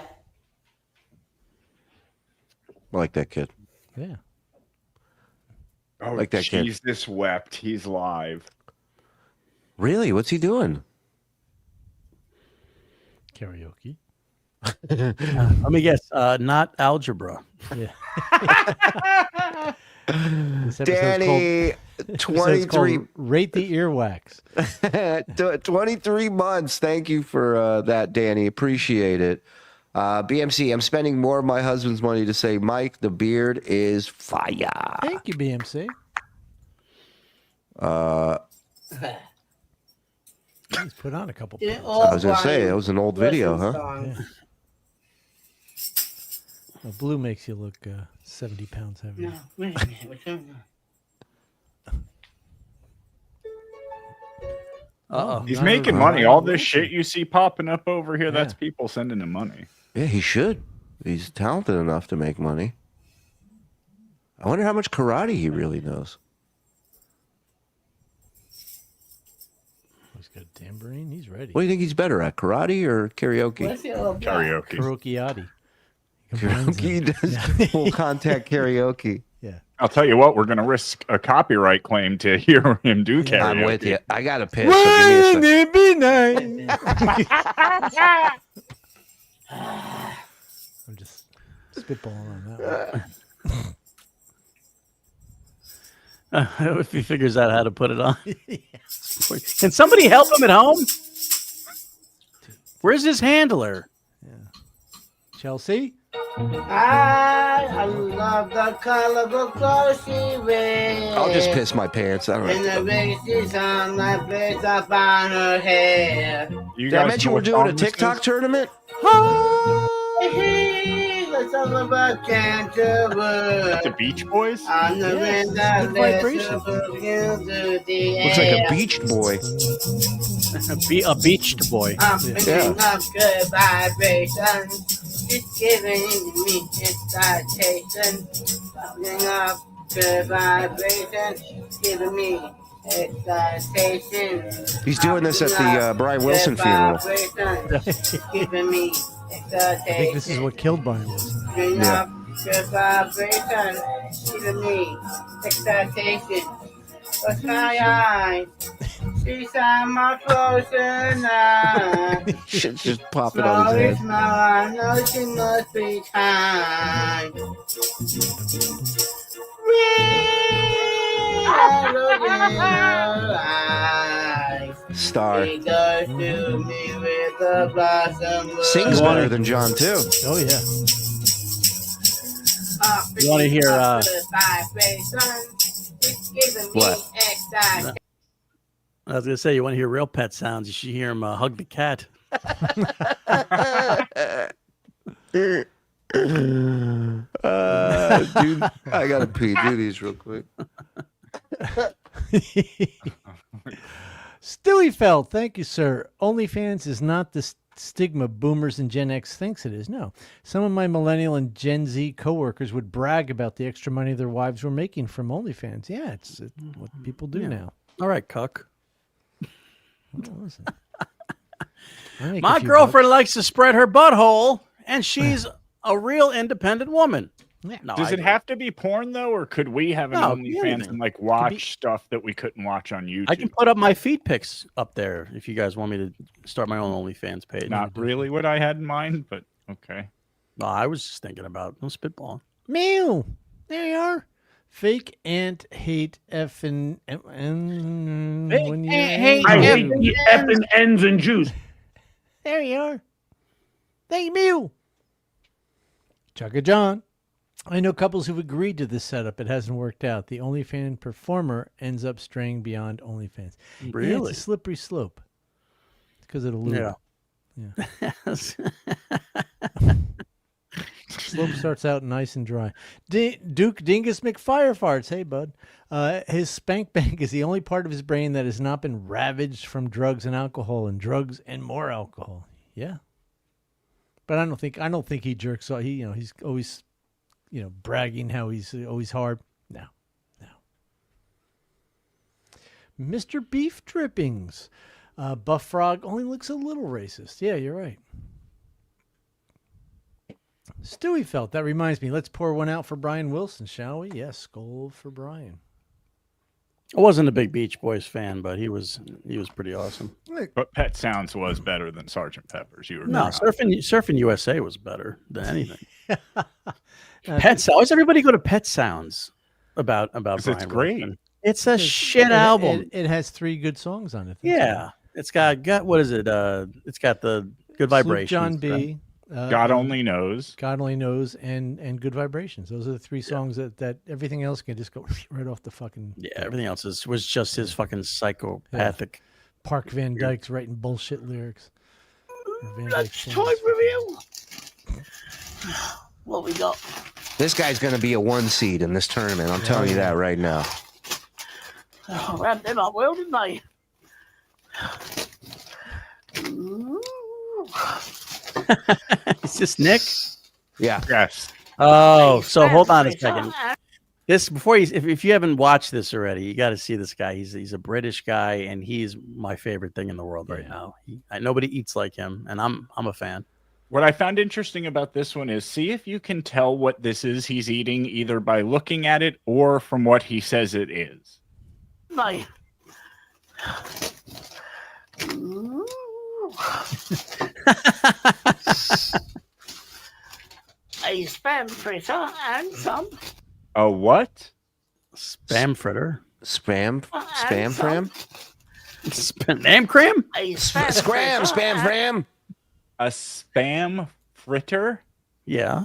I like that kid. Yeah. Oh, Like that kid. Jesus wept. He's live. Really? What's he doing? Karaoke. Let me guess. Not algebra. Yeah. This episode's Danny, called- episode's called 23. Rate the Earwax. 23 months. Thank you for that, Danny. Appreciate it. BMC, I'm spending more of my husband's money to say, Mike, the beard is fire. Thank you, BMC. He's put on a couple. Didn't pounds. all I was going to say, Brian that was an old video, Wilson huh? songs. Yeah. Well, blue makes you look 70 pounds heavier. No, wait a minute. What's going on? Uh-oh. He's Not making a money. Brian All this Wilson. shit you see popping up over here, that's Yeah. people sending him money. Yeah, he should. He's talented enough to make money. I wonder how much karate he really knows. He's got a tambourine. He's ready. What do you think he's better at, karate or karaoke? What's your little black? Karaoke. Karaoke. Combines Karaoke them. does full contact karaoke. Yeah. I'll tell you what, we're going to risk a copyright claim to hear him do karaoke. I'm with you. I got to piss. So give me a sec. it be nice? I'm just spitballing on that one. If he figures out how to put it on. Can somebody help him at home? Where's his handler? Chelsea? I love the colorful clothes she wears. I'll just piss my pants. I don't And the know. races on my face up on her hair. Did I mention we're doing a TikTok tournament? Let's all about Canterbury. The Beach Boys? On the wind that good vibration. Looks like a beached boy. A beached boy. I'm picking up good vibrations. It's giving me excitation. Picking up good vibrations. Giving me excitation. He's doing this at the Brian Wilson funeral. Giving me excitation. I think this is what killed Brian Wilson. Bring up good vibration, giving me excitation. Close my eyes, she's on my closer now. Shit just popping on his head. I know she must be kind. I look in her eyes. Star. She goes to me with the blossom. Sings better than John, too. Oh, yeah. You want to hear What? I was gonna say, you want to hear real pet sounds? You should hear him hug the cat. Dude, I gotta pee. Do these real quick. Stewie Feld, thank you, sir. OnlyFans is not the stigma boomers and Gen X thinks it is. No. Some of my millennial and Gen Z coworkers would brag about the extra money their wives were making from OnlyFans. Yeah, it's what people do now. All right, cuck. My girlfriend likes to spread her butthole, and she's a real independent woman. Yeah. No, Does it have to be porn though, or could we have an No, it could be OnlyFans anything. and like watch stuff that we couldn't watch on YouTube? I can put up my feet pics up there if you guys want me to start my own OnlyFans page. Not really what I had in mind, but okay. No, I was just thinking about spitballing. Mew. There you are. Fake ant hate effing when you I hate the effing ends and juice. There you are. Thank you, Mew. Chugga John. I know couples who've agreed to this setup. It hasn't worked out. The OnlyFans performer ends up straying beyond OnlyFans. Yeah, Really? it's a slippery slope. Because of the lube. Yeah. Slope starts out nice and dry. Duke Dingus McFirefarts. Hey, bud. His spank bank is the only part of his brain that has not been ravaged from drugs and alcohol and drugs and more alcohol. Yeah. But I don't think he jerks off. He's always, bragging how he's always hard. No. Mr. Beef Drippings. Buff Frog only looks a little racist. Yeah, you're right. Stewie Felt. That reminds me. Let's pour one out for Brian Wilson, shall we? Yes, skull for Brian. I wasn't a big Beach Boys fan, but he was pretty awesome. But Pet Sounds was better than Sgt. Pepper's. You were No, correct. Surfing USA was better than anything. Pet Sounds. Why does everybody go to Pet Sounds about Brian? It's great. Wilson? It's a shit album. It has 3 good songs on it. Yeah, it's got what is it? It's got the Good Vibrations. John B. God Only Knows. God Only Knows and Good Vibrations. Those are the 3 songs that everything else can just go right off the fucking. Yeah, everything else was just his fucking psychopathic. Park Van Dyke's writing bullshit lyrics. Toy review. What we got? This guy's going to be a 1 seed in this tournament. I'm telling you that right now. Oh, wrapped them up well, didn't they? Is this Nick? Yeah. Yes. Oh, so hold on a second. This before if you haven't watched this already, you got to see this guy. He's a British guy, and he's my favorite thing in the world right now. Nobody eats like him, and I'm a fan. What I found interesting about this one is see if you can tell what this is he's eating either by looking at it or from what he says it is. No. A spam fritter and some. A what? Spam fritter. Spam some. fram? Spam cram? A spam Scram, fritter spam fram. A spam fritter? Yeah.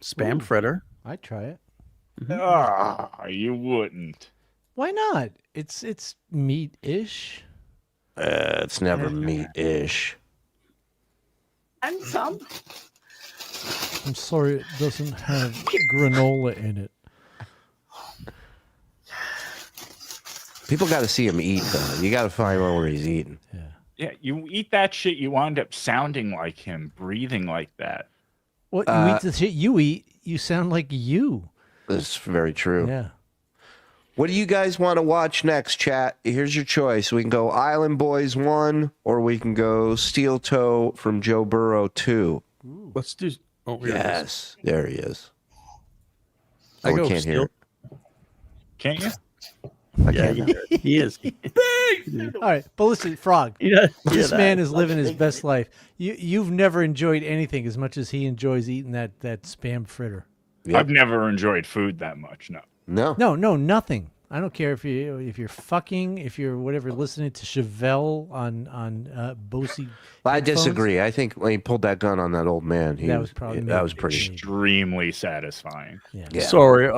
Spam fritter. I'd try it. You wouldn't. Why not? It's meat-ish. It's never meat-ish. And some. I'm sorry, it doesn't have granola in it. People got to see him eat, though. You got to find out where he's eating. Yeah, you eat that shit, you wind up sounding like him, breathing like that. What, you eat the shit you eat, you sound like you. That's very true. Yeah. What do you guys want to watch next, chat? Here's your choice. We can go Island Boys 1, or we can go Steel Toe from Joe Burrow 2. Let's do... Oh, yes. There he is. I we go can't hear it. Can't you? I can't hear it. He is. All right, but listen, Frog. Yeah, this that. man is living his best life. You've never enjoyed anything as much as he enjoys eating that Spam fritter. Yep. I've never enjoyed food that much, no. No, nothing. I don't care if you're fucking, if you're whatever, listening to Chevelle on Bose. I disagree. I think when he pulled that gun on that old man, That was probably that was pretty extremely satisfying. Yeah. Sorry,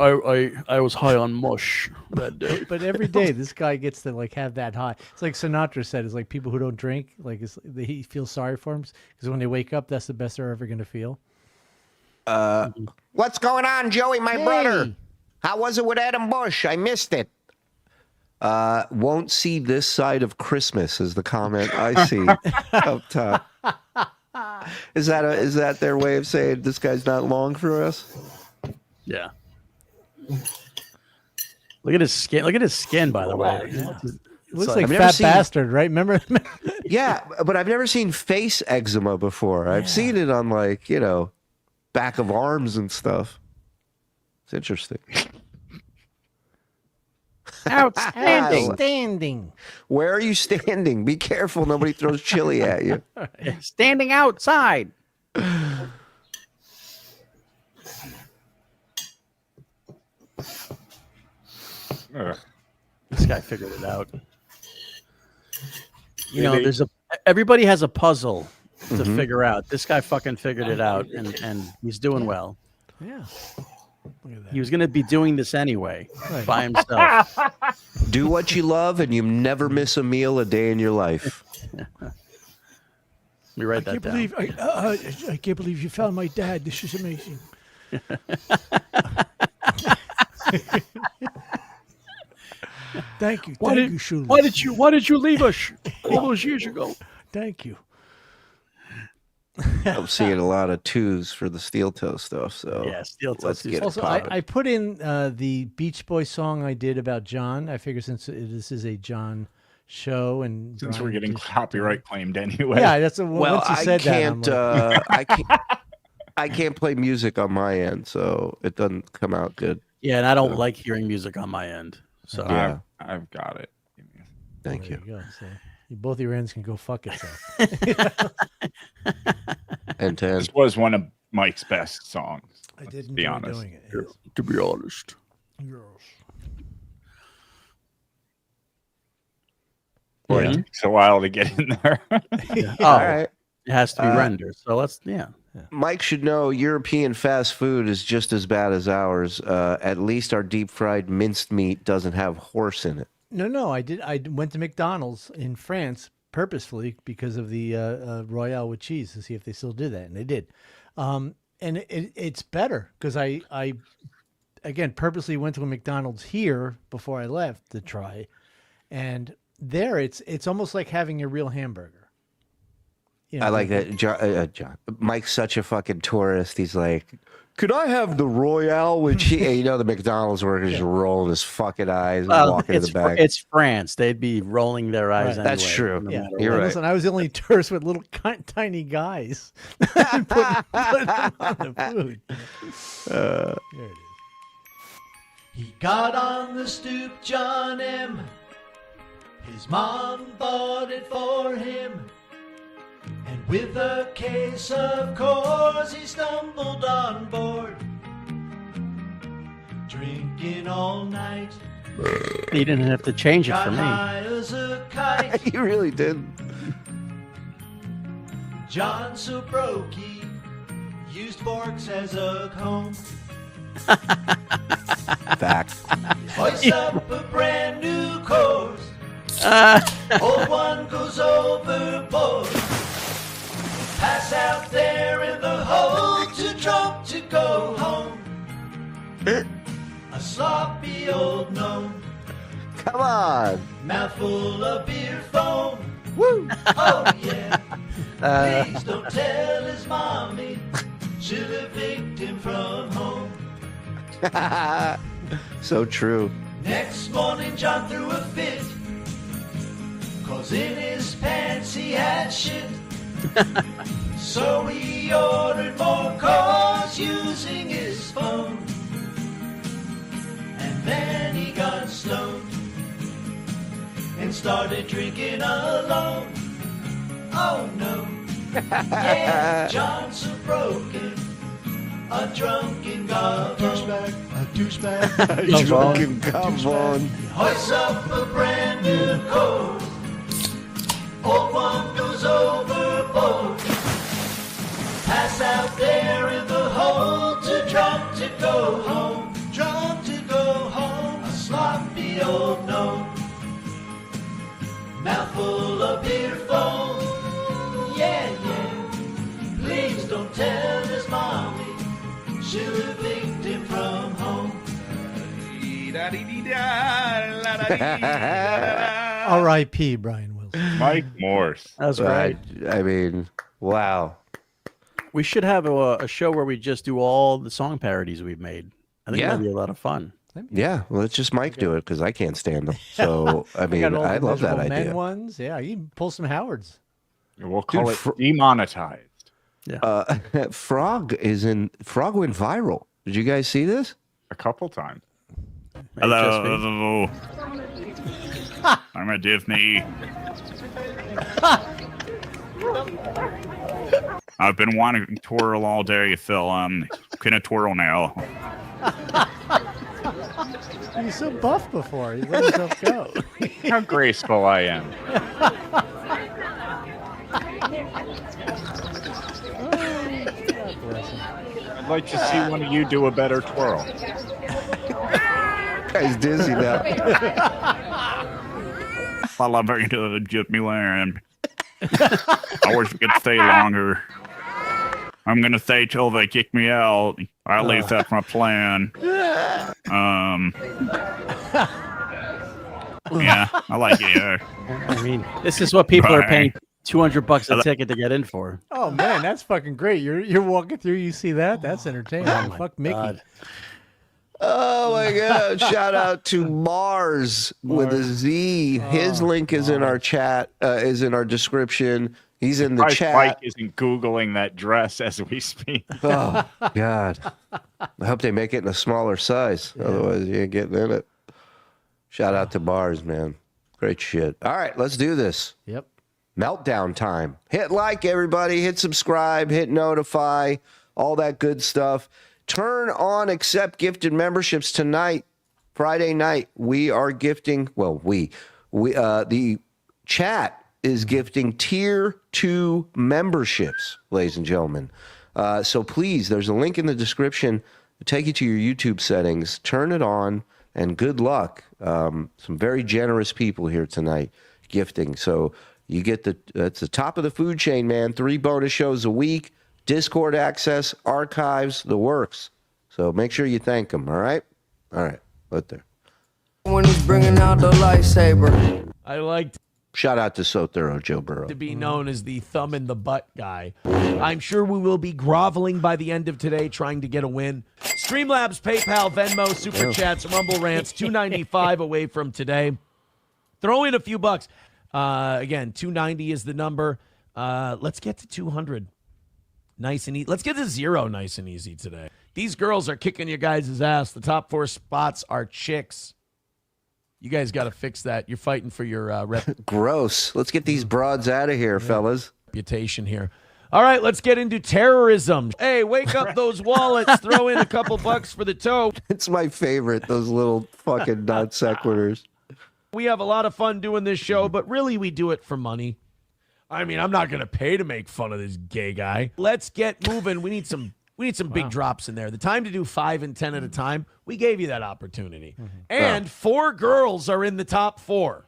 I was high on mush that day. But every day this guy gets to like have that high. It's like Sinatra said. It's like people who don't drink, like he feels sorry for them because when they wake up, that's the best they're ever going to feel. What's going on, Joey, my brother? How was it with Adam Bush? I missed it. Won't see this side of Christmas is the comment I see up top. Is that their way of saying this guy's not long for us? Yeah. Look at his skin. Look at his skin, by the way. Looks like Fat Bastard, right? Remember? Yeah, but I've never seen face eczema before. I've seen it on back of arms and stuff. It's interesting. Outstanding. Where are you standing? Be careful. Nobody throws chili at you. Standing outside. This guy figured it out. You know, everybody has a puzzle to figure out. This guy fucking figured it out, and he's doing well. Yeah. Look at that. He was going to be doing this anyway by himself. Do what you love, and you never miss a meal a day in your life. Let me write that down. I can't believe you found my dad. This is amazing. Thank you, Shuli. Why did you leave us all those years ago? Thank you. I'm seeing a lot of twos for the Steel Toe stuff. So yeah, Steel Toe. Let's get Also, I put in the Beach Boys song I did about John. I figure since this is a John show and since we're getting copyright claimed anyway. Yeah, that's once you said I can't play music on my end, so it doesn't come out good. Yeah, and I don't like hearing music on my end. So yeah, I've got it. Thank you. Go. So both your ends can go fuck itself. And this was one of Mike's best songs. I did be enjoy honest. doing it. Yeah, to be honest. Yes. Boy, it takes a while to get in there. Yeah. Oh, all right. It has to be rendered. So let's Mike should know European fast food is just as bad as ours. At least our deep fried minced meat doesn't have horse in it. No, I did. I went to McDonald's in France purposefully because of the Royale with cheese to see if they still did that, and they did. And it's better because I again purposely went to a McDonald's here before I left to try, and there it's almost like having a real hamburger. You know, I like that. John. Mike's such a fucking tourist. He's like, could I have the Royale with cheese? You know, the McDonald's worker just rolling his fucking eyes and walking to the back. It's France. They'd be rolling their eyes anyway. That's true. No Yeah, you're right. Listen, I was the only tourist with little tiny guys. Put them on the food. There it is. He got on the stoop, John M. His mom bought it for him. And with a case of course he stumbled on board, drinking all night. He didn't have to change it for me. High as a kite. You really did. John so broke he Used forks as a comb. Fact. Hoist up a brand new course. Old one goes overboard. Pass out there in the hole, too drunk to go home. A sloppy old gnome. Come on. Mouthful of beer foam. Woo! Oh yeah. Please don't tell his mommy. She'll evict him from home. So true. Next morning John threw a fit, 'cause in his pants he had shit. So he ordered more cars using his phone. And then he got stoned and started drinking alone. Oh no. Yeah, John's so broken. A drunken goblin. A douchebag. Drunken goblin. Hoists up a brand new coat. Old one goes overboard. Pass out there in the hole, too drunk to go home. Drunk to go home. A sloppy old gnome. Mouthful of beer foam. Yeah, yeah. Please don't tell his mommy. She'll evict him from home. R.I.P. Brian Wilson. Mike Morse. That's right. I mean, wow. We should have a show where we just do all the song parodies we've made. I think that'd be a lot of fun. Yeah, well, let's just Mike do it because I can't stand them. So, I mean, got all I the love that Miserable Men idea. ones. Yeah, you can pull some Howards. We'll call Dude, it demonetized. Frog went viral. Did you guys see this? A couple times. Hello. I'm a Disney. I've been wanting to twirl all day, Phil. Gonna twirl now. He's so buff before. He let himself go. How graceful I am. I'd like to see one of you do a better twirl. Guy's dizzy now. I love going to Disneyland. I wish we could stay longer. I'm gonna stay till they kick me out. At least that's my plan. Yeah, I like it here. I mean, this is what people are Bye. paying $200 a ticket to get in for. Oh man, that's fucking great. You're walking through, you see that? That's entertaining. Fuck Mickey. God. Oh my God. Shout out to Mars with a Z. His link is in our chat, is in our description. He's in the chat. Mike isn't Googling that dress as we speak. Oh, God. I hope they make it in a smaller size. Otherwise, you ain't getting in it. Shout out to Mars, man. Great shit. All right, let's do this. Yep. Meltdown time. Hit like, everybody. Hit subscribe. Hit notify. All that good stuff. Turn on accept gifted memberships tonight, Friday night. We are gifting, well, the chat is gifting tier 2 memberships, ladies and gentlemen. So please, there's a link in the description. Take you to your YouTube settings, turn it on, and good luck. Some very generous people here tonight gifting. So you get that's the top of the food chain, man. 3 bonus shows a week. Discord access, archives, the works. So make sure you thank them, all right? All right, right there. When he's bringing out the lightsaber. I like Shout out to So Thorough, Joe Burrow. to be known as the thumb in the butt guy. I'm sure we will be groveling by the end of today trying to get a win. Streamlabs, PayPal, Venmo, Super Chats, Rumble Rants, $2.95 away from today. Throw in a few bucks. Again, $2.90 is the number. Let's get to 200. Nice and easy. Let's get to 0 nice and easy today. These girls are kicking your guys' ass. The top 4 spots are chicks. You guys got to fix that. You're fighting for your Gross. Let's get these broads out of here, fellas. reputation here. All right, let's get into terrorism. Hey, wake up those wallets. Throw in a couple bucks for the toe. It's my favorite, those little fucking non sequiturs. We have a lot of fun doing this show, but really we do it for money. I mean, I'm not going to pay to make fun of this gay guy. Let's get moving. We need some We need some big drops in there. The time to do 5 and 10 at a time, we gave you that opportunity. And 4 girls are in the top 4.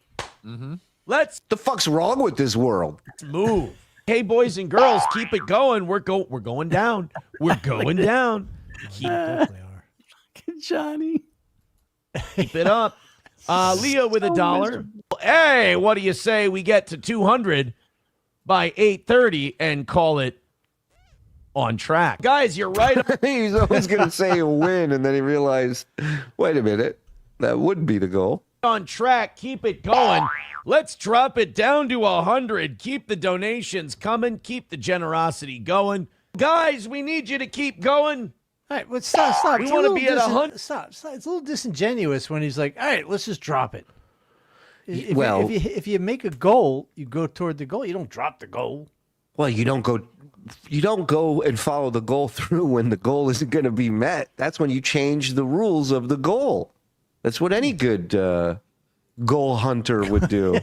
Let's The fuck's wrong with this world? move. Hey, boys and girls, keep it going. We're going down. We're going down. Johnny. Keep it up. Leah with $1. Hey, what do you say we get to 200 by 8:30 and call it on track? Guys, you're right. He's always going to say a win, and then he realized, wait a minute, that would be the goal. On track. Keep it going. Let's drop it down to 100. Keep the donations coming. Keep the generosity going. Guys, we need you to keep going. All right, well, stop. We It's wanna a little be at 100. Stop. It's a little disingenuous when he's like, all right, let's just drop it. If you make a goal, you go toward the goal. You don't drop the goal. Well, you don't go and follow the goal through when the goal isn't going to be met. That's when you change the rules of the goal. That's what any good goal hunter would do.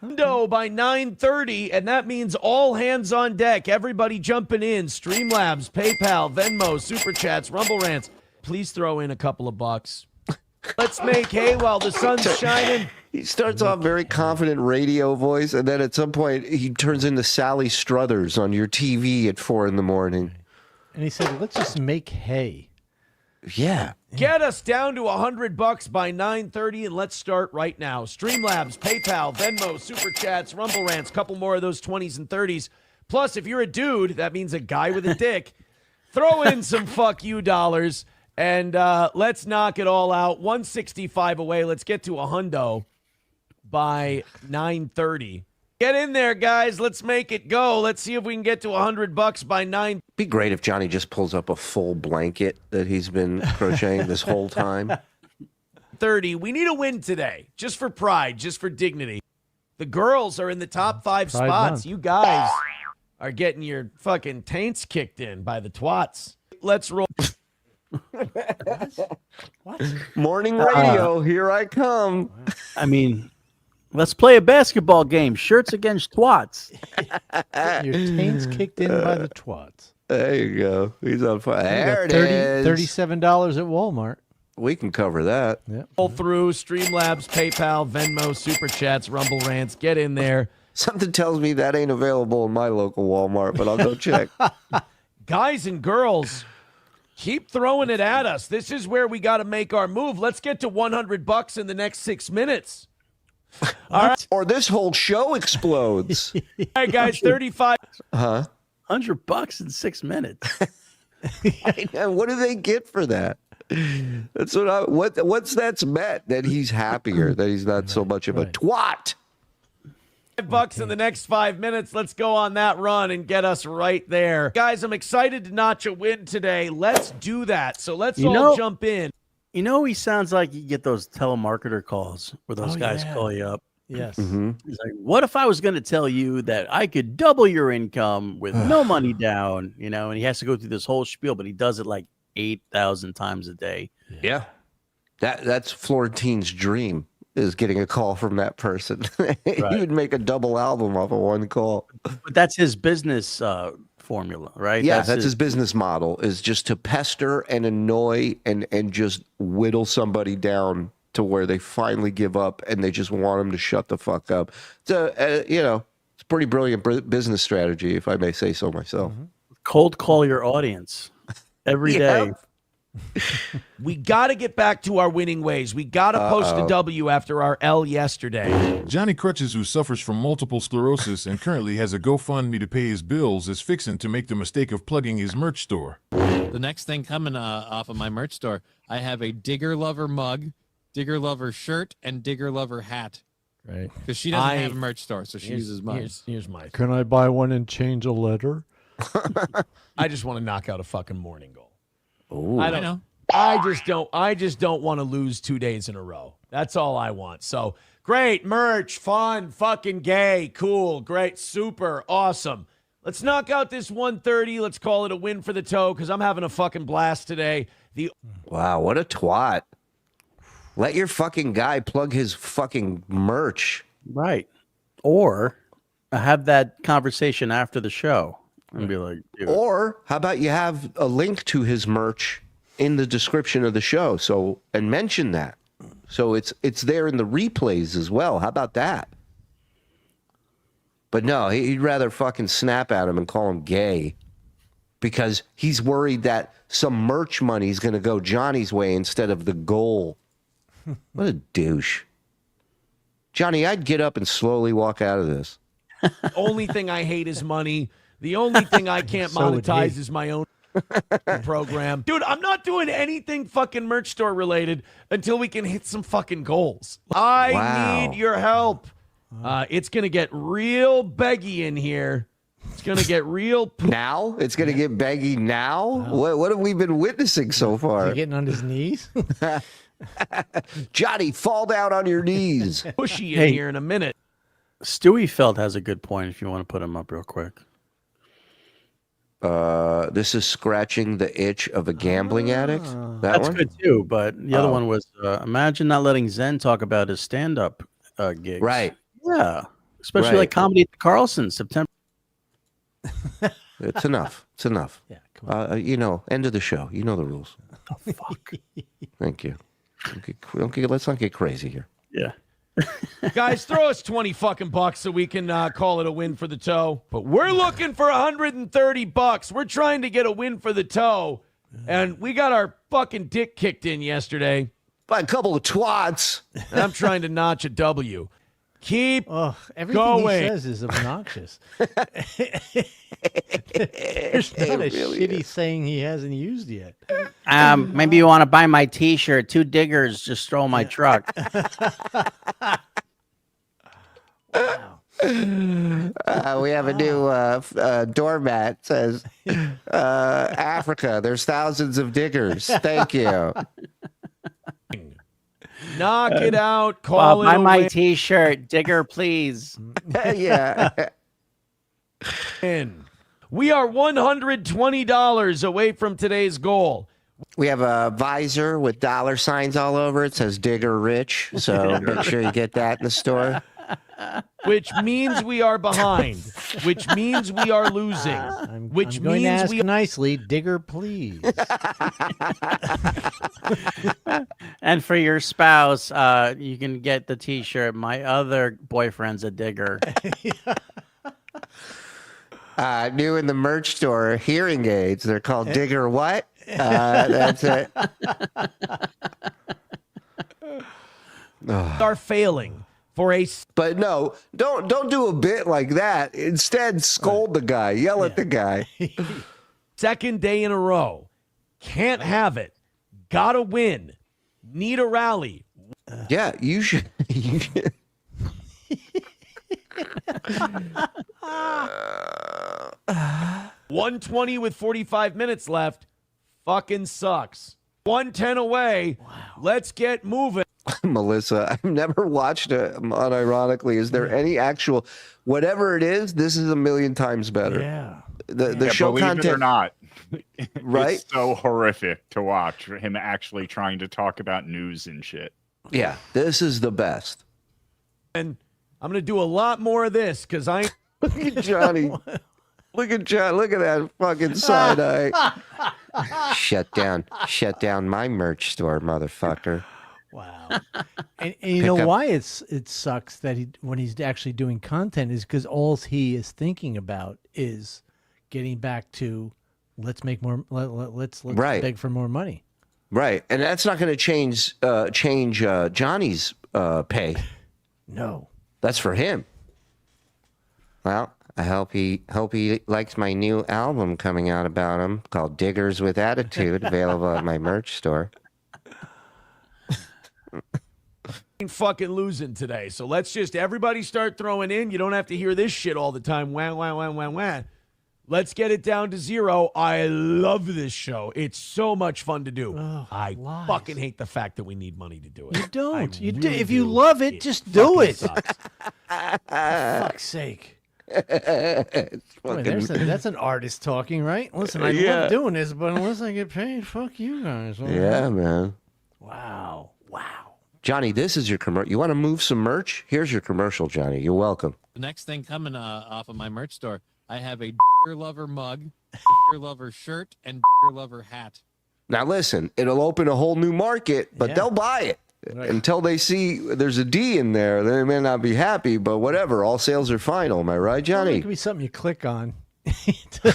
No, by 9:30, and that means all hands on deck. Everybody jumping in. Streamlabs, PayPal, Venmo, Super Chats, Rumble Rants. Please throw in a couple of bucks. Let's make hay while the sun's shining. He starts off very confident radio voice, and then at some point he turns into Sally Struthers on your TV at 4 a.m. And he said, let's just make hay. Yeah. Get us down to $100 by 9:30, and let's start right now. Streamlabs, PayPal, Venmo, Super Chats, Rumble Rants, couple more of those 20s and 30s. Plus, if you're a dude, that means a guy with a dick, throw in some fuck you dollars, and let's knock it all out. 165 away. Let's get to $100 by 9:30. Get in there, guys. Let's make it go. Let's see if we can get to $100 by 9. Be great if Johnny just pulls up a full blanket that he's been crocheting this whole time. 30. We need a win today, just for pride, just for dignity. The girls are in the top 5 spots. You guys are getting your fucking taints kicked in by the twats. Let's roll. What? Morning radio, here I come. I mean, let's play a basketball game. Shirts against twats. Your taints kicked in by the twats. There you go. He's on fire. There it is. $37 at Walmart. We can cover that. Yep. Roll through Streamlabs, PayPal, Venmo, Super Chats, Rumble Rants. Get in there. Something tells me that ain't available in my local Walmart, but I'll go check. Guys and girls, keep throwing it at us. This is where we got to make our move. Let's get to $100 in the next 6 minutes. All right. Or this whole show explodes. All right, guys, 35. Huh? $100 in 6 minutes. I know. What do they get for that? That's what's that's meant that he's happier, that he's not so much of a twat. $5 in the next 5 minutes. Let's go on that run and get us right there. Guys, I'm excited to notch a win today. Let's do that. So let's all jump in. You know, he sounds like you get those telemarketer calls where those guys call you up. Yes. He's like, what if I was going to tell you that I could double your income with no money down, you know, and he has to go through this whole spiel, but he does it like 8,000 times a day. Yeah. That's Florentine's dream, is getting a call from that person. He would make a double album off of one call. But that's his business formula, right? Yeah, that's his business model, is just to pester and annoy and just whittle somebody down to where they finally give up and they just want them to shut the fuck up. It's a pretty brilliant business strategy, if I may say so myself. Cold call your audience every day. We got to get back to our winning ways. We got to post a W after our L yesterday. Johnny Crutches, who suffers from multiple sclerosis and currently has a GoFundMe to pay his bills, is fixing to make the mistake of plugging his merch store. The next thing coming off of my merch store, I have a Digger Lover mug, Digger Lover shirt, and Digger Lover hat. Right. Because she doesn't have a merch store, so she uses mine. Here's my. Can I buy one and change a letter? I just want to knock out a fucking morning goal. Ooh. I know. I just don't want to lose 2 days in a row. That's all I want. So great merch, fun, fucking gay, cool, great, super, awesome. Let's knock out this 130. Let's call it a win for the toe because I'm having a fucking blast today. Wow, what a twat. Let your fucking guy plug his fucking merch. Right. Or have that conversation after the show. and be like, dude. Or how about you have a link to his merch in the description of the show, and mention that, so it's there in the replays as well. How about that? But no, he'd rather fucking snap at him and call him gay because he's worried that some merch money is going to go Johnny's way instead of the goal. What a douche. Johnny, I'd get up and slowly walk out of this. Only thing I hate is money. The only thing I can't monetize is my own program. Dude, I'm not doing anything fucking merch store related until we can hit some fucking goals. I need your help. It's going to get real beggy in here. It's going to get real... Now? It's going to get beggy now? What have we been witnessing so far? Is he getting on his knees? Johnny, fall down on your knees. Pushy in here in a minute. Stewie Feld has a good point if you want to put him up real quick. This is scratching the itch of a gambling addict. That's one? good too, but the other one was imagine not letting Zen talk about his stand-up gigs. Right. Yeah. Especially like comedy at the Carlson, September. It's enough. It's enough. Yeah, come on. End of the show. You know the rules. Oh, fuck. Thank you. Let's not get crazy here. Yeah. Guys, throw us 20 fucking bucks so we can call it a win for the toe. But we're looking for 130 bucks. We're trying to get a win for the toe. And we got our fucking dick kicked in yesterday by a couple of twats. And I'm trying to notch a W. Keep everything going. he says is obnoxious. There's not a shitty saying he hasn't used yet. Maybe you want to buy my T-shirt. 2 diggers just stole my truck. We have a new doormat. Says Africa. There's thousands of diggers. Thank you. Knock it out. Call it buy a my win. T-shirt. Digger, please. Yeah. We are $120 away from today's goal. We have a visor with dollar signs all over it. Says Digger Rich. So make sure you get that in the store. Which means we are behind. Which means we are losing. Which I'm going means to ask we nicely, Digger, please. And for your spouse, you can get the T-shirt. My other boyfriend's a digger. New in the merch store, hearing aids. They're called Digger what? That's it. are failing for a. But no, don't do a bit like that. Instead, scold the guy, yell at the guy. Second day in a row. Can't have it. Gotta win. Need a rally. Yeah, you should. You should. 120 with 45 minutes left. Fucking sucks. 110 away. Wow. Let's get moving. Melissa, I've never watched it unironically. Is there any actual, whatever it is, this is a million times better. Yeah. The show believe content. it or not, right? It's so horrific to watch him actually trying to talk about news and shit. Yeah, this is the best. And I'm going to do a lot more of this because I. Look at Johnny. Look at John. Look at that fucking side eye. Shut down my merch store, motherfucker. Wow. And you know why it sucks that when he's actually doing content is because all he is thinking about is getting back to let's make more. Let's right. beg for more money. Right, and that's not going to change Johnny's pay. No, that's for him. Well, I hope he likes my new album coming out about him called Diggers with Attitude, available at my merch store. Fucking losing today, so let's just everybody start throwing in. You don't have to hear this shit all the time. Wah, wah, wah, wah, wah. Let's get it down to 0. I love this show. It's so much fun to do. I fucking hate the fact that we need money to do it. You don't. You really if you love it, just do it. Sucks. For fuck's sake. Boy, that's an artist talking, right? Listen, I love doing this, but unless I get paid, fuck you guys. Yeah, man. Wow. Johnny, this is your commercial. You want to move some merch? Here's your commercial, Johnny. You're welcome. The next thing coming off of my merch store, I have a lover mug, digger lover shirt, and digger lover hat. Now listen, it'll open a whole new market, but they'll buy it. Right. Until they see there's a D in there, they may not be happy, but whatever. All sales are final. Am I right, Well, Johnny? it could be something you click on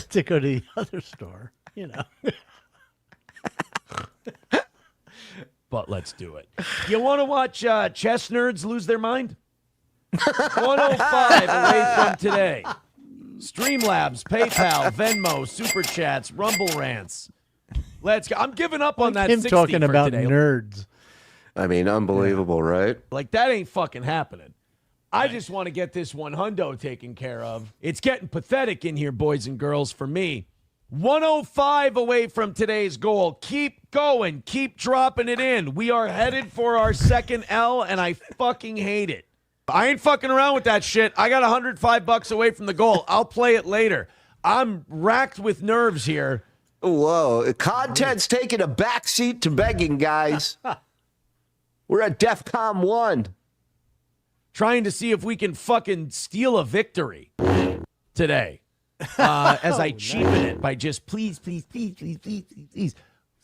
to go to the other store, you know. But let's do it. You want to watch chess nerds lose their mind? 105 away from today. Streamlabs, PayPal, Venmo, Super Chats, Rumble Rants. Let's go. I'm giving up on that Him 60 talking for about today. nerds. I mean, unbelievable, right? Like, that ain't fucking happening. I just want to get this one hundo taken care of. It's getting pathetic in here, boys and girls, for me. 105 away from today's goal. Keep going. Keep dropping it in. We are headed for our second L, and I fucking hate it. I ain't fucking around with that shit. I got $105 away from the goal. I'll play it later. I'm racked with nerves here. Whoa. Content's taking a backseat to begging, guys. We're at DEFCON 1. Trying to see if we can fucking steal a victory today. As I cheapen it by just please.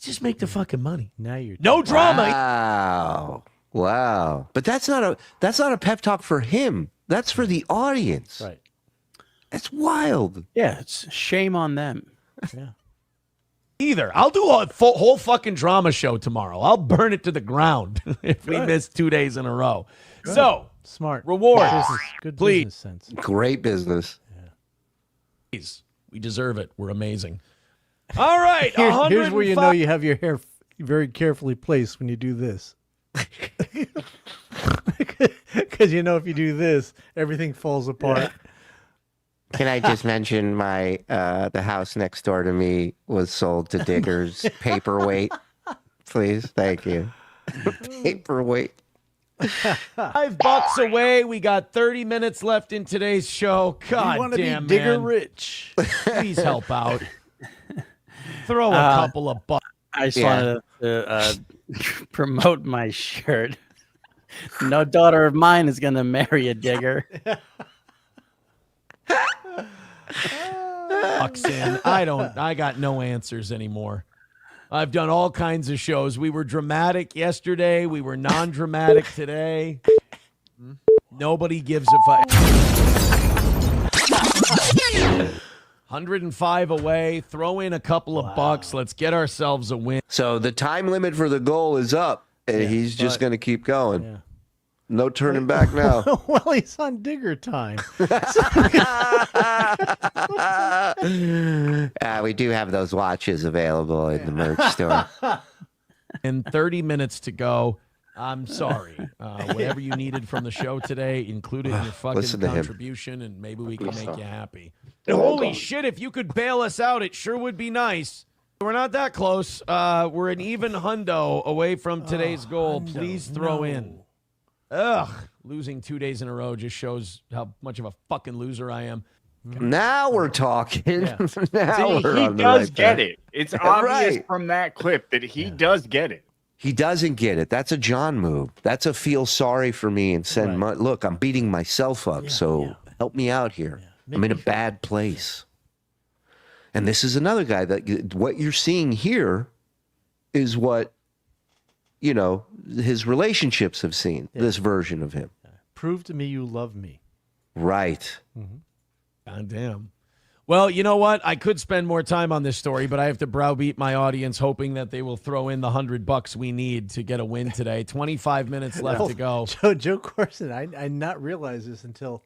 Just make the fucking money. Now you're no drama. Wow. But that's not a pep talk for him. That's for the audience. Right. That's wild. Yeah, it's shame on them. Yeah. Either. I'll do a whole fucking drama show tomorrow. I'll burn it to the ground if we miss 2 days in a row. Good. So, smart reward. Good Please. business sense. Great business. Please. We deserve it. We're amazing. All right. Here's where you know 105 you have your hair very carefully placed when you do this. Because you know if you do this, everything falls apart. Can I just mention my the house next door to me was sold to diggers. Paperweight, please. Thank you. Paperweight. $5 away. We got 30 minutes left in today's show. God wanna be damn, digger man. rich. Please help out. Throw a couple of bucks. I just wanted to promote my shirt. No daughter of mine is going to marry a digger. Bucks in. I got no answers anymore. I've done all kinds of shows. We were dramatic yesterday. We were non-dramatic today. Nobody gives a fuck. 105 away. Throw in a couple of bucks. Let's get ourselves a win. So the time limit for the goal is up, and he's just going to keep going. Yeah. No turning back now. Well, he's on digger time. We do have those watches available in the merch store. And 30 minutes to go. I'm sorry. Whatever you needed from the show today, include it in your fucking Listen to him. contribution, and maybe we can make you happy. Holy shit, if you could bail us out, it sure would be nice. We're not that close. We're an even hundo away from today's goal. Please throw in. Ugh, losing 2 days in a row just shows how much of a fucking loser I am. Now we're talking. Yeah. Now See, we're he on the does right get path. it. It's obvious Right. from that clip that he does get it. He doesn't get it. That's a John move. That's a feel sorry for me and send money. Look, I'm beating myself up, so help me out here. I'm in a bad place. And this is another guy that what you're seeing here is what, you know, his relationships have seen, this version of him. Prove to me you love me. Right. God damn. Well, you know what? I could spend more time on this story, but I have to browbeat my audience, hoping that they will throw in the $100 we need to get a win today. 25 minutes left to go. Joe Corson, I not realize this until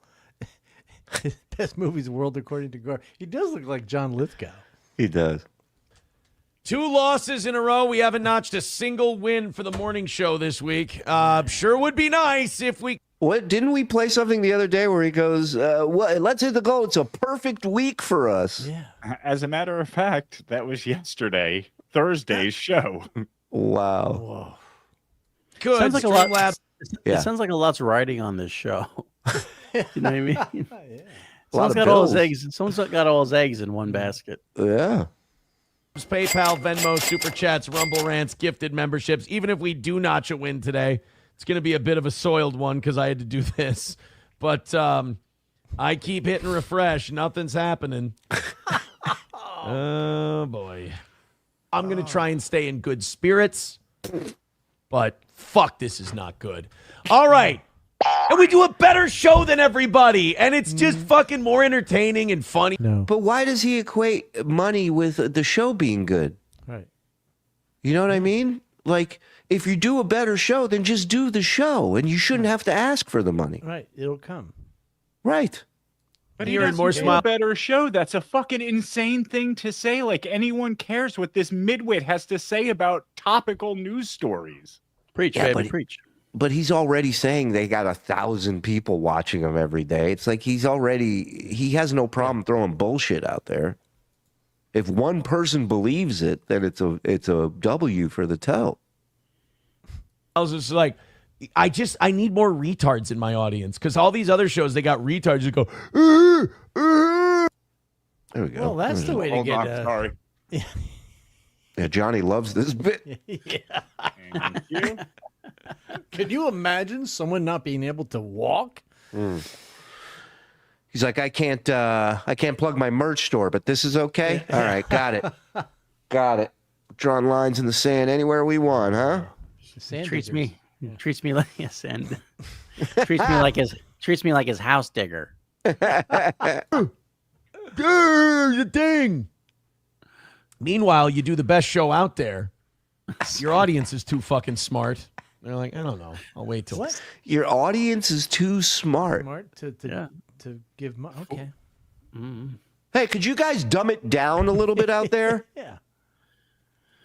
his best movies world according to Gar. He does look like John Lithgow. He does. 2 losses in a row. We haven't notched a single win for the morning show this week. Sure would be nice if we... What didn't we play something the other day where he goes, let's hit the goal. It's a perfect week for us. Yeah. As a matter of fact, that was yesterday, Thursday's show. Wow. Whoa. Good. Sounds like a lot. Streamlabs. Yeah. It sounds like a lot's riding on this show. You know what I mean? A lot Someone's of got all his bills. eggs. Someone's got all his eggs in one basket. Yeah. PayPal, Venmo, Super Chats, Rumble Rants, gifted memberships. Even if we do notch a win today, it's going to be a bit of a soiled one because I had to do this. But I keep hitting refresh. Nothing's happening. Oh, boy. I'm going to try and stay in good spirits, but fuck, this is not good. All right. And we do a better show than everybody, and it's just fucking more entertaining and funny. No. But why does he equate money with the show being good? Right. You know what I mean? Like, if you do a better show, then just do the show, and you shouldn't have to ask for the money. Right. It'll come. Right. But he You're in doesn't more do smile- a better show. That's a fucking insane thing to say. Like, anyone cares what this midwit has to say about topical news stories. Preach, Yeah, baby, preach. But he's already saying they got 1,000 people watching him every day. It's like he has no problem throwing bullshit out there. If one person believes it, then it's a W for the toe. I was just like, I need more retards in my audience, because all these other shows, they got retards that go, There we go. Well, that's the way to Hold get. on, sorry. Yeah, Johnny loves this bit. Yeah. Thank you. Could you imagine someone not being able to walk? He's like, I can't plug my merch store, but this is okay. All right, got it. Got it. Drawing lines in the sand anywhere we want, huh? Treats me like yes, and treats me like his house digger. the thing. Meanwhile, you do the best show out there. Your audience is too fucking smart. They're like, I don't know. I'll wait till. What? Your audience is too smart. Smart to give money. Okay. Hey, could you guys dumb it down a little bit out there? Yeah.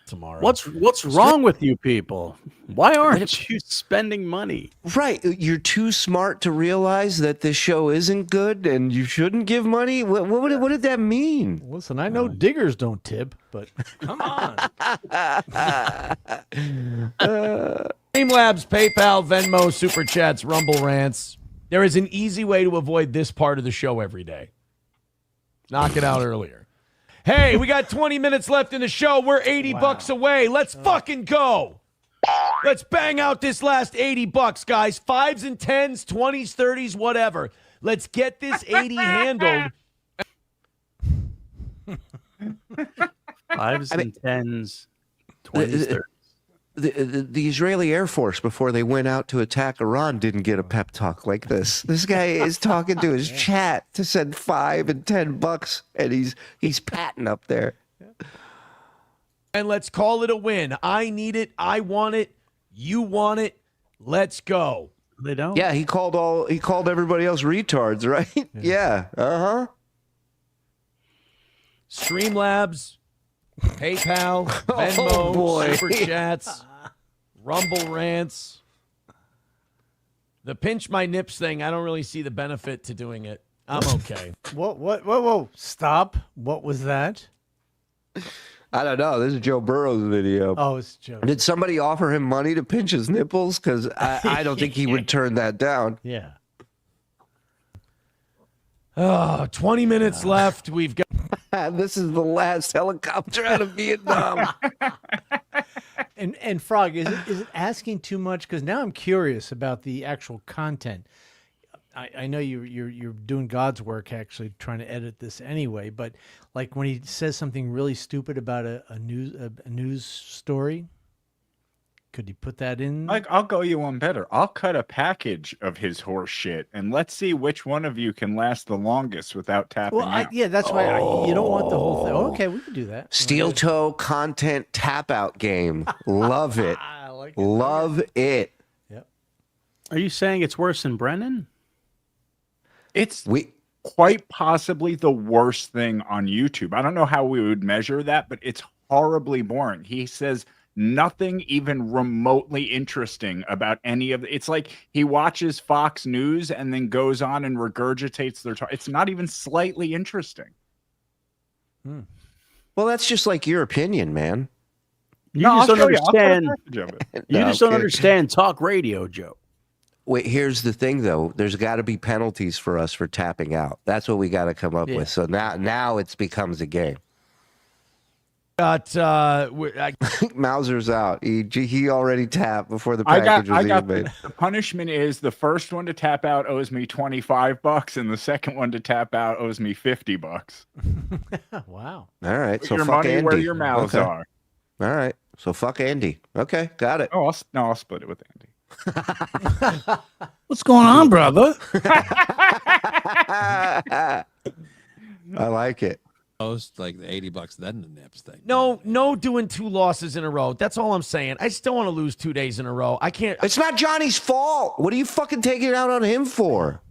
Tomorrow. What's wrong with you people? Why aren't you spending money? Right. You're too smart to realize that this show isn't good and you shouldn't give money? What did that mean? Listen, I know diggers don't tip, but come on. Streamlabs, PayPal, Venmo, Super Chats, Rumble Rants. There is an easy way to avoid this part of the show every day. Knock it out earlier. Hey, we got 20 minutes left in the show. We're 80 bucks away. Let's fucking go. Let's bang out this last 80 bucks, guys. 5s and 10s, 20s, 30s, whatever. Let's get this 80 handled. 5s and 10s, 20s, 30s. The Israeli Air Force, before they went out to attack Iran, didn't get a pep talk like this. This guy is talking to his chat to send 5 and 10 bucks, and he's patting up there. And let's call it a win. I need it. I want it. You want it. Let's go. They don't. Yeah, he called everybody else retards, right? Yeah. Uh-huh. Streamlabs, PayPal, Venmo, boy. Super Chats, Rumble Rants. The pinch my nips thing, I don't really see the benefit to doing it. I'm okay. Whoa. Stop. What was that? I don't know. This is Joe Burrow's video. Oh, it's Joe. Did somebody offer him money to pinch his nipples? Because I don't think he would turn that down. Yeah. Oh, 20 minutes left. We've got. This is the last helicopter out of Vietnam. And Frog, is it asking too much? Because now I'm curious about the actual content. I know you're doing God's work, actually trying to edit this anyway. But like when he says something really stupid about a news story, could you put that in? Like, I'll go you one better. I'll cut a package of his horse shit, and let's see which one of you can last the longest without tapping out. Yeah, that's why you don't want the whole thing. Okay, we can do that. Steel toe content tap out game. Love it. Love it. Yep. Are you saying it's worse than Brennan? It's quite possibly the worst thing on YouTube. I don't know how we would measure that, but it's horribly boring. He says nothing even remotely interesting about any of it. It's like he watches Fox News and then goes on and regurgitates their talk. It's not even slightly interesting. Well, that's just like your opinion, man. You just don't understand. You You just don't understand talk radio, Joe. Wait, here's the thing, though. There's got to be penalties for us for tapping out. That's what we got to come up with. So now it becomes a game. Got Mauser's out. He already tapped before the package was even made. The punishment is the first one to tap out owes me $25, and the second one to tap out owes me $50. Wow. All right. Put So your fuck money Andy. where your mouths Okay. are. All right. So fuck Andy. Okay, got it. Oh, I'll split it with Andy. What's going on, brother? I like it. Post like the $80 then the nips thing. no doing 2 losses in a row. That's all I'm saying. I still want to lose 2 days in a row. I can't. It's not Johnny's fault. What are you fucking taking it out on him for?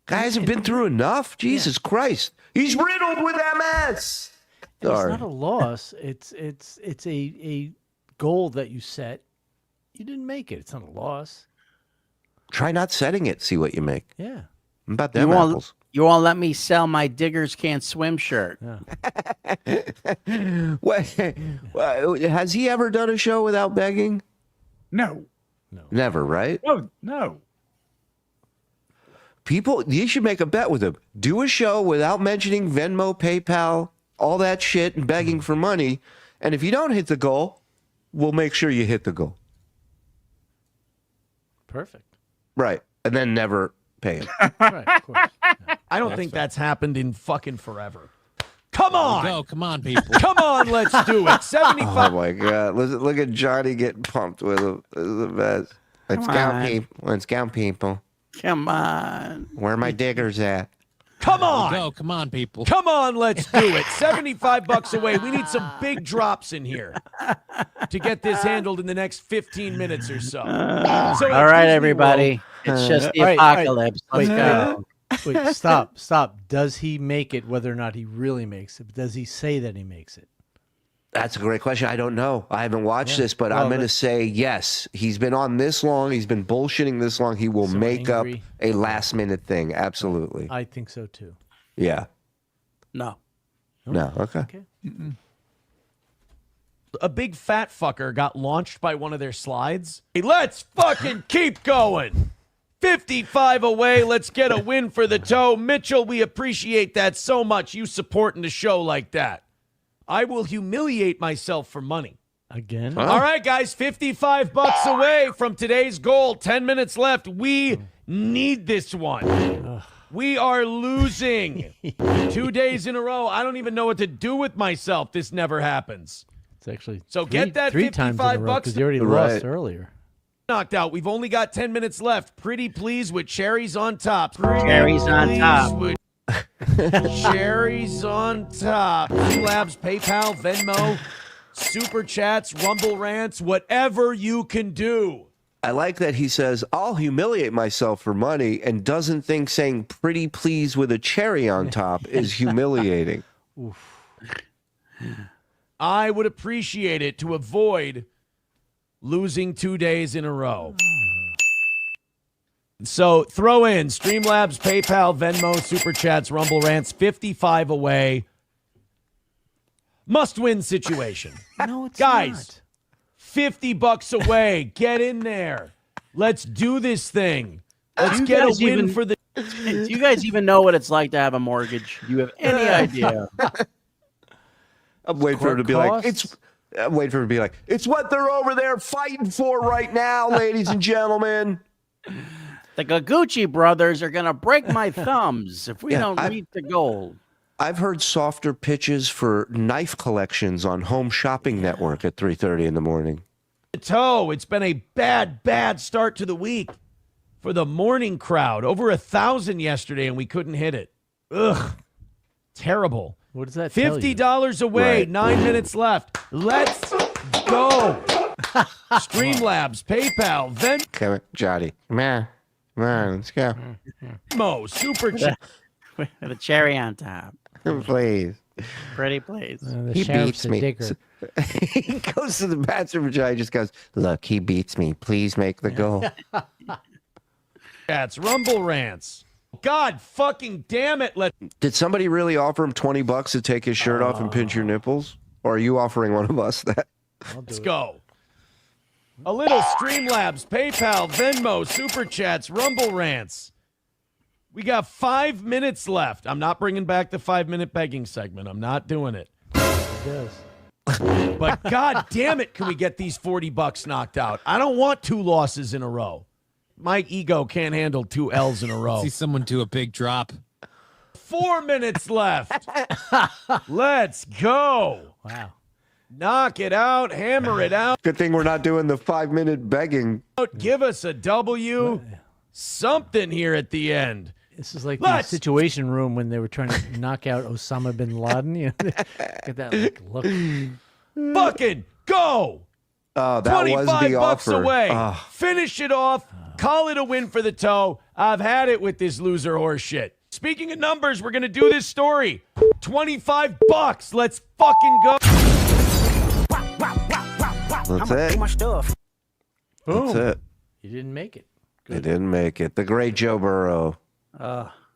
Guy hasn't been through enough. Jesus Christ. He's riddled with MS. It's Sorry. not a loss. It's a goal that you set. You didn't make it. It's not a loss. Try not setting it. See what you make. Yeah. What about them apples? You won't let me sell my Diggers Can't Swim shirt. Wait, has he ever done a show without begging? No. Never, right? No. People, you should make a bet with him. Do a show without mentioning Venmo, PayPal, all that shit, and begging for money. And if you don't hit the goal, we'll make sure you hit the goal. Perfect. Right. And then never pay him. Right, of course. I don't think that's happened in fucking forever. Come on. Go, come on, people. Come on, let's do it. 75. Oh my God. Look at Johnny getting pumped with him. This is the best. Let's Come count on. people. Let's count people. Come on. Where are my diggers at? Come on. Go, come on, people. Come on, let's do it. $75 away. We need some big drops in here to get this handled in the next 15 minutes or so. All right, everybody. It's just the All right, all right. apocalypse. Wait, Let's go. Wait, stop. Does he make it whether or not he really makes it? Does he say that he makes it? That's a great question. I don't know. I haven't watched Yeah. this, but Well, I'm going to let's- say yes. He's been on this long. He's been bullshitting this long. He will So make angry. up a last minute thing. Absolutely. I think so too. Yeah. No. No. Okay. A big fat fucker got launched by one of their slides. Hey, let's fucking keep going. 55 away. Let's get a win for the toe. Mitchell, we appreciate that so much. You supporting the show like that. I will humiliate myself for money. Again? All right, guys, $55 away from today's goal. 10 minutes left. We need this one. We are losing 2 days in a row. I don't even know what to do with myself. This never happens. It's actually So get that three times in a row $55 because you already lost earlier. knocked out. We've only got 10 minutes left. Pretty pleased with cherries on top. Cherries on top. With cherries on top. Labs, PayPal, Venmo, Super Chats, Rumble Rants, whatever you can do. I like that he says, I'll humiliate myself for money and doesn't think saying pretty please with a cherry on top is humiliating. I would appreciate it to avoid losing 2 days in a row. So throw in Streamlabs, PayPal, Venmo, Super Chats, Rumble Rants, 55 away. Must-win situation. No, it's Guys, not. $50 away. Get in there. Let's do this thing. Let's Do you get a guys win even- for the... Do you guys even know what it's like to have a mortgage? Do you have any idea? I'm waiting for him to be like, I'm waiting for him to be like, it's what they're over there fighting for right now, ladies and gentlemen. The Gagucci brothers are going to break my thumbs if we Yeah, don't meet the goal. I've heard softer pitches for knife collections on Home Shopping Network at 3:30 in the morning. toe. It's been a bad start to the week for the morning crowd. Over 1,000 yesterday, and we couldn't hit it. Ugh. Terrible. What does that tell you? $50 away. Right. 9 minutes left. Let's go. Streamlabs, PayPal, Come on, Johnny. Come on, let's go. Venmo, Super Chat. With a cherry on top. Please. Pretty please. The He sheriff's beats a me. digger. He goes to the bathroom and Johnny just goes, look, he beats me. Please make the goal. Chats, Rumble Rants. God fucking damn it. Did somebody really offer him $20 to take his shirt off and pinch your nipples? Or are you offering one of us that? Let's go. A little Streamlabs, PayPal, Venmo, Super Chats, Rumble Rants. We got 5 minutes left. I'm not bringing back the 5-minute begging segment. I'm not doing it. does. But god damn it, can we get these $40 knocked out? I don't want 2 losses in a row. My ego can't handle 2 L's in a row. See someone do a big drop. 4 minutes left. Let's go. Wow. Knock it out. Hammer it out. Good thing we're not doing the 5-minute begging. Give us a W. Something here at the end. This is like the Situation Room when they were trying to knock out Osama bin Laden. You know, get that like, look. Fucking go. Oh, that was the $25 offer. away. Oh. Finish it off. Call it a win for the toe. I've had it with this loser horse shit. Speaking of numbers, we're going to do this story. $25. Let's fucking go. That's it. Boom. That's it. You didn't make it. They didn't make it. The great Joe Burrow.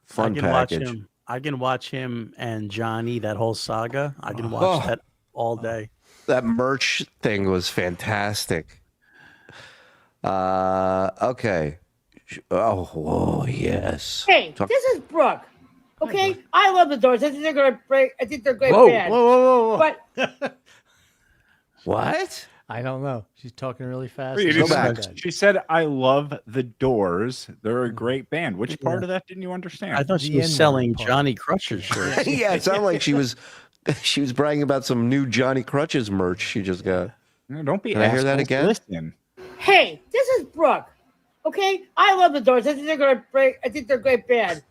Fun package. I can watch him and Johnny, that whole saga. I can watch that all day. That merch thing was fantastic. Okay. Oh, whoa, yes. Hey, this is Brooke. Okay, I love the Doors. I think they're gonna break. I think they're a great Whoa, band. whoa. But What? I don't know. She's talking really fast. Go back. She said, I love the Doors. They're a great band. Which part of that didn't you understand? I thought she was selling Johnny Crutcher's shirts. Yeah, it sounded like she was bragging about some new Johnny Crutches merch she just got. No, don't be. Can I hear that again? Listen. hey, this is Brooke. Okay, I love the Doors. I think they're gonna break. I think they're a great band.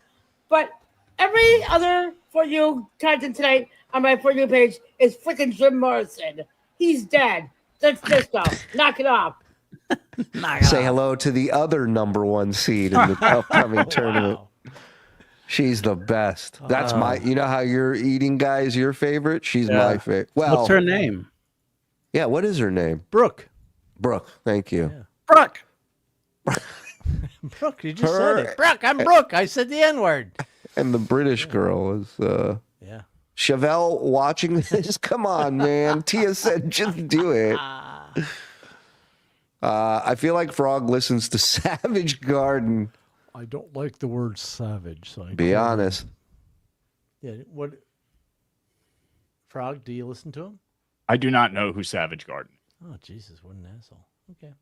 But every other For You content tonight on my For You page is freaking Jim Morrison. He's dead. That's disco. Knock it off. Say hello to the other #1 seed in the upcoming tournament. She's the best. That's my. You know how your eating guy is your favorite? She's my favorite. Well, what's her name? Yeah, what is her name? Brooke. Brooke. Thank you. Yeah. Brooke. Brooke, you just said it. Brooke, I'm Brooke. I said the N-word. And the British girl is. Yeah. Chevelle watching this? Come on, man. Tia said just do it. I feel like Frog listens to Savage Garden. I don't like the word savage, so I Be honest. Yeah, what Frog, do you listen to him? I do not know who Savage Garden. Oh, Jesus, what an asshole. Okay.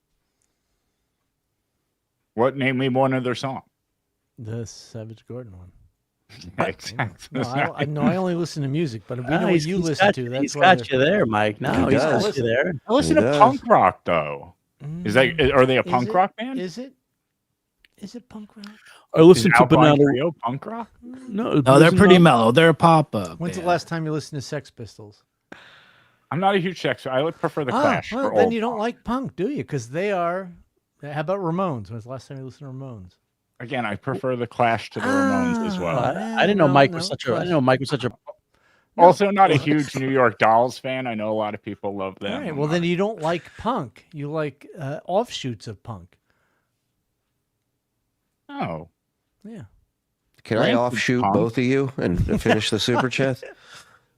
What? Name me one of their songs. The Savage Garden one. Exactly. No, I only listen to music, but we know what you listen got, to. That's he's why got you there, Mike. No, he's got you there. I listen to punk rock though. Is that? Are they a punk rock band? Is it? Is it punk rock? I listen to Alpine Banana. Trio punk rock? No, they're pretty mellow. They're a pop. When's the last time you listened to Sex Pistols? I'm not a huge Sex. I would prefer the Clash. Well, for then old you don't punk. like punk, do you? Because they are. How about Ramones? When's the last time you listened to Ramones? Again, I prefer the Clash to the Ramones as well. I didn't know Mike was such a. I didn't know Mike was such a. Also, not a huge New York Dolls fan. I know a lot of people love them. All right. Well, then you don't like punk. You like offshoots of punk. Oh. Yeah. Can I offshoot both of you and finish the super chat?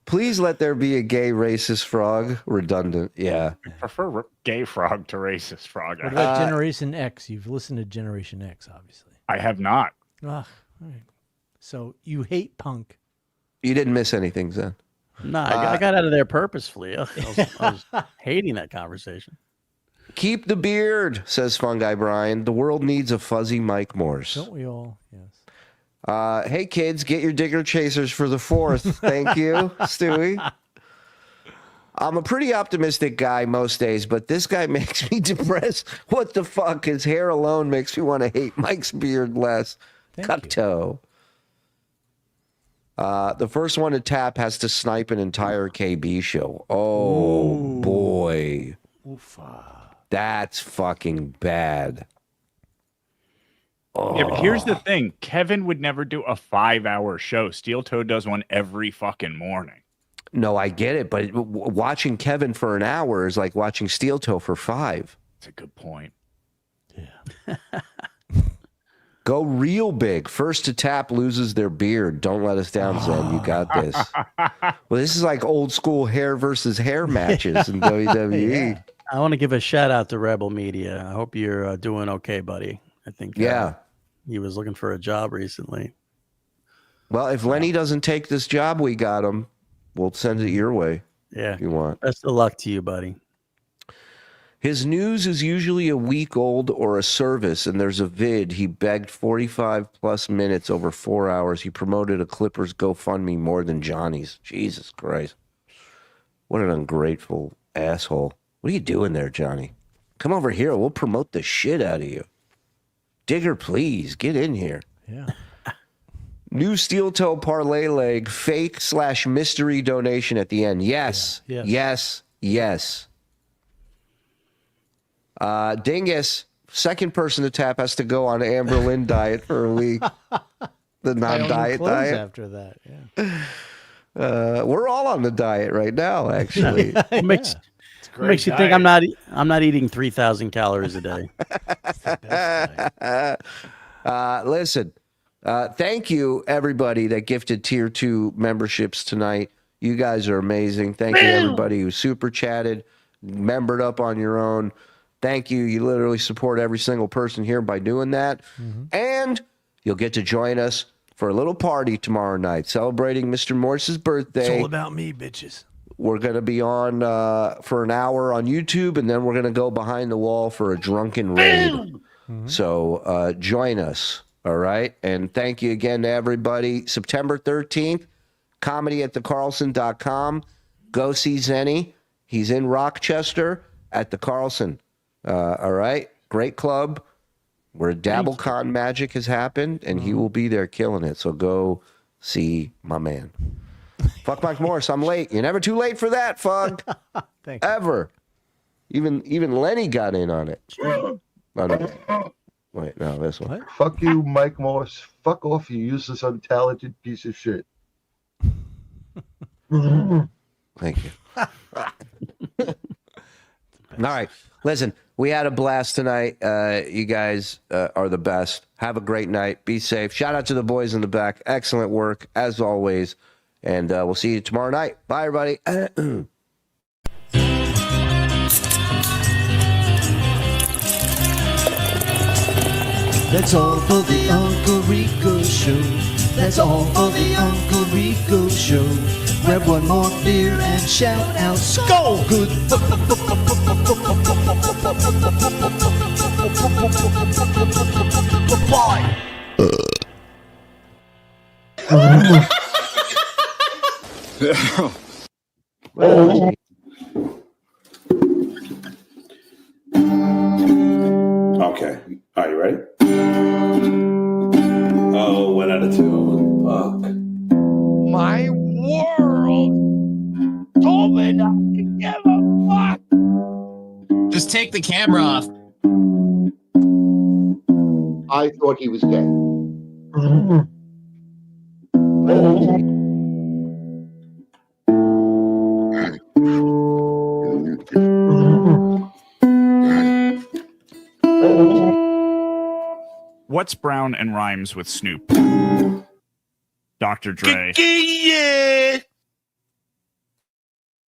Please let there be a gay racist frog. Redundant. Yeah. I prefer gay frog to racist frog. What about Generation X? You've listened to Generation X, obviously. I have not. Ugh, all right. So you hate punk. You didn't miss anything, Zen. No, I got out of there purposefully. I was hating that conversation. Keep the beard, says Fungi Brian. The world needs a fuzzy Mike Morse. Don't we all? Yes. Hey, kids, get your digger chasers for the 4th. Thank you, Stewie. I'm a pretty optimistic guy most days, but this guy makes me depressed. What the fuck? His hair alone makes me want to hate Mike's beard less. Cutto. The first one to tap has to snipe an entire KB show. Oh, boy. That's fucking bad. Yeah, but here's the thing. Kevin would never do a 5-hour show. Steel Toe does one every fucking morning. No, I get it, but watching Kevin for an hour is like watching Steel Toe for 5. That's a good point. Yeah. Go real big. First to tap loses their beard. Don't let us down, Zen. You got this. Well, this is like old school hair versus hair matches in WWE. Yeah. I want to give a shout out to Rebel Media. I hope you're doing okay, buddy. I think he was looking for a job recently. Well, if Lenny doesn't take this job we got him, we'll send it your way. Yeah. You want. Best of luck to you, buddy. His news is usually a week old or a service, and there's a vid. He begged 45 plus minutes over 4 hours. He promoted a Clippers GoFundMe more than Johnny's. Jesus Christ. What an ungrateful asshole. What are you doing there, Johnny? Come over here. We'll promote the shit out of you. Digger, please, get in here. Yeah. New steel toe parlay leg, fake/mystery donation at the end. Yes. Yeah. Yes. Yes. Dingus, second person to tap has to go on Amber Lynn diet for a week. The non-diet diet. After that, yeah. We're all on the diet right now, actually. What makes you think I'm not eating 3,000 calories a day? Listen, thank you everybody that gifted tier 2 memberships tonight. You guys are amazing. Thank you everybody who super chatted, membered up on your own. Thank you. You literally support every single person here by doing that. And you'll get to join us for a little party tomorrow night celebrating Mr. Morse's birthday. It's all about me, bitches. We're going to be on for an hour on YouTube, and then we're going to go behind the wall for a drunken raid. So join us, all right? And thank you again to everybody. September 13th, comedy at thecarlson.com. Go see Zenny. He's in Rochester at the Carlson. All right? Great club where DabbleCon magic has happened, and he will be there killing it. So go see my man. Fuck Mike Morse. I'm late. You're never too late for that, Fug. Ever. Even Lenny got in on it. Oh, no. Wait, no, this one. What? Fuck you, Mike Morse. Fuck off, you useless, untalented piece of shit. Thank you. All right. Listen, we had a blast tonight. You guys are the best. Have a great night. Be safe. Shout out to the boys in the back. Excellent work, as always. And we'll see you tomorrow night. Bye, everybody. That's all for the Uncle Rico Show. That's all for the Uncle Rico Show. Grab one more beer and shout out, Skull! Good. Bye. Okay. Are you ready? Oh, 1 out of 2. Fuck. My world told me not to give a fuck. Just take the camera off. I thought he was gay. What's brown and rhymes with Snoop? Dr. Dre. Yeah.